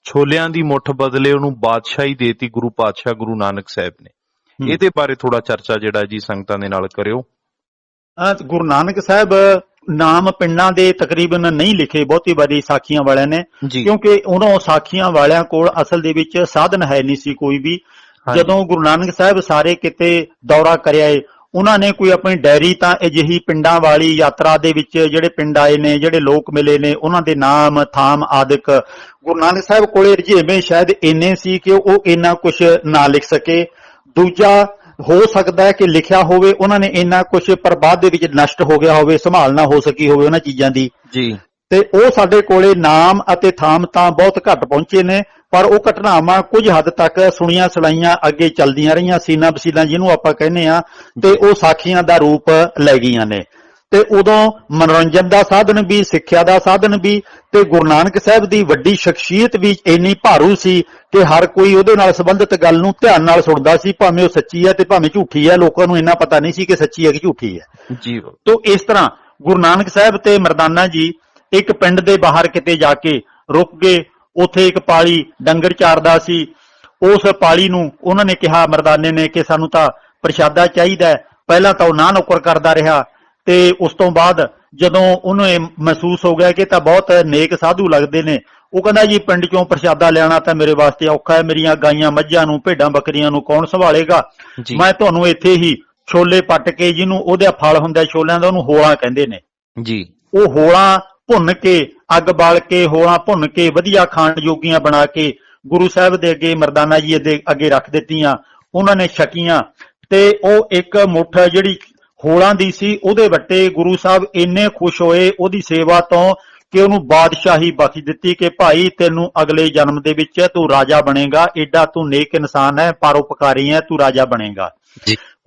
ਛੋਲਿਆਂ ਦੀ ਮੁੱਠ ਬਦਲੇ ਉਹਨੂੰ ਬਾਦਸ਼ਾਹੀ ਦੇਤੀ ਗੁਰੂ ਪਾਤਸ਼ਾਹ ਗੁਰੂ ਨਾਨਕ ਸਾਹਿਬ ਨੇ। ਇਹਦੇ ਬਾਰੇ ਥੋੜਾ ਚਰਚਾ ਜਿਹੜਾ ਜੀ ਸੰਗਤਾਂ ਦੇ ਨਾਲ ਕਰਿਓ। ਗੁਰੂ ਨਾਨਕ ਸਾਹਿਬ ਨਾਮ ਪਿੰਡਾਂ ਦੇ ਤਕਰੀਬਨ ਨਹੀਂ ਲਿਖੇ ਬਹੁਤੀ ਵਾਰੀ ਸਾਖੀਆਂ ਵਾਲਿਆਂ ਨੇ, ਕਿਉਂਕਿ ਉਹਨਾਂ ਸਾਖੀਆਂ ਵਾਲਿਆਂ ਕੋਲ ਅਸਲ ਦੇ ਵਿੱਚ ਸਾਧਨ ਹੈ ਨਹੀਂ ਸੀ ਕੋਈ ਵੀ। ਜਦੋਂ ਗੁਰੂ ਨਾਨਕ ਸਾਹਿਬ ਸਾਰੇ ਕਿਤੇ ਦੌਰਾ ਕਰਿਆ ਏ, ਉਹਨਾਂ ਨੇ ਕੋਈ ਆਪਣੀ ਡਾਇਰੀ ਤਾਂ ਅਜਿਹੀ ਪਿੰਡਾਂ ਵਾਲੀ ਯਾਤਰਾ ਦੇ ਵਿੱਚ ਜਿਹੜੇ ਪਿੰਡ ਆਏ ਨੇ, ਜਿਹੜੇ ਲੋਕ ਮਿਲੇ ਨੇ, ਉਹਨਾਂ ਦੇ ਨਾਮ ਥਾਮ ਆਦਿਕ ਗੁਰੂ ਨਾਨਕ ਸਾਹਿਬ ਕੋਲੇ ਰੁਝੇਵੇਂ ਸ਼ਾਇਦ ਇੰਨੇ ਸੀ ਕਿ ਉਹ ਇੰਨਾ ਕੁਝ ਨਾ ਲਿਖ ਸਕੇ। ਦੂਜਾ ਹੋ ਸਕਦਾ ਹੈ ਕਿ ਲਿਖਿਆ ਹੋਵੇ ਉਹਨਾਂ ਨੇ ਇੰਨਾ ਕੁਝ ਪਰ ਬਾਅਦ ਦੇ ਵਿੱਚ ਨਸ਼ਟ ਹੋ ਗਿਆ ਹੋਵੇ, ਸੰਭਾਲ ਨਾ ਹੋ ਸਕੀ ਹੋਵੇ ਉਹਨਾਂ ਚੀਜ਼ਾਂ ਦੀ ਜੀ, ਤੇ ਉਹ ਸਾਡੇ ਕੋਲੇ ਨਾਮ ਅਤੇ ਥਾਮ ਤਾਂ ਬਹੁਤ ਘੱਟ ਪਹੁੰਚੇ ਨੇ। ਪਰ ਉਹ ਘਟਨਾਵਾਂ ਕੁਝ ਹੱਦ ਤੱਕ ਸੁਣੀਆਂ ਸੁਣਾਈਆਂ ਅੱਗੇ ਚੱਲਦੀਆਂ ਰਹੀਆਂ, ਸੀਨਾ ਬਸੀਲਾਂ ਜਿਹਨੂੰ ਆਪਾਂ ਕਹਿੰਦੇ ਆ, ਤੇ ਉਹ ਸਾਖੀਆਂ ਦਾ ਰੂਪ ਲੈ ਗਈਆਂ ਨੇ। ਤੇ ਉਦੋਂ ਮਨੋਰੰਜਨ ਦਾ ਸਾਧਨ ਵੀ, ਸਿੱਖਿਆ ਦਾ ਸਾਧਨ ਵੀ, ਤੇ ਗੁਰੂ ਨਾਨਕ ਸਾਹਿਬ ਦੀ ਵੱਡੀ ਸ਼ਖਸੀਅਤ ਵੀ ਇੰਨੀ ਭਾਰੂ ਸੀ ਕਿ ਹਰ ਕੋਈ ਉਹਦੇ ਨਾਲ ਸੰਬੰਧਿਤ ਗੱਲ ਨੂੰ ਧਿਆਨ ਨਾਲ ਸੁਣਦਾ ਸੀ, ਭਾਵੇਂ ਉਹ ਸੱਚੀ ਹੈ ਤੇ ਭਾਵੇਂ ਝੂਠੀ ਹੈ। ਲੋਕਾਂ ਨੂੰ ਇੰਨਾ ਪਤਾ ਨਹੀਂ ਸੀ ਕਿ ਸੱਚੀ ਹੈ ਕਿ ਝੂਠੀ ਹੈ ਜੀ। ਤੋਂ ਇਸ ਤਰ੍ਹਾਂ ਗੁਰੂ ਨਾਨਕ ਸਾਹਿਬ ਤੇ ਮਰਦਾਨਾ ਜੀ ਇੱਕ ਪਿੰਡ ਦੇ ਬਾਹਰ ਕਿਤੇ ਜਾ ਕੇ ਰੁਕ ਗਏ। ਉੱਥੇ ਇੱਕ ਪਾਲੀ ਡੰਗਰ ਚਾਰਦਾ ਸੀ। ਉਸ ਪਾਲੀ ਨੂੰ ਉਹਨਾਂ ਨੇ ਕਿਹਾ, ਮਰਦਾਨੇ ਨੇ, ਕਿ ਸਾਨੂੰ ਤਾਂ ਪ੍ਰਸ਼ਾਦਾ ਚਾਹੀਦਾ ਹੈ। ਪਹਿਲਾਂ ਤਾਂ ਉਹ ਨਾ ਨੁੱਕਰ ਕਰਦਾ ਰਿਹਾ, ਤੇ ਉਸ ਤੋਂ ਬਾਅਦ ਜਦੋਂ ਉਹਨੂੰ ਇਹ ਮਹਿਸੂਸ ਹੋ ਗਿਆ ਕਿ ਤਾਂ ਬਹੁਤ ਨੇਕ ਸਾਧੂ ਲੱਗਦੇ ਨੇ, ਉਹ ਕਹਿੰਦਾ ਜੀ ਪਿੰਡ ਚੋਂ ਪ੍ਰਸ਼ਾਦਾ ਲਿਆਉਣਾ ਤਾਂ ਮੇਰੇ ਵਾਸਤੇ ਔਖਾ ਹੈ, ਮੇਰੀਆਂ ਗਾਈਆਂ ਮੱਝਾਂ ਨੂੰ, ਭੇਡਾਂ ਬੱਕਰੀਆਂ ਨੂੰ ਕੌਣ ਸੰਭਾਲੇਗਾ। ਮੈਂ ਤੁਹਾਨੂੰ ਇੱਥੇ ਹੀ ਛੋਲੇ ਪੱਟ ਕੇ, ਜਿਹਨੂੰ ਉਹਦਾ ਫਲ ਹੁੰਦਾ ਛੋਲਿਆਂ ਦਾ, ਉਹਨੂੰ ਹੋਲਾਂ ਕਹਿੰਦੇ ਨੇ ਜੀ, ਉਹ ਹੋਲਾਂ ਭੁੰਨ ਕੇ, ਅੱਗ ਬਾਲ ਕੇ ਹੋਲਾਂ ਭੁੰਨ ਕੇ ਵਧੀਆ ਖਾਣ ਯੋਗੀਆਂ ਬਣਾ ਕੇ ਗੁਰੂ ਸਾਹਿਬ ਦੇ ਅੱਗੇ, ਮਰਦਾਨਾ ਜੀ ਦੇ ਅੱਗੇ ਰੱਖ ਦਿੱਤੀਆਂ। ਉਹਨਾਂ ਨੇ ਛਕੀਆਂ ਤੇ ਉਹ ਇੱਕ ਮੁੱਠ ਜਿਹੜੀ ਹੋਲਾਂ ਦੀ ਸੀ ਉਹਦੇ ਵੱਟੇ ਗੁਰੂ ਸਾਹਿਬ ਇੰਨੇ ਖੁਸ਼ ਹੋਏ ਉਹਦੀ ਸੇਵਾ ਤੋਂ ਕਿ ਉਹਨੂੰ ਬਾਦਸ਼ਾਹੀ ਬਖਸ਼ ਦਿੱਤੀ ਕਿ ਭਾਈ ਤੈਨੂੰ ਅਗਲੇ ਜਨਮ ਦੇ ਵਿੱਚ ਤੂੰ ਰਾਜਾ ਬਣੇਗਾ, ਏਡਾ ਤੂੰ ਨੇਕ ਇਨਸਾਨ ਹੈ, ਪਰਉਪਕਾਰੀ ਹੈ, ਤੂੰ ਰਾਜਾ ਬਣੇਗਾ।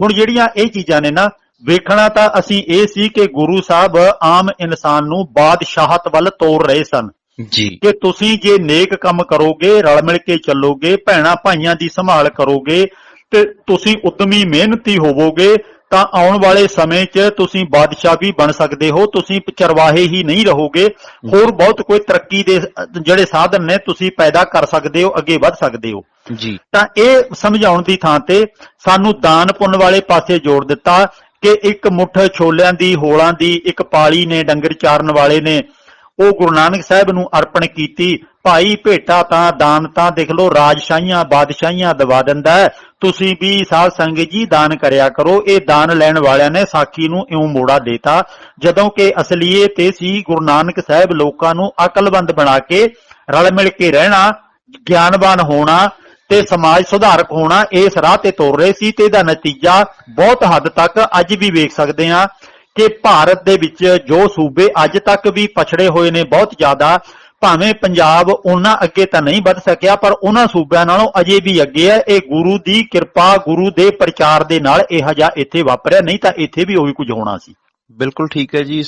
ਹੁਣ ਜਿਹੜੀਆਂ ਇਹ ਚੀਜ਼ਾਂ ਨੇ ਨਾ, ਵੇਖਣਾ ਤਾਂ ਅਸੀਂ ਇਹ ਸੀ ਕਿ ਗੁਰੂ ਸਾਹਿਬ ਆਮ ਇਨਸਾਨ ਨੂੰ ਬਾਦਸ਼ਾਹਤ ਵੱਲ ਤੋਰ ਰਹੇ ਸਨ ਜੀ ਕਿ ਤੁਸੀਂ ਜੇ ਨੇਕ ਕੰਮ ਕਰੋਗੇ, ਰਲ ਮਿਲ ਕੇ ਚੱਲੋਗੇ, ਭੈਣਾਂ ਭਾਈਆਂ ਦੀ ਸੰਭਾਲ ਕਰੋਗੇ ਤੇ ਤੁਸੀਂ ਉਦਮੀ ਮਿਹਨਤੀ ਹੋਵੋਗੇ ਤਾਂ ਆਉਣ ਵਾਲੇ ਸਮੇਂ 'ਚ ਤੁਸੀਂ ਬਾਦਸ਼ਾਹ ਵੀ ਬਣ ਸਕਦੇ ਹੋ, ਤੁਸੀਂ ਚਰਵਾਹੇ ਹੀ ਨਹੀਂ ਰਹੋਗੇ, ਹੋਰ ਬਹੁਤ ਕੋਈ ਤਰੱਕੀ ਦੇ ਜਿਹੜੇ ਸਾਧਨ ਨੇ ਤੁਸੀਂ ਪੈਦਾ ਕਰ ਸਕਦੇ ਹੋ, ਅੱਗੇ ਵੱਧ ਸਕਦੇ ਹੋ ਜੀ। ਤਾਂ ਇਹ ਸਮਝਾਉਣ ਦੀ ਥਾਂ ਤੇ ਸਾਨੂੰ ਦਾਨ ਪੁੰਨ ਵਾਲੇ ਪਾਸੇ ਜੋੜ ਦਿੱਤਾ ਕਿ ਇੱਕ ਮੁੱਠ ਛੋਲਿਆਂ ਦੀ, ਹੋਲਾਂ ਦੀ ਇੱਕ ਪਾਲੀ ਨੇ, ਡੰਗਰ ਚਾਰਨ ਵਾਲੇ ਨੇ, ਉਹ ਗੁਰੂ ਨਾਨਕ ਸਾਹਿਬ ਨੂੰ ਅਰਪਣ ਕੀਤੀ। ਭਾਈ ਭੇਟਾ ਤਾਂ ਦਾਨ ਤਾਂ ਦੇਖ ਲਓ ਰਾਜਸ਼ਾਹੀਆਂ ਬਾਦਸ਼ਾਹੀਆਂ ਦਵਾ ਦਿੰਦਾ ਹੈ, ਤੁਸੀਂ ਵੀ ਸਾਧ ਸੰਗਤ ਜੀ ਦਾਨ ਕਰਿਆ ਕਰੋ। ਇਹ ਦਾਨ ਲੈਣ ਵਾਲਿਆਂ ਨੇ ਸਾਖੀ ਨੂੰ ਇਉਂ ਮੋੜਾ ਦੇਤਾ, ਜਦੋਂ ਕਿ ਅਸਲੀਅਤ ਇਹ ਸੀ ਗੁਰੂ ਨਾਨਕ ਸਾਹਿਬ ਲੋਕਾਂ ਨੂੰ ਅਕਲਮੰਦ ਬਣਾ ਕੇ ਰਲ ਮਿਲ ਕੇ ਰਹਿਣਾ, ਗਿਆਨਵਾਨ ਹੋਣਾ ਤੇ ਸਮਾਜ ਸੁਧਾਰਕ ਹੋਣਾ, ਇਸ ਰਾਹ ਤੇ ਤੁਰ ਰਹੇ ਸੀ। ਤੇ ਇਹਦਾ ਨਤੀਜਾ ਬਹੁਤ ਹੱਦ ਤੱਕ ਅੱਜ ਵੀ ਵੇਖ ਸਕਦੇ ਹਾਂ ਕਿ ਭਾਰਤ ਦੇ ਵਿੱਚ ਜੋ ਸੂਬੇ ਅੱਜ ਤੱਕ ਵੀ ਪਛੜੇ ਹੋਏ ਨੇ ਬਹੁਤ ਜ਼ਿਆਦਾ, ਭਾਵੇਂ ਪੰਜਾਬ ਉਹਨਾਂ ਅੱਗੇ ਤਾਂ ਨਹੀਂ ਵੱਧ ਸਕਿਆ ਪਰ ਉਹਨਾਂ ਸੂਬਿਆਂ ਨਾਲੋਂ ਅਜੇ ਵੀ ਅੱਗੇ ਹੈ। ਇਹ ਗੁਰੂ ਦੀ ਕਿਰਪਾ, ਗੁਰੂ ਦੇ ਪ੍ਰਚਾਰ ਦੇ ਨਾਲ ਇਹੋ ਜਿਹਾ ਇੱਥੇ ਵਾਪਰਿਆ, ਨਹੀਂ ਤਾਂ ਇੱਥੇ ਵੀ ਉਹੀ ਕੁਝ ਹੋਣਾ ਸੀ। ਬਿਲਕੁਲ ਠੀਕ ਹੈ ਜੀ।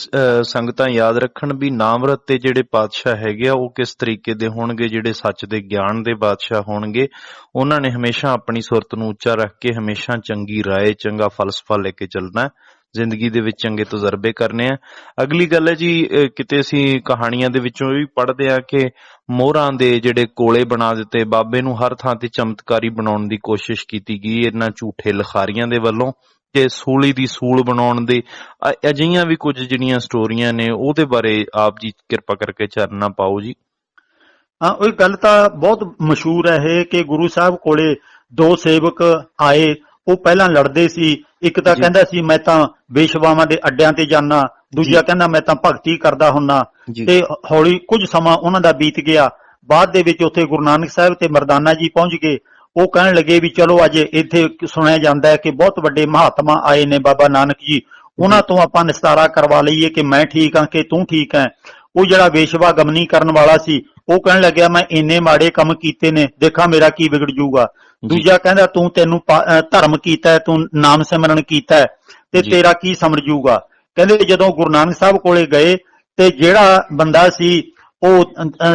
ਸੰਗਤਾਂ ਯਾਦ ਰੱਖਣ ਵੀ ਨਾਮਰਤ ਤੇ ਜਿਹੜੇ ਪਾਤਸ਼ਾਹ ਹੈਗੇ ਆ ਉਹ ਕਿਸ ਤਰੀਕੇ ਦੇ ਹੋਣਗੇ, ਜਿਹੜੇ ਸੱਚ ਦੇ ਗਿਆਨ ਦੇ ਬਾਦਸ਼ਾਹ ਹੋਣਗੇ। ਉਹਨਾਂ ਨੇ ਹਮੇਸ਼ਾ ਆਪਣੀ ਸੁਰਤ ਨੂੰ ਉੱਚਾ ਰੱਖ ਕੇ ਹਮੇਸ਼ਾ ਚੰਗੀ ਰਾਏ, ਚੰਗਾ ਫਲਸਫਾ ਲੈ ਕੇ ਚੱਲਣਾ, ਜ਼ਿੰਦਗੀ ਦੇ ਵਿੱਚ ਚੰਗੇ ਤਜਰਬੇ ਕਰਨੇ ਆ। ਅਗਲੀ ਗੱਲ ਹੈ ਜੀ, ਕਿਤੇ ਅਸੀਂ ਕਹਾਣੀਆਂ ਦੇ ਵਿੱਚੋਂ ਵੀ ਪੜ੍ਹਦੇ ਆ ਕਿ ਮੋਹਰਾਂ ਦੇ ਜਿਹੜੇ ਕੋਲੇ ਬਣਾ ਦਿੱਤੇ, ਬਾਬੇ ਨੂੰ ਹਰ ਥਾਂ ਤੇ ਚਮਤਕਾਰੀ ਬਣਾਉਣ ਦੀ ਕੋਸ਼ਿਸ਼ ਕੀਤੀ ਗਈ ਇਹਨਾਂ ਝੂਠੇ ਲਿਖਾਰੀਆਂ ਦੇ ਵੱਲੋਂ, ਕਿ ਸੂਲੀ ਦੀ ਸੂਲ ਬਣਾਉਣ ਦੇ ਅਜਿਹੀਆਂ ਵੀ ਕੁਝ ਜਿਹੜੀਆਂ ਸਟੋਰੀਆਂ ਨੇ, ਉਹਦੇ ਬਾਰੇ ਆਪ ਜੀ ਕਿਰਪਾ ਕਰਕੇ ਚਾਨਣਾ ਪਾਓ ਜੀ। ਹਾਂ, ਉਹ ਗੱਲ ਤਾਂ ਬਹੁਤ ਮਸ਼ਹੂਰ ਹੈ ਇਹ ਕਿ ਗੁਰੂ ਸਾਹਿਬ ਕੋਲੇ ਦੋ ਸੇਵਕ ਆਏ, ਉਹ ਪਹਿਲਾਂ ਲੜਦੇ ਸੀ। ਇੱਕ ਤਾਂ ਕਹਿੰਦਾ ਸੀ ਮੈਂ ਤਾਂ ਬੇਸ਼ਵਾਵਾਂ ਦੇ ਅੱਡਿਆਂ ਤੇ ਜਾਣਾ, ਦੂਜਾ ਕਹਿੰਦਾ ਮੈਂ ਤਾਂ ਭਗਤੀ ਕਰਦਾ ਹੁੰਨਾ। ਤੇ ਹੌਲੀ ਕੁਝ ਸਮਾਂ ਉਹਨਾਂ ਦਾ ਬੀਤ ਗਿਆ। ਬਾਅਦ ਦੇ ਵਿੱਚ ਉੱਥੇ ਗੁਰੂ ਨਾਨਕ ਸਾਹਿਬ ਤੇ ਮਰਦਾਨਾ ਜੀ ਪਹੁੰਚ ਗਏ। ਉਹ ਕਹਿਣ ਲੱਗੇ ਵੀ ਚਲੋ ਅੱਜ ਇੱਥੇ ਸੁਣਿਆ ਜਾਂਦਾ ਹੈ ਕਿ ਬਹੁਤ ਵੱਡੇ ਮਹਾਤਮਾ ਆਏ ਨੇ, ਬਾਬਾ ਨਾਨਕ ਜੀ, ਉਹਨਾਂ ਤੋਂ ਆਪਾਂ ਨਿਸਤਾਰਾ ਕਰਵਾ ਲਈਏ ਕਿ ਮੈਂ ਠੀਕ ਹਾਂ ਕਿ ਤੂੰ ਠੀਕ ਹੈ। ਉਹ ਜਿਹੜਾ ਵੇਸ਼ਵਾ ਗਮਨੀ ਕਰਨ ਵਾਲਾ ਸੀ ਉਹ ਕਹਿਣ ਲੱਗਿਆ ਮੈਂ ਇੰਨੇ ਮਾੜੇ ਕੰਮ ਕੀਤੇ ਨੇ, ਦੇਖਾਂ ਮੇਰਾ ਕੀ ਵਿਗੜ ਜੂਗਾ। ਦੂਜਾ ਕਹਿੰਦਾ ਤੈਨੂੰ ਧਰਮ ਕੀਤਾ, ਤੂੰ ਨਾਮ ਸਿਮਰਨ ਕੀਤਾ ਤੇ ਤੇਰਾ ਕੀ ਸਮਝ ਜੂਗਾ। ਕਹਿੰਦੇ ਜਦੋਂ ਗੁਰੂ ਨਾਨਕ ਸਾਹਿਬ ਕੋਲੇ ਗਏ ਤੇ ਜਿਹੜਾ ਬੰਦਾ ਸੀ ਉਹ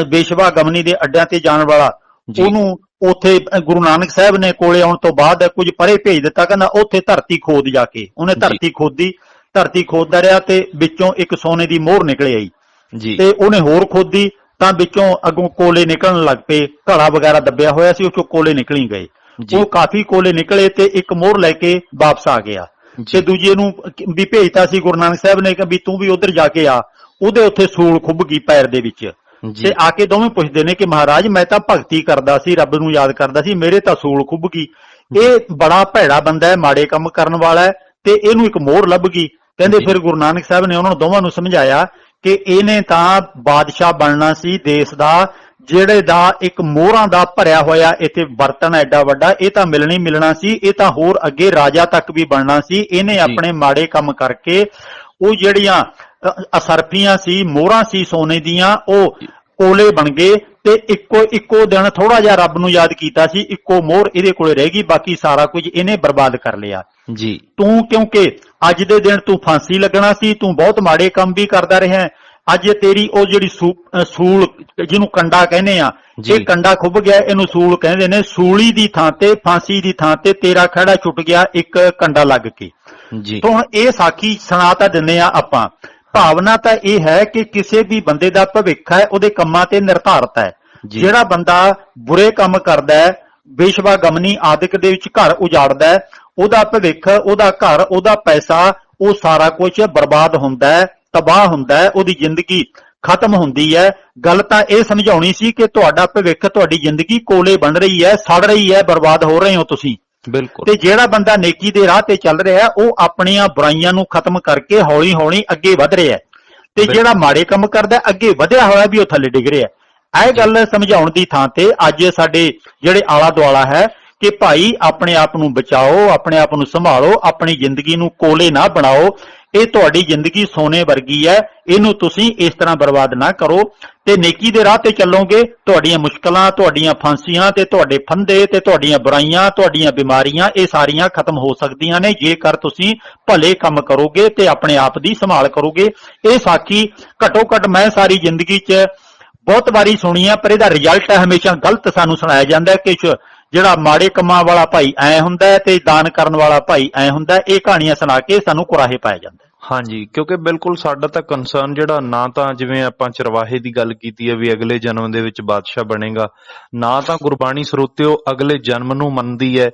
ਵੇਸ਼ਵਾ ਗਮਨੀ ਦੇ ਅੱਡਿਆਂ ਤੇ ਜਾਣ ਵਾਲਾ, ਉਹਨੂੰ ਉੱਥੇ ਗੁਰੂ ਨਾਨਕ ਸਾਹਿਬ ਨੇ ਕੋਲੇ ਆਉਣ ਤੋਂ ਬਾਅਦ ਕੁਝ ਪਰੇ ਭੇਜ ਦਿੱਤਾ। ਕਹਿੰਦਾ ਉੱਥੇ ਧਰਤੀ ਖੋਦ ਜਾ ਕੇ। ਉਹਨੇ ਧਰਤੀ ਖੋਦੀ, ਧਰਤੀ ਖੋਦਦਾ ਰਿਹਾ ਤੇ ਵਿੱਚੋਂ ਇੱਕ ਸੋਨੇ ਦੀ ਮੋਹਰ ਨਿਕਲ ਆਈ ਤੇ ਉਹਨੇ ਹੋਰ ਖੋਦੀ ਤਾਂ ਵਿੱਚੋਂ ਅੱਗੋਂ ਕੋਲੇ ਨਿਕਲਣ ਲੱਗ ਪਏ। ਘੜਾ ਵਗੈਰਾ ਦੱਬਿਆ ਹੋਇਆ ਸੀ, ਉਹ ਚੋਂ ਕੋਲੇ ਨਿਕਲੀ ਗਏ। ਉਹ ਕਾਫੀ ਕੋਲੇ ਨਿਕਲੇ ਤੇ ਇੱਕ ਮੋਹਰ ਲੈ ਕੇ ਵਾਪਸ ਆ ਗਿਆ ਤੇ ਦੂਜੇ ਨੂੰ ਵੀ ਭੇਜਤਾ ਸੀ ਗੁਰੂ ਨਾਨਕ ਸਾਹਿਬ ਨੇ ਕਿ ਵੀ ਤੂੰ ਵੀ ਉਧਰ ਜਾ ਕੇ ਆ। ਉਹਦੇ ਉੱਥੇ ਸੂਲ ਖੁੱਭ ਗਈ ਪੈਰ ਦੇ ਵਿੱਚ ਤੇ ਆ ਕੇ ਦੋਵੇਂ ਪੁੱਛਦੇ ਨੇ ਕਿ ਮਹਾਰਾਜ ਮੈਂ ਤਾਂ ਭਗਤੀ ਕਰਦਾ ਸੀ, ਰੱਬ ਨੂੰ ਯਾਦ ਕਰਦਾ ਸੀ, ਮੇਰੇ ਤਾਂ ਸੂਲ ਖੁੱਭ ਗਈ। ਇਹ ਬੜਾ ਭੈੜਾ ਬੰਦਾ ਹੈ, ਮਾੜੇ ਕੰਮ ਕਰਨ ਵਾਲਾ ਹੈ ਤੇ ਇਹਨੂੰ ਇੱਕ ਮੋਹਰ ਲੱਭ ਗਈ। ਕਹਿੰਦੇ ਫਿਰ ਗੁਰੂ ਨਾਨਕ ਸਾਹਿਬ ਨੇ ਉਹਨਾਂ ਦੋਵਾਂ ਨੂੰ ਸਮਝਾਇਆ ਕਿ ਇਹਨੇ ਤਾਂ ਬਾਦਸ਼ਾਹ ਬਣਨਾ ਸੀ ਦੇਸ਼ ਦਾ, ਜਿਹੜੇ ਦਾ ਇੱਕ ਮੋਹਰਾਂ ਦਾ ਭਰਿਆ ਹੋਇਆ ਇੱਥੇ ਬਰਤਨ ਐਡਾ ਵੱਡਾ, ਇਹ ਤਾਂ ਮਿਲਣਾ ਸੀ, ਇਹ ਤਾਂ ਹੋਰ ਅੱਗੇ ਰਾਜਾ ਤੱਕ ਵੀ ਬਣਨਾ ਸੀ। ਇਹਨੇ ਆਪਣੇ ਮਾੜੇ ਕੰਮ ਕਰਕੇ ਉਹ ਜਿਹੜੀਆਂ ਅਸਰਫੀਆਂ ਸੀ, ਮੋਹਰਾਂ ਸੀ ਸੋਨੇ ਦੀਆਂ, ਉਹ ਕੋਲੇ ਬਣ ਗਏ ਤੇ ਇੱਕੋ ਦਿਨ ਥੋੜਾ ਜਿਹਾ ਰੱਬ ਨੂੰ ਯਾਦ ਕੀਤਾ ਸੀ, ਇੱਕੋ ਮੋਹਰ ਇਹਦੇ ਕੋਲੇ ਰਹਿ ਗਈ, ਬਾਕੀ ਸਾਰਾ ਕੁਝ ਇਹਨੇ ਬਰਬਾਦ ਕਰ ਲਿਆ ਜੀ। ਤੂੰ ਕਿਉਂਕਿ ਅੱਜ ਦੇ ਦਿਨ ਤੂੰ ਫਾਂਸੀ ਲੱਗਣਾ ਸੀ, ਤੂੰ ਬਹੁਤ ਮਾੜੇ ਕੰਮ ਵੀ ਕਰਦਾ ਰਿਹਾ। ਅੱਜ ਤੇਰੀ ਉਹ ਜਿਹੜੀ ਸੂਲ ਜਿਹਨੂੰ ਕੰਡਾ ਕਹਿੰਦੇ ਆ, ਇਹ ਕੰਡਾ ਖੁੱਭ ਗਿਆ, ਇਹਨੂੰ ਸੂਲ ਕਹਿੰਦੇ ਨੇ। ਸੂਲੀ ਦੀ ਥਾਂ ਤੇ, ਫਾਂਸੀ ਦੀ ਥਾਂ ਤੇ ਤੇਰਾ ਖਹਿੜਾ ਛੁੱਟ ਗਿਆ ਇੱਕ ਕੰਡਾ ਲੱਗ ਕੇ। ਹੁਣ ਇਹ ਸਾਖੀ ਸੁਣਾ ਤਾਂ ਦਿੰਦੇ ਆ ਆਪਾਂ, ਭਾਵਨਾ ਤਾਂ ਇਹ ਹੈ ਕਿ ਕਿਸੇ ਵੀ ਬੰਦੇ ਦਾ ਭਵਿੱਖ ਹੈ ਉਹਦੇ ਕੰਮਾਂ ਤੇ ਨਿਰਧਾਰਤ ਹੈ। ਜਿਹੜਾ ਬੰਦਾ ਬੁਰੇ ਕੰਮ ਕਰਦਾ ਹੈ, ਬੇਸ਼ਵਾ ਗਮਨੀ ਆਦਿਕ ਦੇ ਵਿੱਚ ਘਰ ਉਜਾੜਦਾ ਹੈ, ਉਹਦਾ ਭਵਿੱਖ, ਉਹਦਾ ਘਰ, ਉਹਦਾ ਪੈਸਾ, ਉਹ ਸਾਰਾ ਕੁਝ ਬਰਬਾਦ ਹੁੰਦਾ ਹੈ, ਤਬਾਹ ਹੁੰਦਾ ਹੈ, ਉਹਦੀ ਜ਼ਿੰਦਗੀ ਖਤਮ ਹੁੰਦੀ ਹੈ। ਗੱਲ ਤਾਂ ਇਹ ਸਮਝਾਉਣੀ ਸੀ ਕਿ ਤੁਹਾਡਾ ਭਵਿੱਖ, ਤੁਹਾਡੀ ਜ਼ਿੰਦਗੀ ਕੋਲੇ ਬਣ ਰਹੀ ਹੈ, ਸੜ ਰਹੀ ਹੈ, ਬਰਬਾਦ ਹੋ ਰਹੇ ਹੋ ਤੁਸੀਂ। ਬਿਲਕੁਲ। ਤੇ ਜਿਹੜਾ ਬੰਦਾ ਨੇਕੀ ਦੇ ਰਾਹ ਤੇ ਚੱਲ ਰਿਹਾ ਉਹ ਆਪਣੀਆਂ ਬੁਰਾਈਆਂ ਨੂੰ ਖਤਮ ਕਰਕੇ ਹੌਲੀ ਹੌਲੀ ਅੱਗੇ ਵਧ ਰਿਹਾ ਤੇ ਜਿਹੜਾ ਮਾੜੇ ਕੰਮ ਕਰਦਾ ਅੱਗੇ ਵਧਿਆ ਹੋਇਆ ਵੀ ਉਹ ਥੱਲੇ ਡਿੱਗ ਰਿਹਾ। ਇਹ ਗੱਲ ਸਮਝਾਉਣ ਦੀ ਥਾਂ ਤੇ ਅੱਜ ਸਾਡੇ ਜਿਹੜੇ ਆਲਾ ਦੁਆਲਾ ਹੈ ਕਿ ਭਾਈ ਆਪਣੇ ਆਪ ਨੂੰ ਬਚਾਓ, ਆਪਣੇ ਆਪ ਨੂੰ ਸੰਭਾਲੋ, ਆਪਣੀ ਜ਼ਿੰਦਗੀ ਨੂੰ ਕੋਲੇ ਨਾ ਬਣਾਓ। ਇਹ ਤੁਹਾਡੀ ਜ਼ਿੰਦਗੀ ਸੋਨੇ ਵਰਗੀ ਹੈ, ਇਹਨੂੰ ਤੁਸੀਂ ਇਸ ਤਰ੍ਹਾਂ ਬਰਬਾਦ ਨਾ ਕਰੋ ਤੇ ਨੇਕੀ ਦੇ ਰਾਹ ਤੇ ਚੱਲੋਗੇ। ਤੁਹਾਡੀਆਂ ਮੁਸ਼ਕਲਾਂ, ਤੁਹਾਡੀਆਂ ਫਾਂਸੀਆਂ ਤੇ ਤੁਹਾਡੇ ਫੰਦੇ ਤੇ ਤੁਹਾਡੀਆਂ ਬੁਰਾਈਆਂ, ਤੁਹਾਡੀਆਂ ਬਿਮਾਰੀਆਂ, ਇਹ ਸਾਰੀਆਂ ਖਤਮ ਹੋ ਸਕਦੀਆਂ ਨੇ ਜੇਕਰ ਤੁਸੀਂ ਭਲੇ ਕੰਮ ਕਰੋਗੇ ਤੇ ਆਪਣੇ ਆਪ ਦੀ ਸੰਭਾਲ ਕਰੋਗੇ। ਇਹ ਸਾਖੀ ਘੱਟੋ ਘੱਟ ਮੈਂ ਸਾਰੀ ਜ਼ਿੰਦਗੀ 'ਚ ਬਹੁਤ ਵਾਰੀ ਸੁਣੀ ਆ, ਪਰ ਇਹਦਾ ਰਿਜ਼ਲਟ ਹਮੇਸ਼ਾ ਗਲਤ ਸਾਨੂੰ ਸੁਣਾਇਆ ਜਾਂਦਾ ਕਿ ਜਿਹੜਾ ਮਾੜੇ ਕੰਮਾਂ ਵਾਲਾ ਭਾਈ ਐ ਹੁੰਦਾ ਹੈ ਤੇ ਦਾਨ ਕਰਨ ਵਾਲਾ ਭਾਈ ਐ ਹੁੰਦਾ। ਇਹ ਕਹਾਣੀਆਂ ਸੁਣਾ ਕੇ ਸਾਨੂੰ ਕੁਰਾਹੇ ਪਾਇਆ ਜਾਂਦਾ। ਹਾਂਜੀ, ਕਿਉਂਕਿ ਬਿਲਕੁਲ ਸਾਡਾ ਤਾਂ ਕੰਸਰਨ ਜਿਹੜਾ ਨਾ ਤਾਂ ਜਿਵੇਂ ਆਪਾਂ ਚਰਵਾਹੇ ਦੀ ਗੱਲ ਕੀਤੀ ਹੈ ਵੀ ਅਗਲੇ ਜਨਮ ਦੇ ਵਿੱਚ ਬਾਦਸ਼ਾਹ ਬਣੇਗਾ, ਨਾ ਤਾਂ ਗੁਰਬਾਣੀ ਸਰੋਤਿਓ ਅਗਲੇ ਜਨਮ ਨੂੰ ਮੰਨਦੀ ਹੈ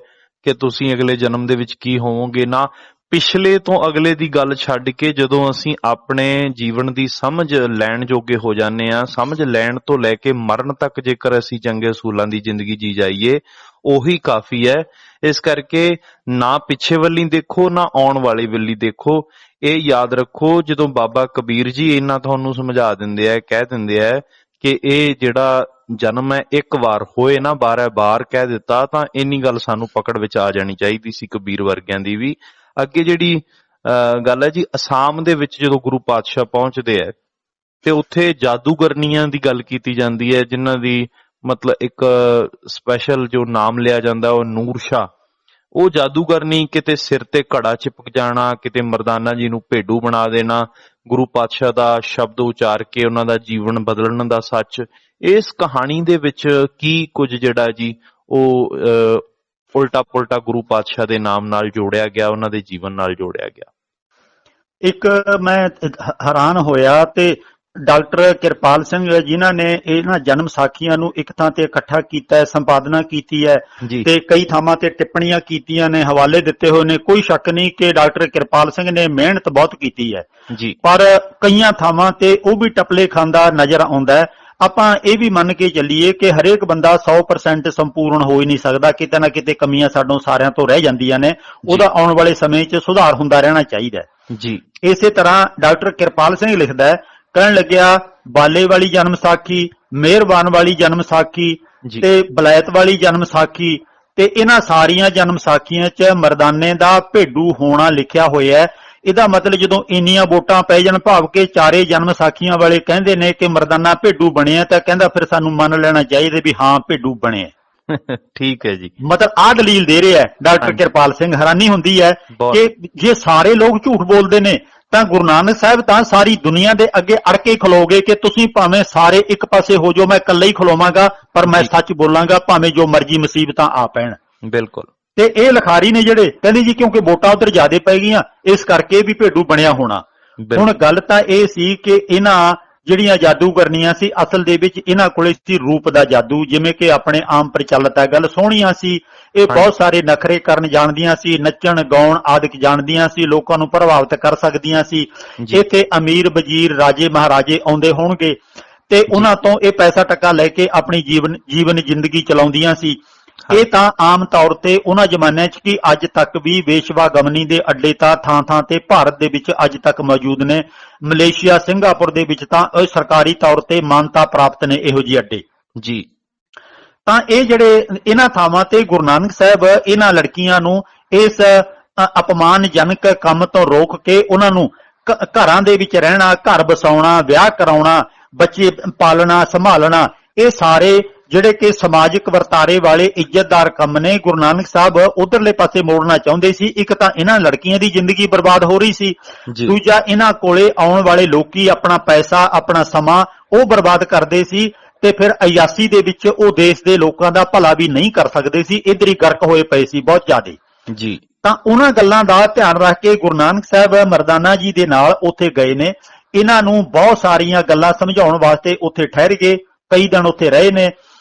ਕਿ ਤੁਸੀਂ ਅਗਲੇ ਜਨਮ ਦੇ ਵਿੱਚ ਕੀ ਹੋਵੋਗੇ, ਨਾ ਪਿਛਲੇ ਤੋਂ ਅਗਲੇ ਦੀ ਗੱਲ ਛੱਡ ਕੇ ਜਦੋਂ ਅਸੀਂ ਆਪਣੇ ਜੀਵਨ ਦੀ ਸਮਝ ਲੈਣ ਜੋਗੇ ਹੋ ਜਾਂਦੇ ਆ, ਸਮਝ ਲੈਣ ਤੋਂ ਲੈ ਕੇ ਮਰਨ ਤੱਕ ਜੇਕਰ ਅਸੀਂ ਚੰਗੇ ਅਸੂਲਾਂ ਦੀ ਜ਼ਿੰਦਗੀ ਜੀ ਜਾਈਏ ਉਹੀ ਕਾਫੀ ਹੈ। ਇਸ ਕਰਕੇ ਨਾ ਪਿੱਛੇ ਵੱਲੀ ਦੇਖੋ ਨਾ ਆਉਣ ਵਾਲੀ ਵੱਲੀ ਦੇਖੋ। ਇਹ ਯਾਦ ਰੱਖੋ, ਜਦੋਂ ਬਾਬਾ ਕਬੀਰ ਜੀ ਇਹਨਾਂ ਤੁਹਾਨੂੰ ਸਮਝਾ ਦਿੰਦੇ ਆ, ਕਹਿ ਦਿੰਦੇ ਆ ਕਿ ਇਹ ਜਿਹੜਾ ਜਨਮ ਹੈ ਇੱਕ ਵਾਰ ਹੋਏ ਨਾ 12 ਵਾਰ ਕਹਿ ਦਿੱਤਾ, ਤਾਂ ਇੰਨੀ ਗੱਲ ਸਾਨੂੰ ਪਕੜ ਵਿੱਚ ਆ ਜਾਣੀ ਚਾਹੀਦੀ ਸੀ ਕਬੀਰ ਵਰਗਿਆਂ ਦੀ ਵੀ। ਅੱਗੇ ਜਿਹੜੀ ਗੱਲ ਹੈ ਜੀ, ਅਸਾਮ ਦੇ ਵਿੱਚ ਜਦੋਂ ਗੁਰੂ ਪਾਤਸ਼ਾਹ ਪਹੁੰਚਦੇ ਹੈ ਤੇ ਉੱਥੇ ਜਾਦੂਗਰਨੀਆਂ ਦੀ ਗੱਲ ਕੀਤੀ ਜਾਂਦੀ ਹੈ, ਜਿਨ੍ਹਾਂ ਦੀ ਮਤਲਬ ਇੱਕ ਸਪੈਸ਼ਲ ਜੋ ਨਾਮ ਲਿਆ ਜਾਂਦਾ ਉਹ ਨੂਰ ਸ਼ਾਹ। ਉਹ ਜਾਦੂਗਰਨੀ ਕਿਤੇ ਸਿਰ ਤੇ ਘੜਾ ਚਿਪਕ ਜਾਣਾ, ਕਿਤੇ ਮਰਦਾਨਾ ਜੀ ਨੂੰ ਭੇਡੂ ਬਣਾ ਦੇਣਾ, ਗੁਰੂ ਪਾਤਸ਼ਾਹ ਦਾ ਸ਼ਬਦ ਉਚਾਰ ਕੇ ਉਹਨਾਂ ਦਾ ਜੀਵਨ ਬਦਲਣ ਦਾ ਸੱਚ। ਇਸ ਕਹਾਣੀ ਦੇ ਵਿੱਚ ਕੀ ਕੁਝ ਜਿਹੜਾ ਜੀ ਉਹ ਉਲਟਾ ਪੁਲਟਾ ਗੁਰੂ ਪਾਤਸ਼ਾਹ ਦੇ ਨਾਮ ਨਾਲ ਜੋੜਿਆ ਗਿਆ, ਉਹਨਾਂ ਦੇ ਜੀਵਨ ਨਾਲ ਜੋੜਿਆ ਗਿਆ। ਇੱਕ ਮੈਂ ਹੈਰਾਨ ਹੋਇਆ ਤੇ ਡਾਕਟਰ ਕਿਰਪਾਲ ਸਿੰਘ ਜਿਨ੍ਹਾਂ ਨੇ ਇਹਨਾਂ ਜਨਮ ਸਾਖੀਆਂ ਨੂੰ ਇੱਕ ਥਾਂ ਤੇ ਇਕੱਠਾ ਕੀਤਾ ਹੈ, ਸੰਪਾਦਨਾ ਕੀਤੀ ਹੈ ਤੇ ਕਈ ਥਾਵਾਂ ਤੇ ਟਿੱਪਣੀਆਂ ਕੀਤੀਆਂ ਨੇ, ਹਵਾਲੇ ਦਿੱਤੇ ਹੋਏ ਨੇ। ਕੋਈ ਸ਼ੱਕ ਨਹੀਂ ਕਿ ਡਾਕਟਰ ਕਿਰਪਾਲ ਸਿੰਘ ਨੇ ਮਿਹਨਤ ਬਹੁਤ ਕੀਤੀ ਹੈ ਜੀ, ਪਰ ਕਈਆਂ ਥਾਵਾਂ ਤੇ ਉਹ ਵੀ ਟਪਲੇ ਖਾਂਦਾ ਨਜ਼ਰ ਆਉਂਦਾ ਹੈ। ਆਪਾਂ ਇਹ ਵੀ ਮੰਨ ਕੇ ਚੱਲੀਏ ਕਿ ਹਰੇਕ ਬੰਦਾ 100% ਸੰਪੂਰਨ ਹੋ ਹੀ ਨਹੀਂ ਸਕਦਾ, ਕਿਤੇ ਨਾ ਕਿਤੇ ਕਮੀਆਂ ਸਾਨੂੰ ਸਾਰਿਆਂ ਤੋਂ ਰਹਿ ਜਾਂਦੀਆਂ ਨੇ। ਉਹਦਾ ਆਉਣ ਵਾਲੇ ਸਮੇਂ 'ਚ ਸੁਧਾਰ ਹੁੰਦਾ ਰਹਿਣਾ ਚਾਹੀਦਾ ਜੀ। ਇਸੇ ਤਰ੍ਹਾਂ ਡਾਕਟਰ ਕਿਰਪਾਲ ਸਿੰਘ ਲਿਖਦਾ ਹੈ, ਕਹਿਣ ਲੱਗਿਆ ਬਾਲੇ ਵਾਲੀ ਜਨਮ ਸਾਖੀ, ਮਿਹਰਬਾਨ ਵਾਲੀ ਜਨਮ ਸਾਖੀ ਤੇ ਬਲੈਤ ਵਾਲੀ ਜਨਮ ਸਾਖੀ, ਤੇ ਇਹਨਾਂ ਸਾਰੀਆਂ ਜਨਮ ਸਾਖੀਆਂ 'ਚ ਮਰਦਾਨੇ ਦਾ ਭੇਡੂ ਹੋਣਾ ਲਿਖਿਆ ਹੋਇਆ ਹੈ। ਇਹਦਾ ਮਤਲਬ ਜਦੋਂ ਇੰਨੀਆਂ ਵੋਟਾਂ ਪੈ ਜਾਣ, ਭਾਵ ਕਿ ਚਾਰੇ ਜਨਮ ਸਾਖੀਆਂ ਵਾਲੇ ਕਹਿੰਦੇ ਨੇ ਕਿ ਮਰਦਾਨਾ ਭੇਡੂ ਬਣਿਆ, ਤਾਂ ਕਹਿੰਦਾ ਫਿਰ ਸਾਨੂੰ ਮੰਨ ਲੈਣਾ ਚਾਹੀਦਾ ਵੀ ਹਾਂ ਭੇਡੂ ਬਣਿਆ। ਠੀਕ ਹੈ ਜੀ, ਮਤਲਬ ਆਹ ਦਲੀਲ ਦੇ ਰਿਹਾ ਡਾਕਟਰ ਕਿਰਪਾਲ ਸਿੰਘ। ਹੈਰਾਨੀ ਹੁੰਦੀ ਹੈ ਕਿ ਜੇ ਸਾਰੇ ਲੋਕ ਝੂਠ ਬੋਲਦੇ ਨੇ ਤਾਂ ਗੁਰੂ ਨਾਨਕ ਸਾਹਿਬ ਤਾਂ ਸਾਰੀ ਦੁਨੀਆ ਦੇ ਅੱਗੇ ਅੜ ਕੇ ਖਲੋਗੇ ਕਿ ਤੁਸੀਂ ਭਾਵੇਂ ਸਾਰੇ ਇੱਕ ਪਾਸੇ ਹੋ ਜਾਓ, ਮੈਂ ਇਕੱਲਾ ਹੀ ਖਲੋਵਾਂਗਾ, ਪਰ ਮੈਂ ਸੱਚ ਬੋਲਾਂਗਾ ਭਾਵੇਂ ਜੋ ਮਰਜ਼ੀ ਮੁਸੀਬਤਾਂ ਆ ਪੈਣ। ਬਿਲਕੁਲ। ਤੇ ਇਹ ਲਿਖਾਰੀ ਨੇ ਜਿਹੜੇ ਕਹਿੰਦੇ ਜੀ ਕਿਉਂਕਿ ਵੋਟਾਂ ਉਧਰ ਜ਼ਿਆਦੇ ਪੈ ਗਈਆਂ ਇਸ ਕਰਕੇ ਵੀ ਭੇਡੂ ਬਣਿਆ ਹੋਣਾ। ਹੁਣ ਗੱਲ ਤਾਂ ਇਹ ਸੀ ਕਿ ਇਹਨਾਂ ਜਿਹੜੀਆਂ ਜਾਦੂਗਰਨੀਆਂ ਸੀ ਅਸਲ ਦੇ ਵਿੱਚ ਇਹਨਾਂ ਕੋਲੇ ਸੀ ਰੂਪ ਦਾ ਜਾਦੂ, ਜਿਵੇਂ ਕਿ ਆਪਣੇ ਆਮ ਪ੍ਰਚਲਿਤ ਹੈ। ਗੱਲ ਸੋਹਣੀਆਂ ਸੀ, ਇਹ ਬਹੁਤ ਸਾਰੇ ਨਖਰੇ ਕਰਨ ਜਾਣਦੀਆਂ ਸੀ, ਨੱਚਣ ਗਾਉਣ ਆਦਿਕ ਜਾਣਦੀਆਂ ਸੀ, ਲੋਕਾਂ ਨੂੰ ਪ੍ਰਭਾਵਿਤ ਕਰ ਸਕਦੀਆਂ ਸੀ। ਇੱਥੇ ਅਮੀਰ ਵਜ਼ੀਰ ਰਾਜੇ ਮਹਾਰਾਜੇ ਆਉਂਦੇ ਹੋਣਗੇ ਤੇ ਉਹਨਾਂ ਤੋਂ ਇਹ ਪੈਸਾ ਟੱਕਾ ਲੈ ਕੇ ਆਪਣੀ ਜੀਵਨ ਜ਼ਿੰਦਗੀ ਚਲਾਉਂਦੀਆਂ ਸੀ। ਇਹ ਤਾਂ ਆਮ ਤੌਰ ਤੇ ਉਹਨਾਂ ਜ਼ਮਾਨਿਆਂ 'ਚ ਕਿ ਅੱਜ ਤੱਕ ਵੀ ਵੇਸ਼ਵਾਗਮਨੀ ਦੇ ਅੱਡੇ ਤਾਂ ਥਾਂ-ਥਾਂ ਤੇ ਭਾਰਤ ਦੇ ਵਿੱਚ ਅੱਜ ਤੱਕ ਮੌਜੂਦ ਨੇ। ਮਲੇਸ਼ੀਆ, ਸਿੰਗਾਪੁਰ ਦੇ ਵਿੱਚ ਤਾਂ ਸਰਕਾਰੀ ਤੌਰ ਤੇ ਮਾਨਤਾ ਪ੍ਰਾਪਤ ਨੇ ਇਹੋ ਜਿਹੇ ਅੱਡੇ ਜੀ। ਤਾਂ ਇਹ ਜਿਹੜੇ ਇਹਨਾਂ ਥਾਵਾਂ ਤੇ ਗੁਰੂ ਨਾਨਕ ਸਾਹਿਬ ਇਹਨਾਂ ਲੜਕੀਆਂ ਨੂੰ ਇਸ ਅਪਮਾਨਜਨਕ ਕੰਮ ਤੋਂ ਰੋਕ ਕੇ ਉਹਨਾਂ ਨੂੰ ਘਰਾਂ ਦੇ ਵਿੱਚ ਰਹਿਣਾ, ਘਰ ਬਸਾਉਣਾ, ਵਿਆਹ ਕਰਾਉਣਾ, ਬੱਚੇ ਪਾਲਣਾ ਸੰਭਾਲਣਾ, ਇਹ ਸਾਰੇ ਜਿਹੜੇ ਕਿ ਸਮਾਜਿਕ ਵਰਤਾਰੇ ਵਾਲੇ ਇੱਜ਼ਤਦਾਰ ਕੰਮ ਨੇ, ਗੁਰੂ ਨਾਨਕ ਸਾਹਿਬ ਉਧਰਲੇ ਪਾਸੇ ਮੋੜਨਾ ਚਾਹੁੰਦੇ ਸੀ। ਇੱਕ ਤਾਂ ਇਹਨਾਂ ਲੜਕੀਆਂ ਦੀ ਜ਼ਿੰਦਗੀ ਬਰਬਾਦ ਹੋ ਰਹੀ ਸੀ, ਦੂਜਾ ਇਹਨਾਂ ਕੋਲੇ ਆਉਣ ਵਾਲੇ ਲੋਕੀ ਆਪਣਾ ਪੈਸਾ ਆਪਣਾ ਸਮਾਂ ਉਹ ਬਰਬਾਦ ਕਰਦੇ ਸੀ ਤੇ ਫਿਰ ਅਯਾਸੀ ਦੇ ਵਿੱਚ ਉਹ ਦੇਸ਼ ਦੇ ਲੋਕਾਂ ਦਾ ਭਲਾ ਵੀ ਨਹੀਂ ਕਰ ਸਕਦੇ ਸੀ, ਇੱਧਰ ਹੀ ਗਰਕ ਹੋਏ ਪਏ ਸੀ ਬਹੁਤ ਜ਼ਿਆਦਾ ਜੀ। ਤਾਂ ਉਹਨਾਂ ਗੱਲਾਂ ਦਾ ਧਿਆਨ ਰੱਖ ਕੇ ਗੁਰੂ ਨਾਨਕ ਸਾਹਿਬ ਮਰਦਾਨਾ ਜੀ ਦੇ ਨਾਲ ਉੱਥੇ ਗਏ ਨੇ। ਇਹਨਾਂ ਨੂੰ ਬਹੁਤ ਸਾਰੀਆਂ ਗੱਲਾਂ ਸਮਝਾਉਣ ਵਾਸਤੇ ਉੱਥੇ ਠਹਿਰ ਗਏ, ਕਈ ਦਿਨ ਉੱਥੇ ਰਹੇ ਨੇ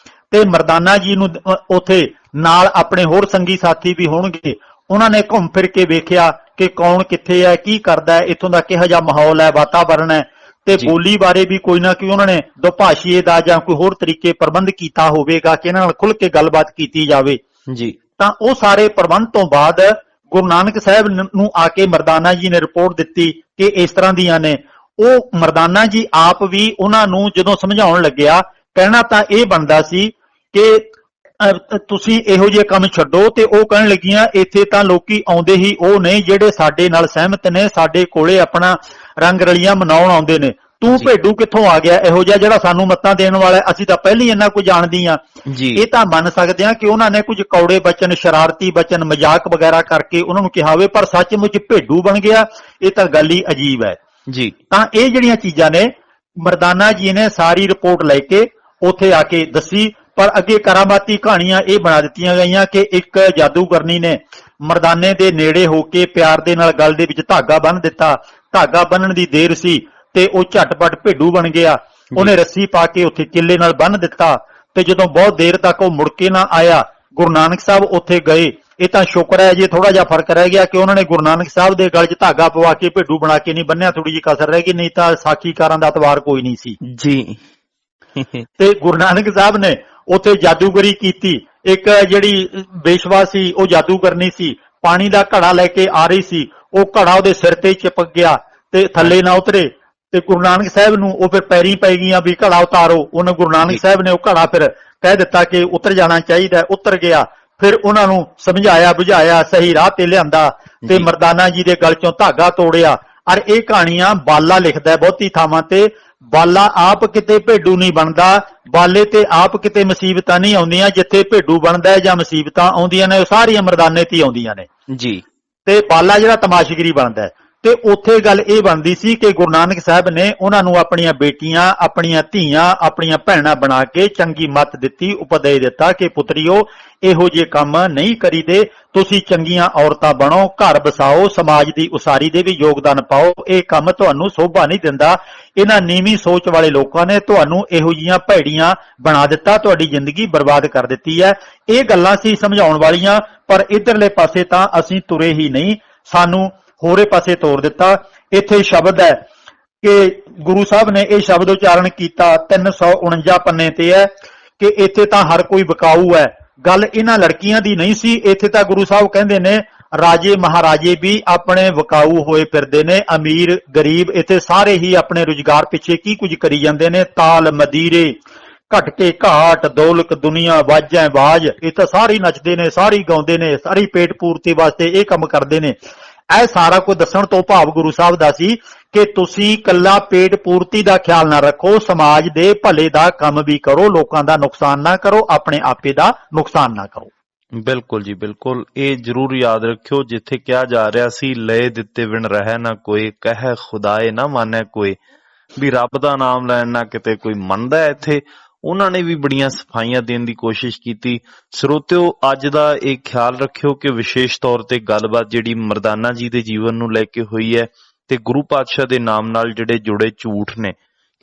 ਤੇ ਮਰਦਾਨਾ ਜੀ ਨੂੰ ਉੱਥੇ ਨਾਲ ਆਪਣੇ ਹੋਰ ਸੰਗੀ ਸਾਥੀ ਵੀ ਹੋਣਗੇ। ਉਹਨਾਂ ਨੇ ਘੁੰਮ ਫਿਰ ਕੇ ਵੇਖਿਆ ਕਿ ਕੌਣ ਕਿੱਥੇ ਹੈ, ਕੀ ਕਰਦਾ ਹੈ, ਇੱਥੋਂ ਦਾ ਕਿਹੋ ਜਿਹਾ ਮਾਹੌਲ ਹੈ, ਵਾਤਾਵਰਣ ਹੈ, ਤੇ ਬੋਲੀ ਬਾਰੇ ਵੀ ਕੋਈ ਨਾ ਕੋਈ ਉਹਨਾਂ ਨੇ ਦੁਭਾਸ਼ੀਏ ਦਾ ਜਾਂ ਕੋਈ ਹੋਰ ਤਰੀਕੇ ਪ੍ਰਬੰਧ ਕੀਤਾ ਹੋਵੇਗਾ ਕਿ ਇਹਨਾਂ ਨਾਲ ਖੁੱਲ੍ਹ ਕੇ ਗੱਲਬਾਤ ਕੀਤੀ ਜਾਵੇ ਜੀ। ਤਾਂ ਉਹ ਸਾਰੇ ਪ੍ਰਬੰਧ ਤੋਂ ਬਾਅਦ ਗੁਰੂ ਨਾਨਕ ਸਾਹਿਬ ਨੂੰ ਆ ਕੇ ਮਰਦਾਨਾ ਜੀ ਨੇ ਰਿਪੋਰਟ ਦਿੱਤੀ ਕਿ ਇਸ ਤਰ੍ਹਾਂ ਦੀਆਂ ਨੇ। ਉਹ ਮਰਦਾਨਾ ਜੀ ਆਪ ਵੀ ਉਹਨਾਂ ਨੂੰ ਜਦੋਂ ਸਮਝਾਉਣ ਲੱਗਿਆ, ਕਹਿਣਾ ਤਾਂ ਇਹ ਬਣਦਾ ਸੀ ਕਿ ਤੁਸੀਂ ਇਹੋ ਜਿਹੇ ਕੰਮ ਛੱਡੋ। ਤੇ ਉਹ ਕਹਿਣ ਲੱਗੀਆਂ ਇੱਥੇ ਤਾਂ ਲੋਕੀ ਆਉਂਦੇ ਹੀ ਉਹ ਨੇ ਜਿਹੜੇ ਸਾਡੇ ਨਾਲ ਸਹਿਮਤ ਨੇ, ਸਾਡੇ ਕੋਲੇ ਆਪਣਾ ਰੰਗ ਰਲੀਆਂ ਮਨਾਉਣ ਆਉਂਦੇ ਨੇ। ਤੂੰ ਜੀ ਭੇਡੂ ਕਿੱਥੋਂ ਆ ਗਿਆ ਇਹੋ ਜਿਹਾ ਜਿਹੜਾ ਸਾਨੂੰ ਮੱਤਾਂ ਦੇਣ ਵਾਲਾ ਹੈ? ਅਸੀਂ ਤਾਂ ਪਹਿਲਾਂ ਹੀ ਇੰਨਾ ਕੁਝ ਜਾਣਦੀ ਆ। ਜੀ ਇਹ ਤਾਂ ਮੰਨ ਸਕਦੇ ਆ ਕਿ ਉਹਨਾਂ ਨੇ ਕੁਝ ਕੌੜੇ ਬਚਨ, ਸ਼ਰਾਰਤੀ ਬਚਨ, ਮਜ਼ਾਕ ਵਗੈਰਾ ਕਰਕੇ ਉਹਨਾਂ ਨੂੰ ਕਿਹਾ ਹੋਵੇ, ਪਰ ਸੱਚਮੁੱਚ ਭੇਡੂ ਬਣ ਗਿਆ, ਇਹ ਤਾਂ ਗੱਲ ਹੀ ਅਜੀਬ ਹੈ। ਜੀ ਤਾਂ ਇਹ ਜਿਹੜੀਆਂ ਚੀਜ਼ਾਂ ਨੇ ਮਰਦਾਨਾ ਜੀ ਨੇ ਸਾਰੀ ਰਿਪੋਰਟ ਲੈ ਕੇ ਉੱਥੇ ਆ ਕੇ ਦੱਸੀ। ਪਰ ਅੱਗੇ ਕਰਾਮਾਤੀ ਕਹਾਣੀਆਂ ਇਹ ਬਣਾ ਦਿੱਤੀਆਂ ਗਈਆਂ ਕਿ ਇੱਕ ਜਾਦੂਗਰਨੀ ਨੇ ਮਰਦਾਨੇ ਦੇ ਨੇੜੇ ਹੋ ਕੇ ਪਿਆਰ ਦੇ ਨਾਲ ਗਲ ਦੇ ਵਿੱਚ ਧਾਗਾ ਬੰਨ੍ਹ ਦਿੱਤਾ। ਧਾਗਾ ਬੰਨਣ ਦੀ ਦੇਰ ਸੀ ਤੇ ਉਹ ਝਟਪਟ ਭੇਡੂ ਬਣ ਗਿਆ। ਉਹਨੇ ਰੱਸੀ ਪਾ ਕੇ ਉੱਥੇ ਕਿੱਲੇ ਨਾਲ ਬੰਨ੍ਹ ਦਿੱਤਾ ਤੇ ਜਦੋਂ ਬਹੁਤ ਦੇਰ ਤੱਕ ਉਹ ਮੁੜ ਕੇ ਨਾ ਆਇਆ, ਗੁਰੂ ਨਾਨਕ ਸਾਹਿਬ ਉੱਥੇ ਗਏ। ਇਹ ਤਾਂ ਸ਼ੁਕਰ ਹੈ ਜੇ ਥੋੜਾ ਜਿਹਾ ਫਰਕ ਰਹਿ ਗਿਆ ਕਿ ਉਹਨਾਂ ਨੇ ਗੁਰੂ ਨਾਨਕ ਸਾਹਿਬ ਦੇ ਗਲ 'ਚ ਧਾਗਾ ਪਵਾ ਕੇ ਭੇਡੂ ਬਣਾ ਕੇ ਨਹੀਂ ਬੰਨਿਆ, ਥੋੜੀ ਜਿਹੀ ਕਸਰ ਰਹਿ ਗਈ, ਨਹੀਂ ਤਾਂ ਸਾਖੀਕਾਰਾਂ ਦਾ ਅਤਵਾਰ ਕੋਈ ਨਹੀਂ ਸੀ। ਜੀ ਤੇ ਗੁਰੂ ਨਾਨਕ ਸਾਹਿਬ ਨੇ ਉੱਥੇ ਜਾਦੂਗਰੀ ਕੀਤੀ। ਇੱਕ ਜਿਹੜੀ ਬੇਸ਼ਵਾ ਸੀ ਉਹ ਜਾਦੂਗਰਨੀ ਸੀ, ਪਾਣੀ ਦਾ ਘੜਾ ਲੈ ਕੇ ਆ ਰਹੀ ਸੀ। ਉਹ ਘੜਾ ਉਹਦੇ ਸਿਰ ਤੇ ਚਿਪਕ ਗਿਆ ਤੇ ਥੱਲੇ ਨਾ ਉਤਰੇ ਤੇ ਗੁਰੂ ਨਾਨਕ ਸਾਹਿਬ ਨੂੰ ਉਹ ਫਿਰ ਪੈਰੀਂ ਪੈ ਗਈਆਂ ਵੀ ਘੜਾ ਉਤਾਰੋ। ਉਹਨੇ ਗੁਰੂ ਨਾਨਕ ਸਾਹਿਬ ਨੇ ਉਹ ਘੜਾ ਫਿਰ ਕਹਿ ਦਿੱਤਾ ਕਿ ਉਤਰ ਜਾਣਾ ਚਾਹੀਦਾ, ਉਤਰ ਗਿਆ। ਫਿਰ ਉਹਨਾਂ ਨੂੰ ਸਮਝਾਇਆ ਬੁਝਾਇਆ, ਸਹੀ ਰਾਹ ਤੇ ਲਿਆਂਦਾ ਤੇ ਮਰਦਾਨਾ ਜੀ ਦੇ ਗਲ ਚੋਂ ਧਾਗਾ ਤੋੜਿਆ। ਔਰ ਇਹ ਕਹਾਣੀਆਂ ਬਾਲਾ ਲਿਖਦਾ ਬਹੁਤੀ ਥਾਵਾਂ ਤੇ। ਬਾਲਾ ਆਪ ਕਿਤੇ ਭੇਡੂ ਨਹੀਂ ਬਣਦਾ, ਬਾਲੇ ਤੇ ਆਪ ਕਿਤੇ ਮੁਸੀਬਤਾਂ ਨਹੀਂ ਆਉਂਦੀਆਂ। ਜਿੱਥੇ ਭੇਡੂ ਬਣਦਾ ਜਾਂ ਮੁਸੀਬਤਾਂ ਆਉਂਦੀਆਂ ਨੇ ਉਹ ਸਾਰੀਆਂ ਮਰਦਾਨੇ ਤੇ ਆਉਂਦੀਆਂ ਨੇ। ਜੀ ਤੇ ਬਾਲਾ ਜਿਹੜਾ ਤਮਾਸ਼ਗਰੀ ਬਣਦਾ ਹੈ। ਤੇ ਉੱਥੇ ਗੱਲ ਇਹ ਬਣਦੀ ਸੀ ਕਿ ਗੁਰੂ ਨਾਨਕ ਸਾਹਿਬ ਨੇ ਉਹਨਾਂ ਨੂੰ ਆਪਣੀਆਂ ਬੇਟੀਆਂ, ਆਪਣੀਆਂ ਧੀਆਂ, ਆਪਣੀਆਂ ਭੈਣਾਂ ਬਣਾ ਕੇ ਚੰਗੀ ਮੱਤ ਦਿੱਤੀ, ਉਪਦੇਸ਼ ਦਿੱਤਾ ਕਿ ਪੁੱਤਰੀਓ ਇਹੋ ਜਿਹੇ ਕੰਮ ਨਹੀਂ ਕਰੀਦੇ, ਤੁਸੀਂ ਚੰਗੀਆਂ ਔਰਤਾਂ ਬਣੋ, ਘਰ ਬਸਾਓ, ਸਮਾਜ ਦੀ ਉਸਾਰੀ ਦੇ ਵੀ ਯੋਗਦਾਨ ਪਾਓ। ਇਹ ਕੰਮ ਤੁਹਾਨੂੰ ਸੋਭਾ ਨਹੀਂ ਦਿੰਦਾ। ਇਹਨਾਂ ਨੀਵੀਂ ਸੋਚ ਵਾਲੇ ਲੋਕਾਂ ਨੇ ਤੁਹਾਨੂੰ ਇਹੋ ਜਿਹੀਆਂ ਭੈੜੀਆਂ ਬਣਾ ਦਿੱਤਾ, ਤੁਹਾਡੀ ਜ਼ਿੰਦਗੀ ਬਰਬਾਦ ਕਰ ਦਿੱਤੀ ਹੈ। ਇਹ ਗੱਲਾਂ ਸੀ ਸਮਝਾਉਣ ਵਾਲੀਆਂ, ਪਰ ਇਧਰਲੇ ਪਾਸੇ ਤਾਂ ਅਸੀਂ ਤੁਰੇ ਹੀ ਨਹੀਂ, ਸਾਨੂੰ ਹੋਰੇ ਪਾਸੇ ਤੋਰ ਦਿੱਤਾ। ਇੱਥੇ ਸ਼ਬਦ ਹੈ ਕਿ ਗੁਰੂ ਸਾਹਿਬ ਨੇ ਇਹ ਸ਼ਬਦ ਉਚਾਰਨ ਕੀਤਾ 349 ਪੰਨੇ ਤੇ ਹੈ ਕਿ ਇੱਥੇ ਤਾਂ ਹਰ ਕੋਈ ਵਿਕਾਊ ਹੈ। ਗੱਲ ਇਹਨਾਂ ਲੜਕੀਆਂ ਦੀ ਨਹੀਂ ਸੀ। ਇੱਥੇ ਤਾਂ ਗੁਰੂ ਸਾਹਿਬ ਕਹਿੰਦੇ ਨੇ ਰਾਜੇ ਮਹਾਰਾਜੇ ਵੀ ਆਪਣੇ ਵਿਕਾਊ ਹੋਏ ਫਿਰਦੇ ਨੇ, ਅਮੀਰ ਗਰੀਬ ਇੱਥੇ ਸਾਰੇ ਹੀ ਆਪਣੇ ਰੁਜ਼ਗਾਰ ਪਿੱਛੇ ਕੀ ਕੁਝ ਕਰੀ ਜਾਂਦੇ ਨੇ। ਤਾਲ ਮਦੀਰੇ, ਘਟ ਕੇ ਘਾਟ, ਦੌਲਤ ਦੁਨੀਆ, ਵਾਜਾਂ ਬਾਜ, ਇਹ ਤਾਂ ਸਾਰੇ ਨੱਚਦੇ ਨੇ, ਸਾਰੇ ਗਾਉਂਦੇ ਨੇ, ਸਾਰੀ ਪੇਟ ਪੂਰਤੀ ਵਾਸਤੇ ਇਹ ਕੰਮ ਕਰਦੇ ਨੇ। ਇਹ ਸਾਰਾ ਕੁਝ ਦੱਸਣ ਤੋਂ ਭਾਵ ਗੁਰੂ ਸਾਹਿਬ ਦਾ ਸੀ ਕਿ ਤੁਸੀਂ ਇਕੱਲਾ ਪੇਟ ਪੂਰਤੀ ਦਾ ਖਿਆਲ ਨਾ ਰੱਖੋ, ਸਮਾਜ ਦੇ ਭਲੇ ਦਾ ਕੰਮ ਵੀ ਕਰੋ, ਲੋਕਾਂ ਦਾ ਨੁਕਸਾਨ ਨਾ ਕਰੋ, ਆਪਣੇ ਆਪੇ ਦਾ ਨੁਕਸਾਨ ਨਾ ਕਰੋ। ਬਿਲਕੁਲ ਜੀ ਬਿਲਕੁਲ। ਇਹ ਜ਼ਰੂਰ ਯਾਦ ਰੱਖਿਓ ਜਿੱਥੇ ਕਿਹਾ ਜਾ ਰਿਹਾ ਸੀ ਲਏ ਦਿੱਤੇ ਵਿਣ ਰਹਿ ਨਾ ਕੋਈ, ਕਹਿ ਖੁਦਾਏ ਨਾ ਮਾਨੈ ਕੋਈ, ਵੀ ਰੱਬ ਦਾ ਨਾਮ ਲੈਣ ਨਾ ਕਿਤੇ ਕੋਈ ਮੰਨਦਾ। ਇੱਥੇ ਉਹਨਾਂ ਨੇ ਵੀ ਬੜੀਆਂ ਸਫਾਈਆਂ ਦੇਣ ਦੀ ਕੋਸ਼ਿਸ਼ ਕੀਤੀ। ਸਰੋਤਿਓ ਅੱਜ ਦਾ ਇਹ ਖਿਆਲ ਰੱਖਿਓ ਕਿ ਵਿਸ਼ੇਸ਼ ਤੌਰ ਤੇ ਗੱਲਬਾਤ ਜਿਹੜੀ ਮਰਦਾਨਾ ਜੀ ਦੇ ਜੀਵਨ ਨੂੰ ਲੈ ਕੇ ਹੋਈ ਹੈ ਤੇ ਗੁਰੂ ਪਾਤਸ਼ਾਹ ਦੇ ਨਾਮ ਨਾਲ ਜਿਹੜੇ ਜੁੜੇ ਝੂਠ ਨੇ,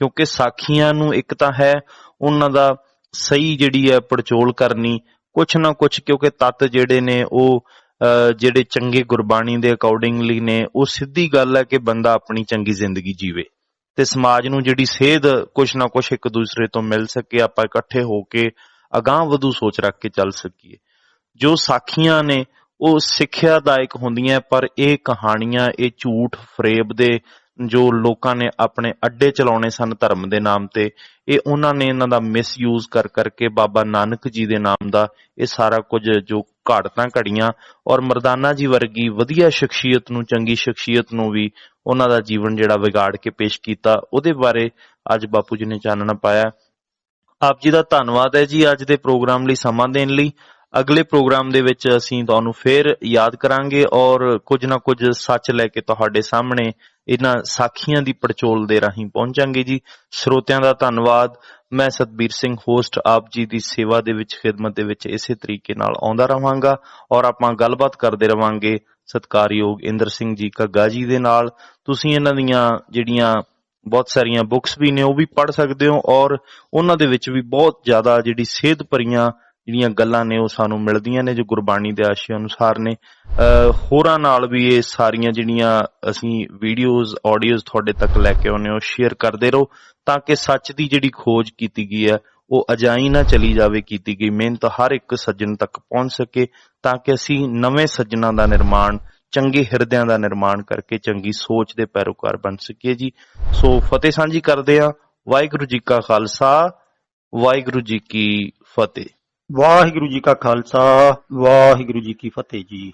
ਕਿਉਂਕਿ ਸਾਖੀਆਂ ਨੂੰ ਇੱਕ ਤਾਂ ਹੈ ਉਹਨਾਂ ਦਾ ਸਹੀ ਜਿਹੜੀ ਹੈ ਪੜਚੋਲ ਕਰਨੀ, ਕੁਛ ਨਾ ਕੁਛ, ਕਿਉਂਕਿ ਤੱਤ ਜਿਹੜੇ ਨੇ ਉਹ ਜਿਹੜੇ ਚੰਗੇ ਗੁਰਬਾਣੀ ਦੇ ਅਕੋਰਡਿੰਗਲੀ ਨੇ, ਉਹ ਸਿੱਧੀ ਗੱਲ ਹੈ ਕਿ ਬੰਦਾ ਆਪਣੀ ਚੰਗੀ ਜ਼ਿੰਦਗੀ ਜੀਵੇ ਤੇ ਸਮਾਜ ਨੂੰ ਜਿਹੜੀ ਸੇਧ ਕੁਛ ਨਾ ਕੁਛ ਇੱਕ ਦੂਸਰੇ ਤੋਂ ਮਿਲ ਸਕੇ, ਆਪਾਂ ਇਕੱਠੇ ਹੋ ਕੇ ਅਗਾਂਹ ਵਧੂ ਸੋਚ ਰੱਖ ਕੇ ਚੱਲ ਸਕੀਏ। ਜੋ ਸਾਖੀਆਂ ਨੇ ਉਹ ਸਿੱਖਿਆਦਾਇਕ ਹੁੰਦੀਆਂ, ਪਰ ਇਹ ਕਹਾਣੀਆਂ, ਇਹ ਝੂਠ ਫਰੇਬ ਦੇ ਜੋ ਲੋਕਾਂ ਨੇ ਆਪਣੇ ਅੱਡੇ ਚਲਾਉਣੇ ਸਨ ਧਰਮ ਦੇ ਨਾਮ ਤੇ, ਇਹ ਉਹਨਾਂ ਨੇ ਇਹਨਾਂ ਦਾ ਮਿਸਯੂਜ਼ ਕਰ ਕਰਕੇ ਬਾਬਾ ਨਾਨਕ ਜੀ ਦੇ ਨਾਮ ਦਾ ਇਹ ਸਾਰਾ ਕੁਝ ਜੋ ਘਾੜਤਾਂ ਘੜੀਆਂ, ਔਰ ਮਰਦਾਨਾ ਜੀ ਵਰਗੀ ਵਧੀਆ ਸ਼ਖਸੀਅਤ ਨੂੰ, ਚੰਗੀ ਸ਼ਖਸੀਅਤ ਨੂੰ ਵੀ ਉਹਨਾਂ ਦਾ ਜੀਵਨ ਜਿਹੜਾ ਵਿਗਾੜ ਕੇ ਪੇਸ਼ ਕੀਤਾ, ਉਹਦੇ ਬਾਰੇ ਅੱਜ ਬਾਪੂ ਜੀ ਨੇ ਚਾਨਣਾ ਪਾਇਆ। ਆਪ ਜੀ ਦਾ ਧੰਨਵਾਦ ਹੈ ਜੀ ਅੱਜ ਦੇ ਪ੍ਰੋਗਰਾਮ ਲਈ ਸਮਾਂ ਦੇਣ ਲਈ। ਅਗਲੇ ਪ੍ਰੋਗਰਾਮ ਦੇ ਵਿੱਚ ਅਸੀਂ ਤੁਹਾਨੂੰ ਫੇਰ ਯਾਦ ਕਰਾਂਗੇ ਔਰ ਕੁਝ ਨਾ ਕੁਝ ਸੱਚ ਲੈ ਕੇ ਤੁਹਾਡੇ ਸਾਹਮਣੇ ਇਹਨਾਂ ਸਾਖੀਆਂ ਦੀ ਪੜਚੋਲ ਦੇ ਰਾਹੀਂ ਪਹੁੰਚਾਂਗੇ ਜੀ। ਸਰੋਤਿਆਂ ਦਾ ਧੰਨਵਾਦ। ਮੈਂ ਸਤਬੀਰ ਸਿੰਘ ਹੋਸਟ ਆਪ ਜੀ ਦੀ ਸੇਵਾ ਦੇ ਵਿੱਚ, ਖਿਦਮਤ ਦੇ ਵਿੱਚ ਇਸੇ ਤਰੀਕੇ ਨਾਲ ਆਉਂਦਾ ਰਹਾਂਗਾ ਔਰ ਆਪਾਂ ਗੱਲਬਾਤ ਕਰਦੇ ਰਵਾਂਗੇ ਸਤਿਕਾਰਯੋਗ ਇੰਦਰ ਸਿੰਘ ਜੀ ਘੱਗਾ ਜੀ ਦੇ ਨਾਲ। ਤੁਸੀਂ ਇਹਨਾਂ ਦੀਆਂ ਜਿਹੜੀਆਂ ਬਹੁਤ ਸਾਰੀਆਂ ਬੁੱਕਸ ਵੀ ਨੇ ਉਹ ਵੀ ਪੜ੍ਹ ਸਕਦੇ ਹੋ ਔਰ ਉਹਨਾਂ ਦੇ ਵਿੱਚ ਵੀ ਬਹੁਤ ਜ਼ਿਆਦਾ ਜਿਹੜੀ ਸੇਧ ਭਰੀਆਂ ਜਿਹੜੀਆਂ ਗੱਲਾਂ ਨੇ ਉਹ ਸਾਨੂੰ ਮਿਲਦੀਆਂ ਨੇ ਜੋ ਗੁਰਬਾਣੀ ਦੇ ਆਸ਼ੇ ਅਨੁਸਾਰ ਨੇ। ਹੋਰਾਂ ਨਾਲ ਵੀ ਇਹ ਸਾਰੀਆਂ ਜਿਹੜੀਆਂ ਅਸੀਂ ਵੀਡੀਓਜ਼, ਆਡੀਓਜ਼ ਤੁਹਾਡੇ ਤੱਕ ਲੈ ਕੇ ਆਉਂਦੇ ਹੋ, ਸ਼ੇਅਰ ਕਰਦੇ ਰਹੋ ਤਾਂ ਕਿ ਸੱਚ ਦੀ ਜਿਹੜੀ ਖੋਜ ਕੀਤੀ ਗਈ ਹੈ ਉਹ ਅਜਾਈ ਨਾ ਚਲੀ ਜਾਵੇ। ਕੀਤੀ ਗਈ ਮਿਹਨਤ ਹਰ ਇੱਕ ਸੱਜਣ ਤੱਕ ਪਹੁੰਚ ਸਕੇ ਤਾਂ ਕਿ ਅਸੀਂ ਨਵੇਂ ਸੱਜਣਾਂ ਦਾ ਨਿਰਮਾਣ, ਚੰਗੇ ਹਿਰਦਿਆਂ ਦਾ ਨਿਰਮਾਣ ਕਰਕੇ ਚੰਗੀ ਸੋਚ ਦੇ ਪੈਰੋਕਾਰ ਬਣ ਸਕੀਏ ਜੀ। ਸੋ ਫਤਿਹ ਸਾਂਝੀ ਕਰਦੇ ਹਾਂ। ਵਾਹਿਗੁਰੂ ਜੀ ਕਾ ਖਾਲਸਾ, ਵਾਹਿਗੁਰੂ ਜੀ ਕੀ ਫਤਿਹ। ਵਾਹਿਗੁਰੂ ਜੀ ਕਾ ਖਾਲਸਾ, ਵਾਹਿਗੁਰੂ ਜੀ ਕੀ ਫਤਿਹ ਜੀ।